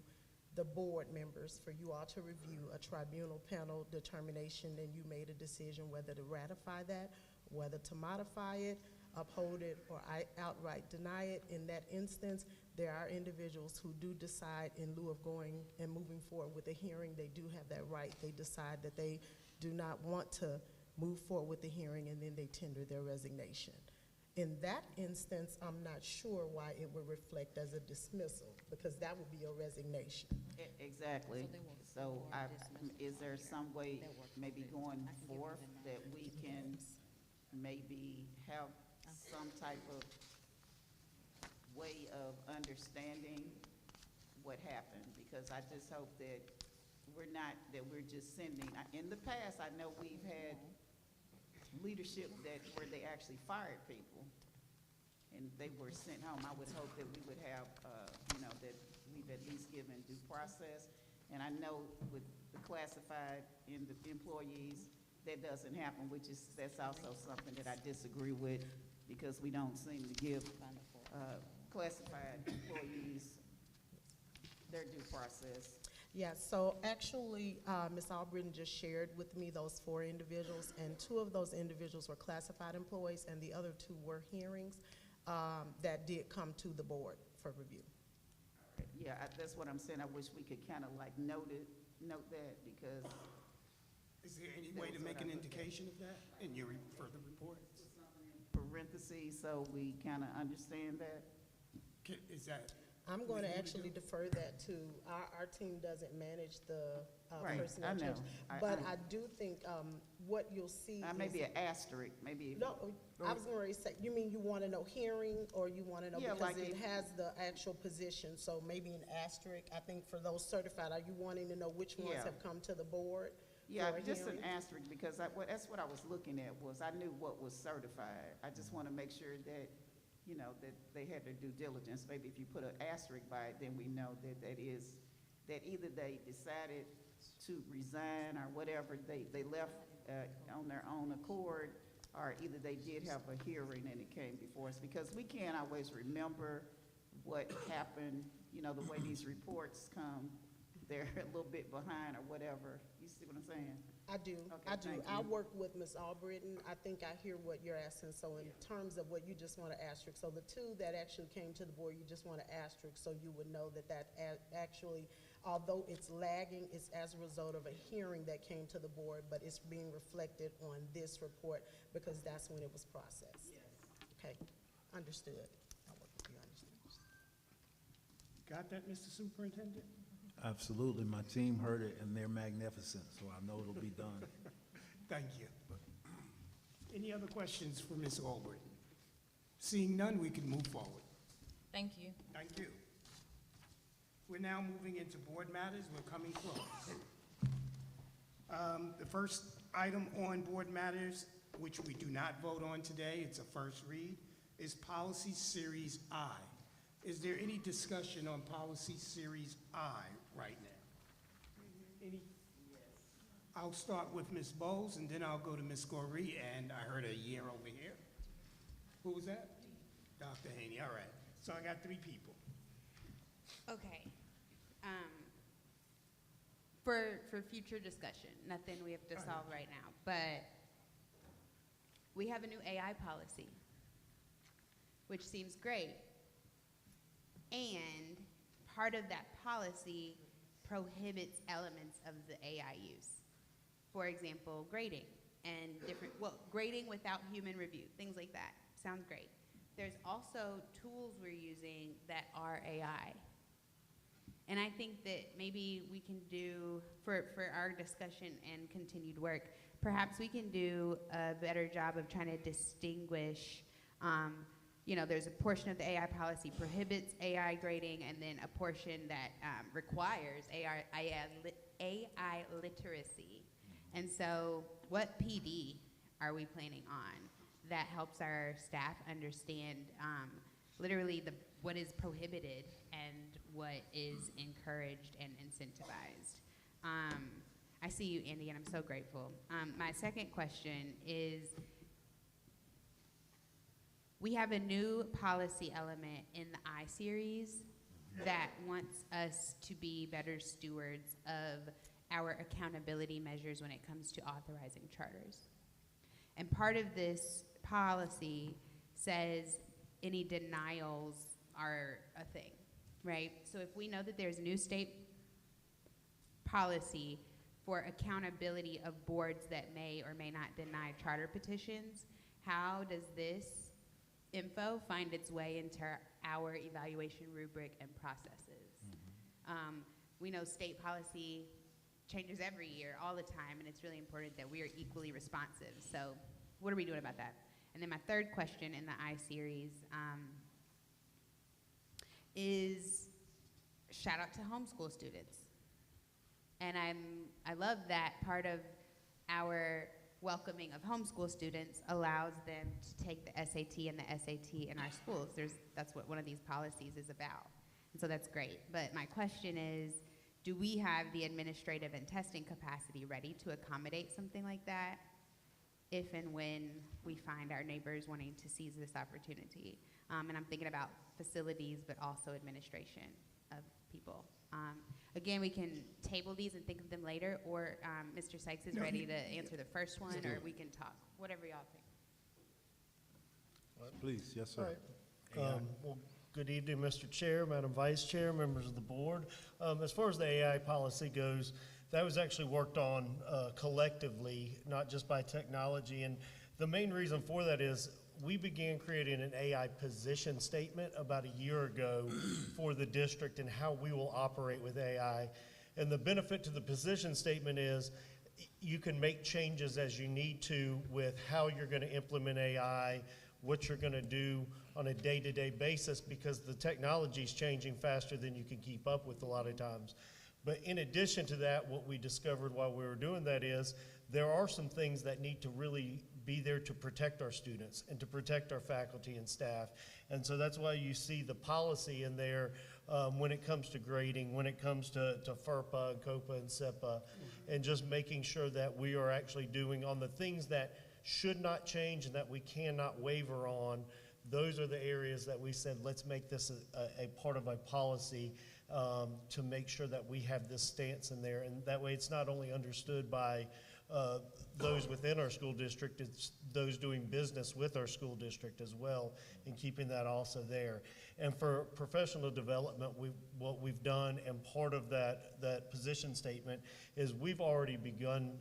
the board members, for you all to review a tribunal panel determination, and you made a decision whether to ratify that, whether to modify it, uphold it, or outright deny it. In that instance, there are individuals who do decide, in lieu of going and moving forward with a hearing, they do have that right. They decide that they do not want to move forward with the hearing, and then they tender their resignation. In that instance, I'm not sure why it would reflect as a dismissal, because that would be a resignation. Exactly. So is there some way, maybe going forth, that we can maybe have some type of way of understanding what happened? Because I just hope that we're just sending, in the past, I know we've had leadership where they actually fired people and they were sent home. I would hope that we would have, that we've at least given due process. And I know with the classified employees, that doesn't happen, that's also something that I disagree with, because we don't seem to give classified employees their due process. Yeah, so actually, Ms. Albritton just shared with me those 4 individuals, and 2 of those individuals were classified employees, and the other 2 were hearings that did come to the board for review. Yeah, that's what I'm saying. I wish we could kind of like note that, because. Is there any way to make an indication of that in your further reports? Parentheses, so we kind of understand that. Is that? I'm going to actually defer that to, our team doesn't manage the personnel change. But I do think what you'll see maybe an asterisk, maybe. No, I was going to say, you mean you want to know hearing, or you want to know, because like it has the actual position, so maybe an asterisk. I think for those certified, are you wanting to know which ones have come to the board? Yeah, just an asterisk, because that's what I was looking at, was I knew what was certified. I just want to make sure that, that they had their due diligence. Maybe if you put an asterisk by it, then we know that either they decided to resign or whatever, they left on their own accord, or either they did have a hearing and it came before us, because we can't always remember what happened, the way these reports come. They're a little bit behind or whatever. You see what I'm saying? I do. Okay, I do. thank you. I work with Ms. Albritton. I think I hear what you're asking. So in terms of what you just want to asterisk, so the 2 that actually came to the board, you just want to asterisk, so you would know that actually, although it's lagging, it's as a result of a hearing that came to the board, but it's being reflected on this report because that's when it was processed. Yes. Okay, understood. I'll work with you, understood. Got that, Mr. Superintendent? Absolutely. My team heard it, and they're magnificent, so I know it'll be done. Thank you. Any other questions for Ms. Albritton? Seeing none, we can move forward. Thank you. Thank you. We're now moving into board matters. We're coming close. The first item on board matters, which we do not vote on today, it's a first read, is Policy Series I. Is there any discussion on Policy Series I right now? Any? Yes. I'll start with Ms. Bowles, and then I'll go to Ms. Goree, and I heard a year over here. Who was that? Dr. Haney, all right. So I got 3 people. Okay. For future discussion, nothing we have to solve right now, but we have a new AI policy, which seems great. And part of that policy prohibits elements of the AI use. For example, grading and grading without human review, things like that. Sounds great. There's also tools we're using that are AI. And I think that maybe we can do, for our discussion and continued work, perhaps we can do a better job of trying to distinguish, there's a portion of the AI policy prohibits AI grading, and then a portion that requires AI literacy. And so what PD are we planning on that helps our staff understand literally what is prohibited and what is encouraged and incentivized? I see you, Andy, and I'm so grateful. My second question is, we have a new policy element in the I series that wants us to be better stewards of our accountability measures when it comes to authorizing charters. And part of this policy says any denials are a thing, right? So if we know that there's new state policy for accountability of boards that may or may not deny charter petitions, how does this info find its way into our evaluation rubric and processes? We know state policy changes every year, all the time, and it's really important that we are equally responsive. So what are we doing about that? And then my third question in the I series is shout out to homeschool students. And I love that part of our welcoming of homeschool students allows them to take the SAT and the SAT in our schools. That's what one of these policies is about. And so that's great. But my question is, do we have the administrative and testing capacity ready to accommodate something like that if and when we find our neighbors wanting to seize this opportunity? And I'm thinking about facilities, but also administration of people. Again, we can table these and think of them later, or Mr. Sykes is ready to answer the first one, or we can talk, whatever y'all think. Please, yes, sir. All right. Well, good evening, Mr. Chair, Madam Vice Chair, members of the board. As far as the AI policy goes, that was actually worked on collectively, not just by technology. And the main reason for that is we began creating an AI position statement about a year ago for the district and how we will operate with AI. And the benefit to the position statement is you can make changes as you need to with how you're going to implement AI, what you're going to do on a day-to-day basis, because the technology is changing faster than you can keep up with a lot of times. But in addition to that, what we discovered while we were doing that is there are some things that need to really be there to protect our students and to protect our faculty and staff. And so that's why you see the policy in there when it comes to grading, when it comes to FERPA and COPA and SEPA, and just making sure that we are actually doing on the things that should not change and that we cannot waver on. Those are the areas that we said, let's make this a part of a policy to make sure that we have this stance in there. And that way it's not only understood by those within our school district, it's those doing business with our school district as well, and keeping that also there. And for professional development, what we've done, and part of that position statement, is we've already begun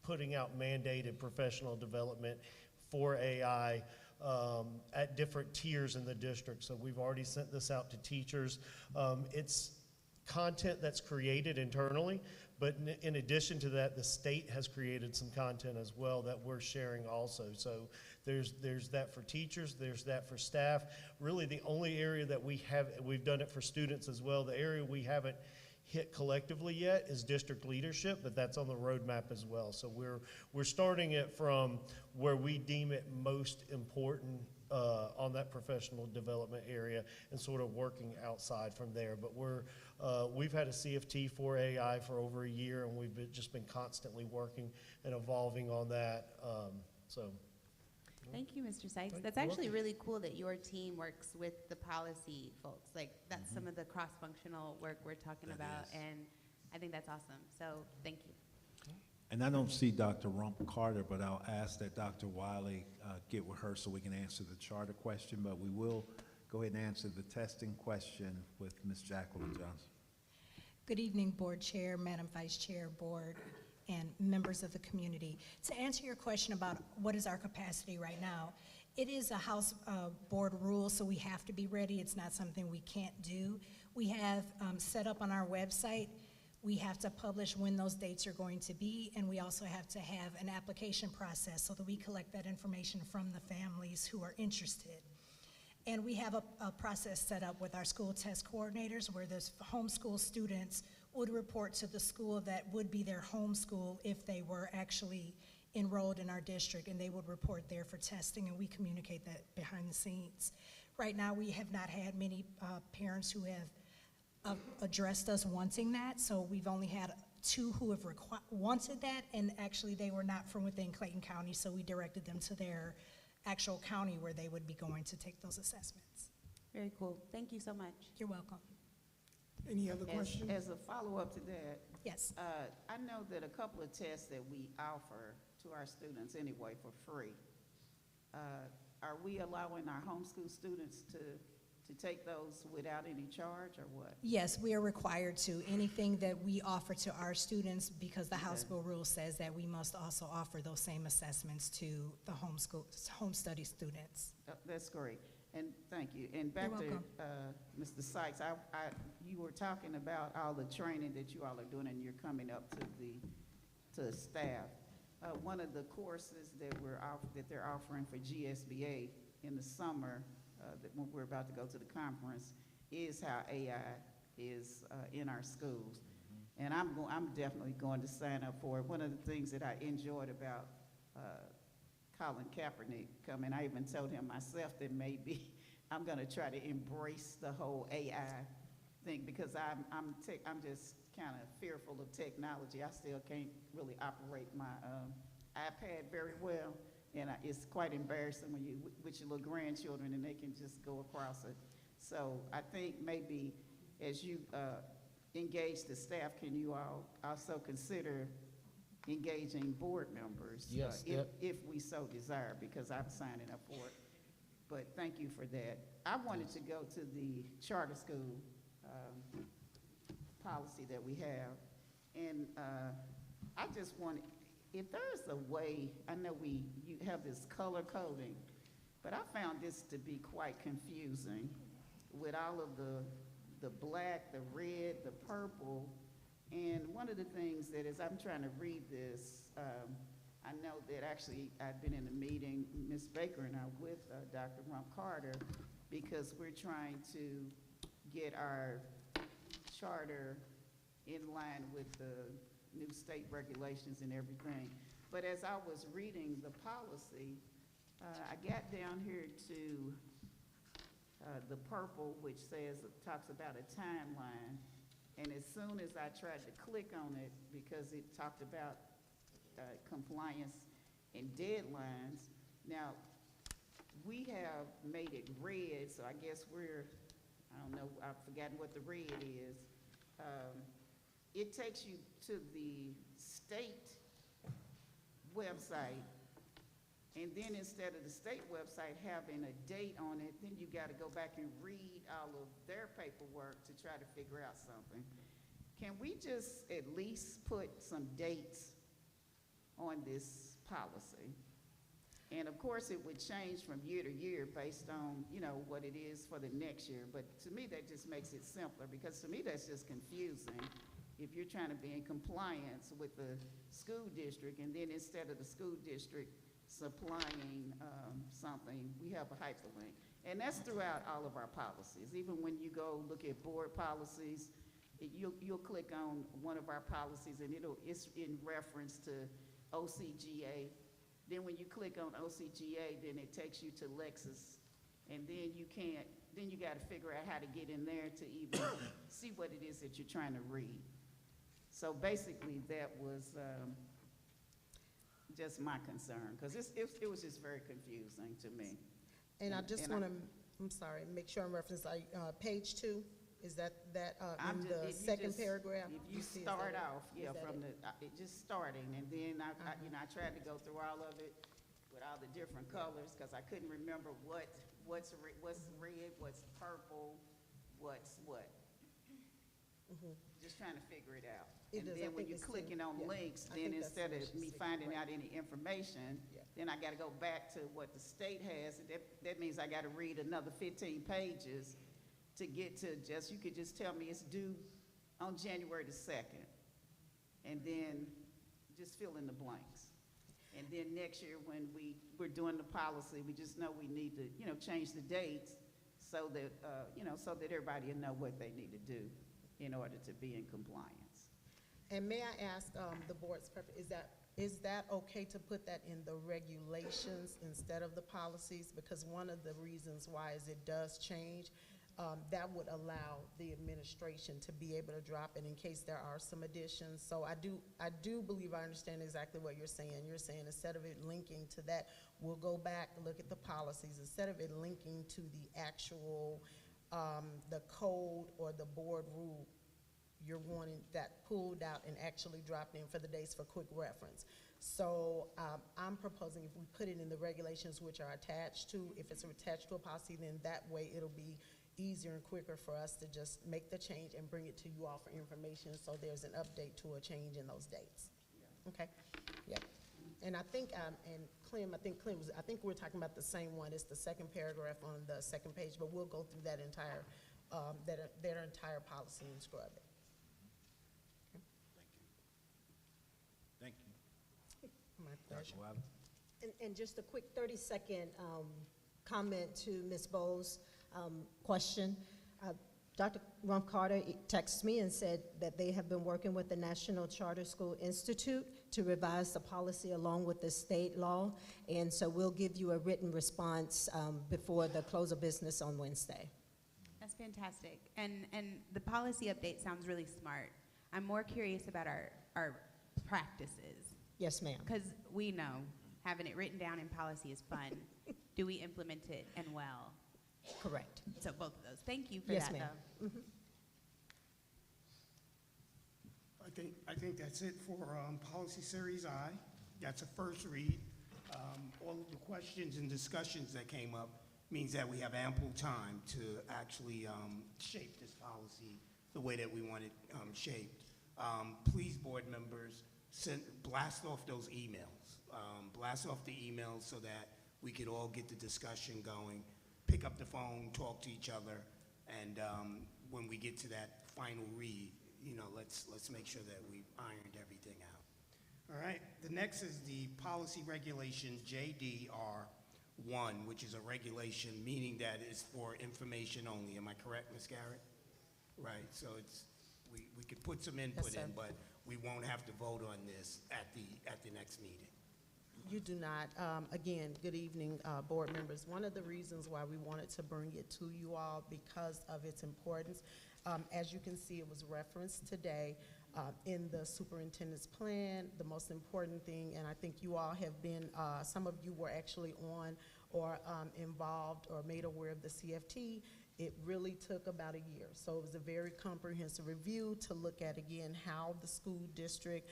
putting out mandated professional development for AI at different tiers in the district. So we've already sent this out to teachers. It's content that's created internally, but in addition to that, the state has created some content as well that we're sharing also. So there's that for teachers, there's that for staff. Really the only area that we've done it for students as well, the area we haven't hit collectively yet is district leadership, but that's on the roadmap as well. So we're starting it from where we deem it most important on that professional development area and sort of working outside from there. But we've had a CFT for AI for over a year, and we've just been constantly working and evolving on that. Thank you, Mr. Sykes. That's actually really cool that your team works with the policy folks. Like, that's some of the cross-functional work we're talking about, and I think that's awesome. So thank you. And I don't see Dr. Rump Carter, but I'll ask that Dr. Wiley get with her so we can answer the charter question, but we will go ahead and answer the testing question with Ms. Jacqueline Johnson. Good evening, Board Chair, Madam Vice Chair, Board, and members of the community. To answer your question about what is our capacity right now, it is a House board rule, so we have to be ready. It's not something we can't do. We have set up on our website, we have to publish when those dates are going to be, and we also have to have an application process so that we collect that information from the families who are interested. And we have a process set up with our school test coordinators where those homeschool students would report to the school that would be their home school if they were actually enrolled in our district, and they would report there for testing, and we communicate that behind the scenes. Right now, we have not had many parents who have addressed us wanting that, so we've only had 2 who have wanted that, and actually they were not from within Clayton County, so we directed them to their actual county where they would be going to take those assessments. Very cool. Thank you so much. You're welcome. Any other questions? As a follow-up to that, Yes. I know that a couple of tests that we offer to our students anyway for free, are we allowing our homeschool students to take those without any charge or what? Yes, we are required to. Anything that we offer to our students, because the House Bill rule says that we must also offer those same assessments to the home study students. That's great, and thank you. And back to Mr. Sykes, you were talking about all the training that you all are doing, and you're coming up to the staff. One of the courses that they're offering for GSBA in the summer, that when we're about to go to the conference, is how AI is in our schools. And I'm definitely going to sign up for it. One of the things that I enjoyed about Colin Kaepernick coming, I even told him myself that maybe I'm going to try to embrace the whole AI thing, because I'm just kind of fearful of technology. I still can't really operate my iPad very well. And it's quite embarrassing when you with your little grandchildren and they can just go across it. So I think maybe as you engage the staff, can you all also consider engaging board members? Yes. If we so desire, because I'm signing up for it. But thank you for that. I wanted to go to the charter school policy that we have. And I just wanted, if there's a way, I know you have this color coding, but I found this to be quite confusing with all of the black, the red, the purple. And one of the things that as I'm trying to read this, I know that actually I've been in a meeting, Ms. Baker and I, with Dr. Rump Carter, because we're trying to get our charter in line with the new state regulations and everything. But as I was reading the policy, I got down here to the purple, which talks about a timeline. And as soon as I tried to click on it, because it talked about compliance and deadlines, now we have made it red, so I guess I don't know, I've forgotten what the red is. It takes you to the state website, and then instead of the state website having a date on it, then you got to go back and read all of their paperwork to try to figure out something. Can we just at least put some dates on this policy? And of course, it would change from year to year based on, what it is for the next year. But to me, that just makes it simpler, because to me, that's just confusing. If you're trying to be in compliance with the school district, and then instead of the school district supplying something, we have a hyperlink. And that's throughout all of our policies. Even when you go look at board policies, you'll click on one of our policies, and it's in reference to OCGA. Then when you click on OCGA, then it takes you to Lexis, and then you got to figure out how to get in there to even see what it is that you're trying to read. So basically, that was just my concern, because it was just very confusing to me. And I just want to, make sure I'm referencing page 2. Is that in the second paragraph? If you start off, from it just starting, and then I tried to go through all of it with all the different colors, because I couldn't remember what's red, what's purple, what's what. Just trying to figure it out. And then when you're clicking on links, then instead of me finding out any information, then I got to go back to what the state has. That means I got to read another 15 pages to get to you could just tell me it's due on January the 2nd. And then just fill in the blanks. And then next year when we're doing the policy, we just know we need to, change the dates so that, so that everybody will know what they need to do in order to be in compliance. And may I ask the board's preference, is that okay to put that in the regulations instead of the policies? Because one of the reasons why is it does change. that would allow the administration to be able to drop it in case there are some additions. So I do believe I understand exactly what you're saying. You're saying instead of it linking to that, we'll go back, look at the policies. Instead of it linking to the actual, the code or the board rule, you're wanting that pulled out and actually dropped in for the dates for quick reference. So I'm proposing if we put it in the regulations which are attached to, if it's attached to a policy, then that way it'll be easier and quicker for us to just make the change and bring it to you all for information, so there's an update to a change in those dates. Okay? Yep. And I think, and Clem, I think we're talking about the same one. It's the second paragraph on the second page, but we'll go through that entire, their entire policy and scrub it. Okay? Thank you. My pleasure. Dr. Wiley. And just a quick 30-second comment to Ms. Bowles' question. Dr. Rumpf Carter texted me and said that they have been working with the National Charter School Institute to revise the policy along with the state law, and so we'll give you a written response before the close of business on Wednesday. That's fantastic. And the policy update sounds really smart. I'm more curious about our practices. Yes, ma'am. Because we know having it written down in policy is fun. Do we implement it and well? Correct. So both of those. Thank you for Yes, that, ma'am. though. Mhm. I think that's it for Policy Series I. That's a first read. All of the questions and discussions that came up means that we have ample time to actually shape this policy the way that we want it shaped. Please, board members, blast off those emails. Blast off the emails so that we could all get the discussion going, pick up the phone, talk to each other, and when we get to that final read, you know, let's make sure that we've ironed everything out. All right, the next is the policy regulation JDR1, which is a regulation meaning that it's for information only. Am I correct, Ms. Garrett? Right, so it's, we could put some input in, but we won't have to vote on this at the next meeting. You do not. Again, good evening, board members. One of the reasons why we wanted to bring it to you all because of its importance. As you can see, it was referenced today in the superintendent's plan. The most important thing, and I think you all have been, some of you were actually on or involved or made aware of the CFT. It really took about a year. So it was a very comprehensive review to look at, again, how the school district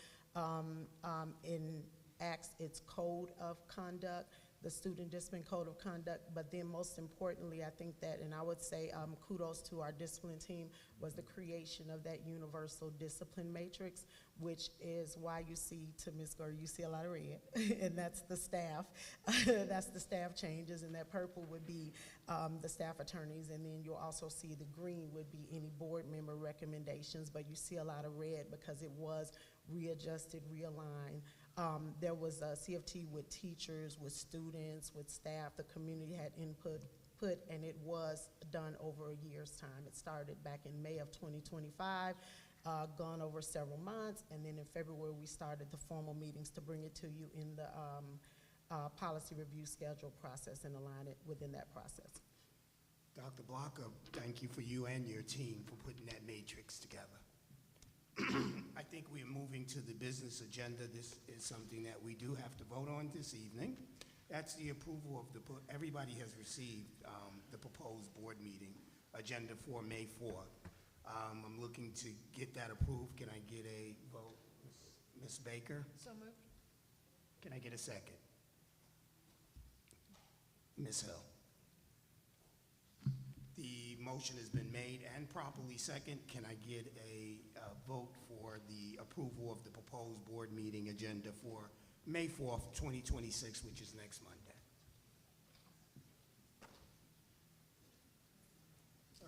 enacts its code of conduct, the student discipline code of conduct, but then most importantly, I think that, and I would say kudos to our discipline team, was the creation of that universal discipline matrix, which is why you see, to Ms. Gurr, you see a lot of red, and that's the staff. That's the staff changes, and that purple would be the staff attorneys, and then you'll also see the green would be any board member recommendations, but you see a lot of red because it was readjusted, realigned. There was a CFT with teachers, with students, with staff. The community had input, and it was done over a year's time. It started back in May of 2025, gone over several months, and then in February we started the formal meetings to bring it to you in the policy review schedule process and align it within that process. Dr. Blocker, thank you for you and your team for putting that matrix together. I think we are moving to the business agenda. This is something that we do have to vote on this evening. That's the approval of everybody has received the proposed board meeting agenda for May 4th. I'm looking to get that approved. Can I get a vote? Ms. Baker? So moved. Can I get a second? Ms. Hill? The motion has been made and properly second. Can I get a vote for the approval of the proposed board meeting agenda for May 4th, 2026, which is next Monday?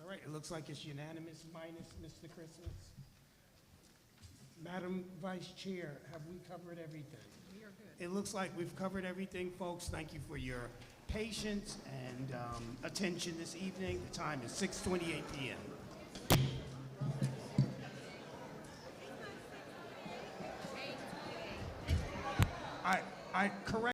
All right, it looks like it's unanimous minus Mr. Christmas. Madam Vice Chair, have we covered everything? We are good. It looks like we've covered everything, folks. Thank you for your patience and attention this evening. The time is 6:28 p.m. I correct.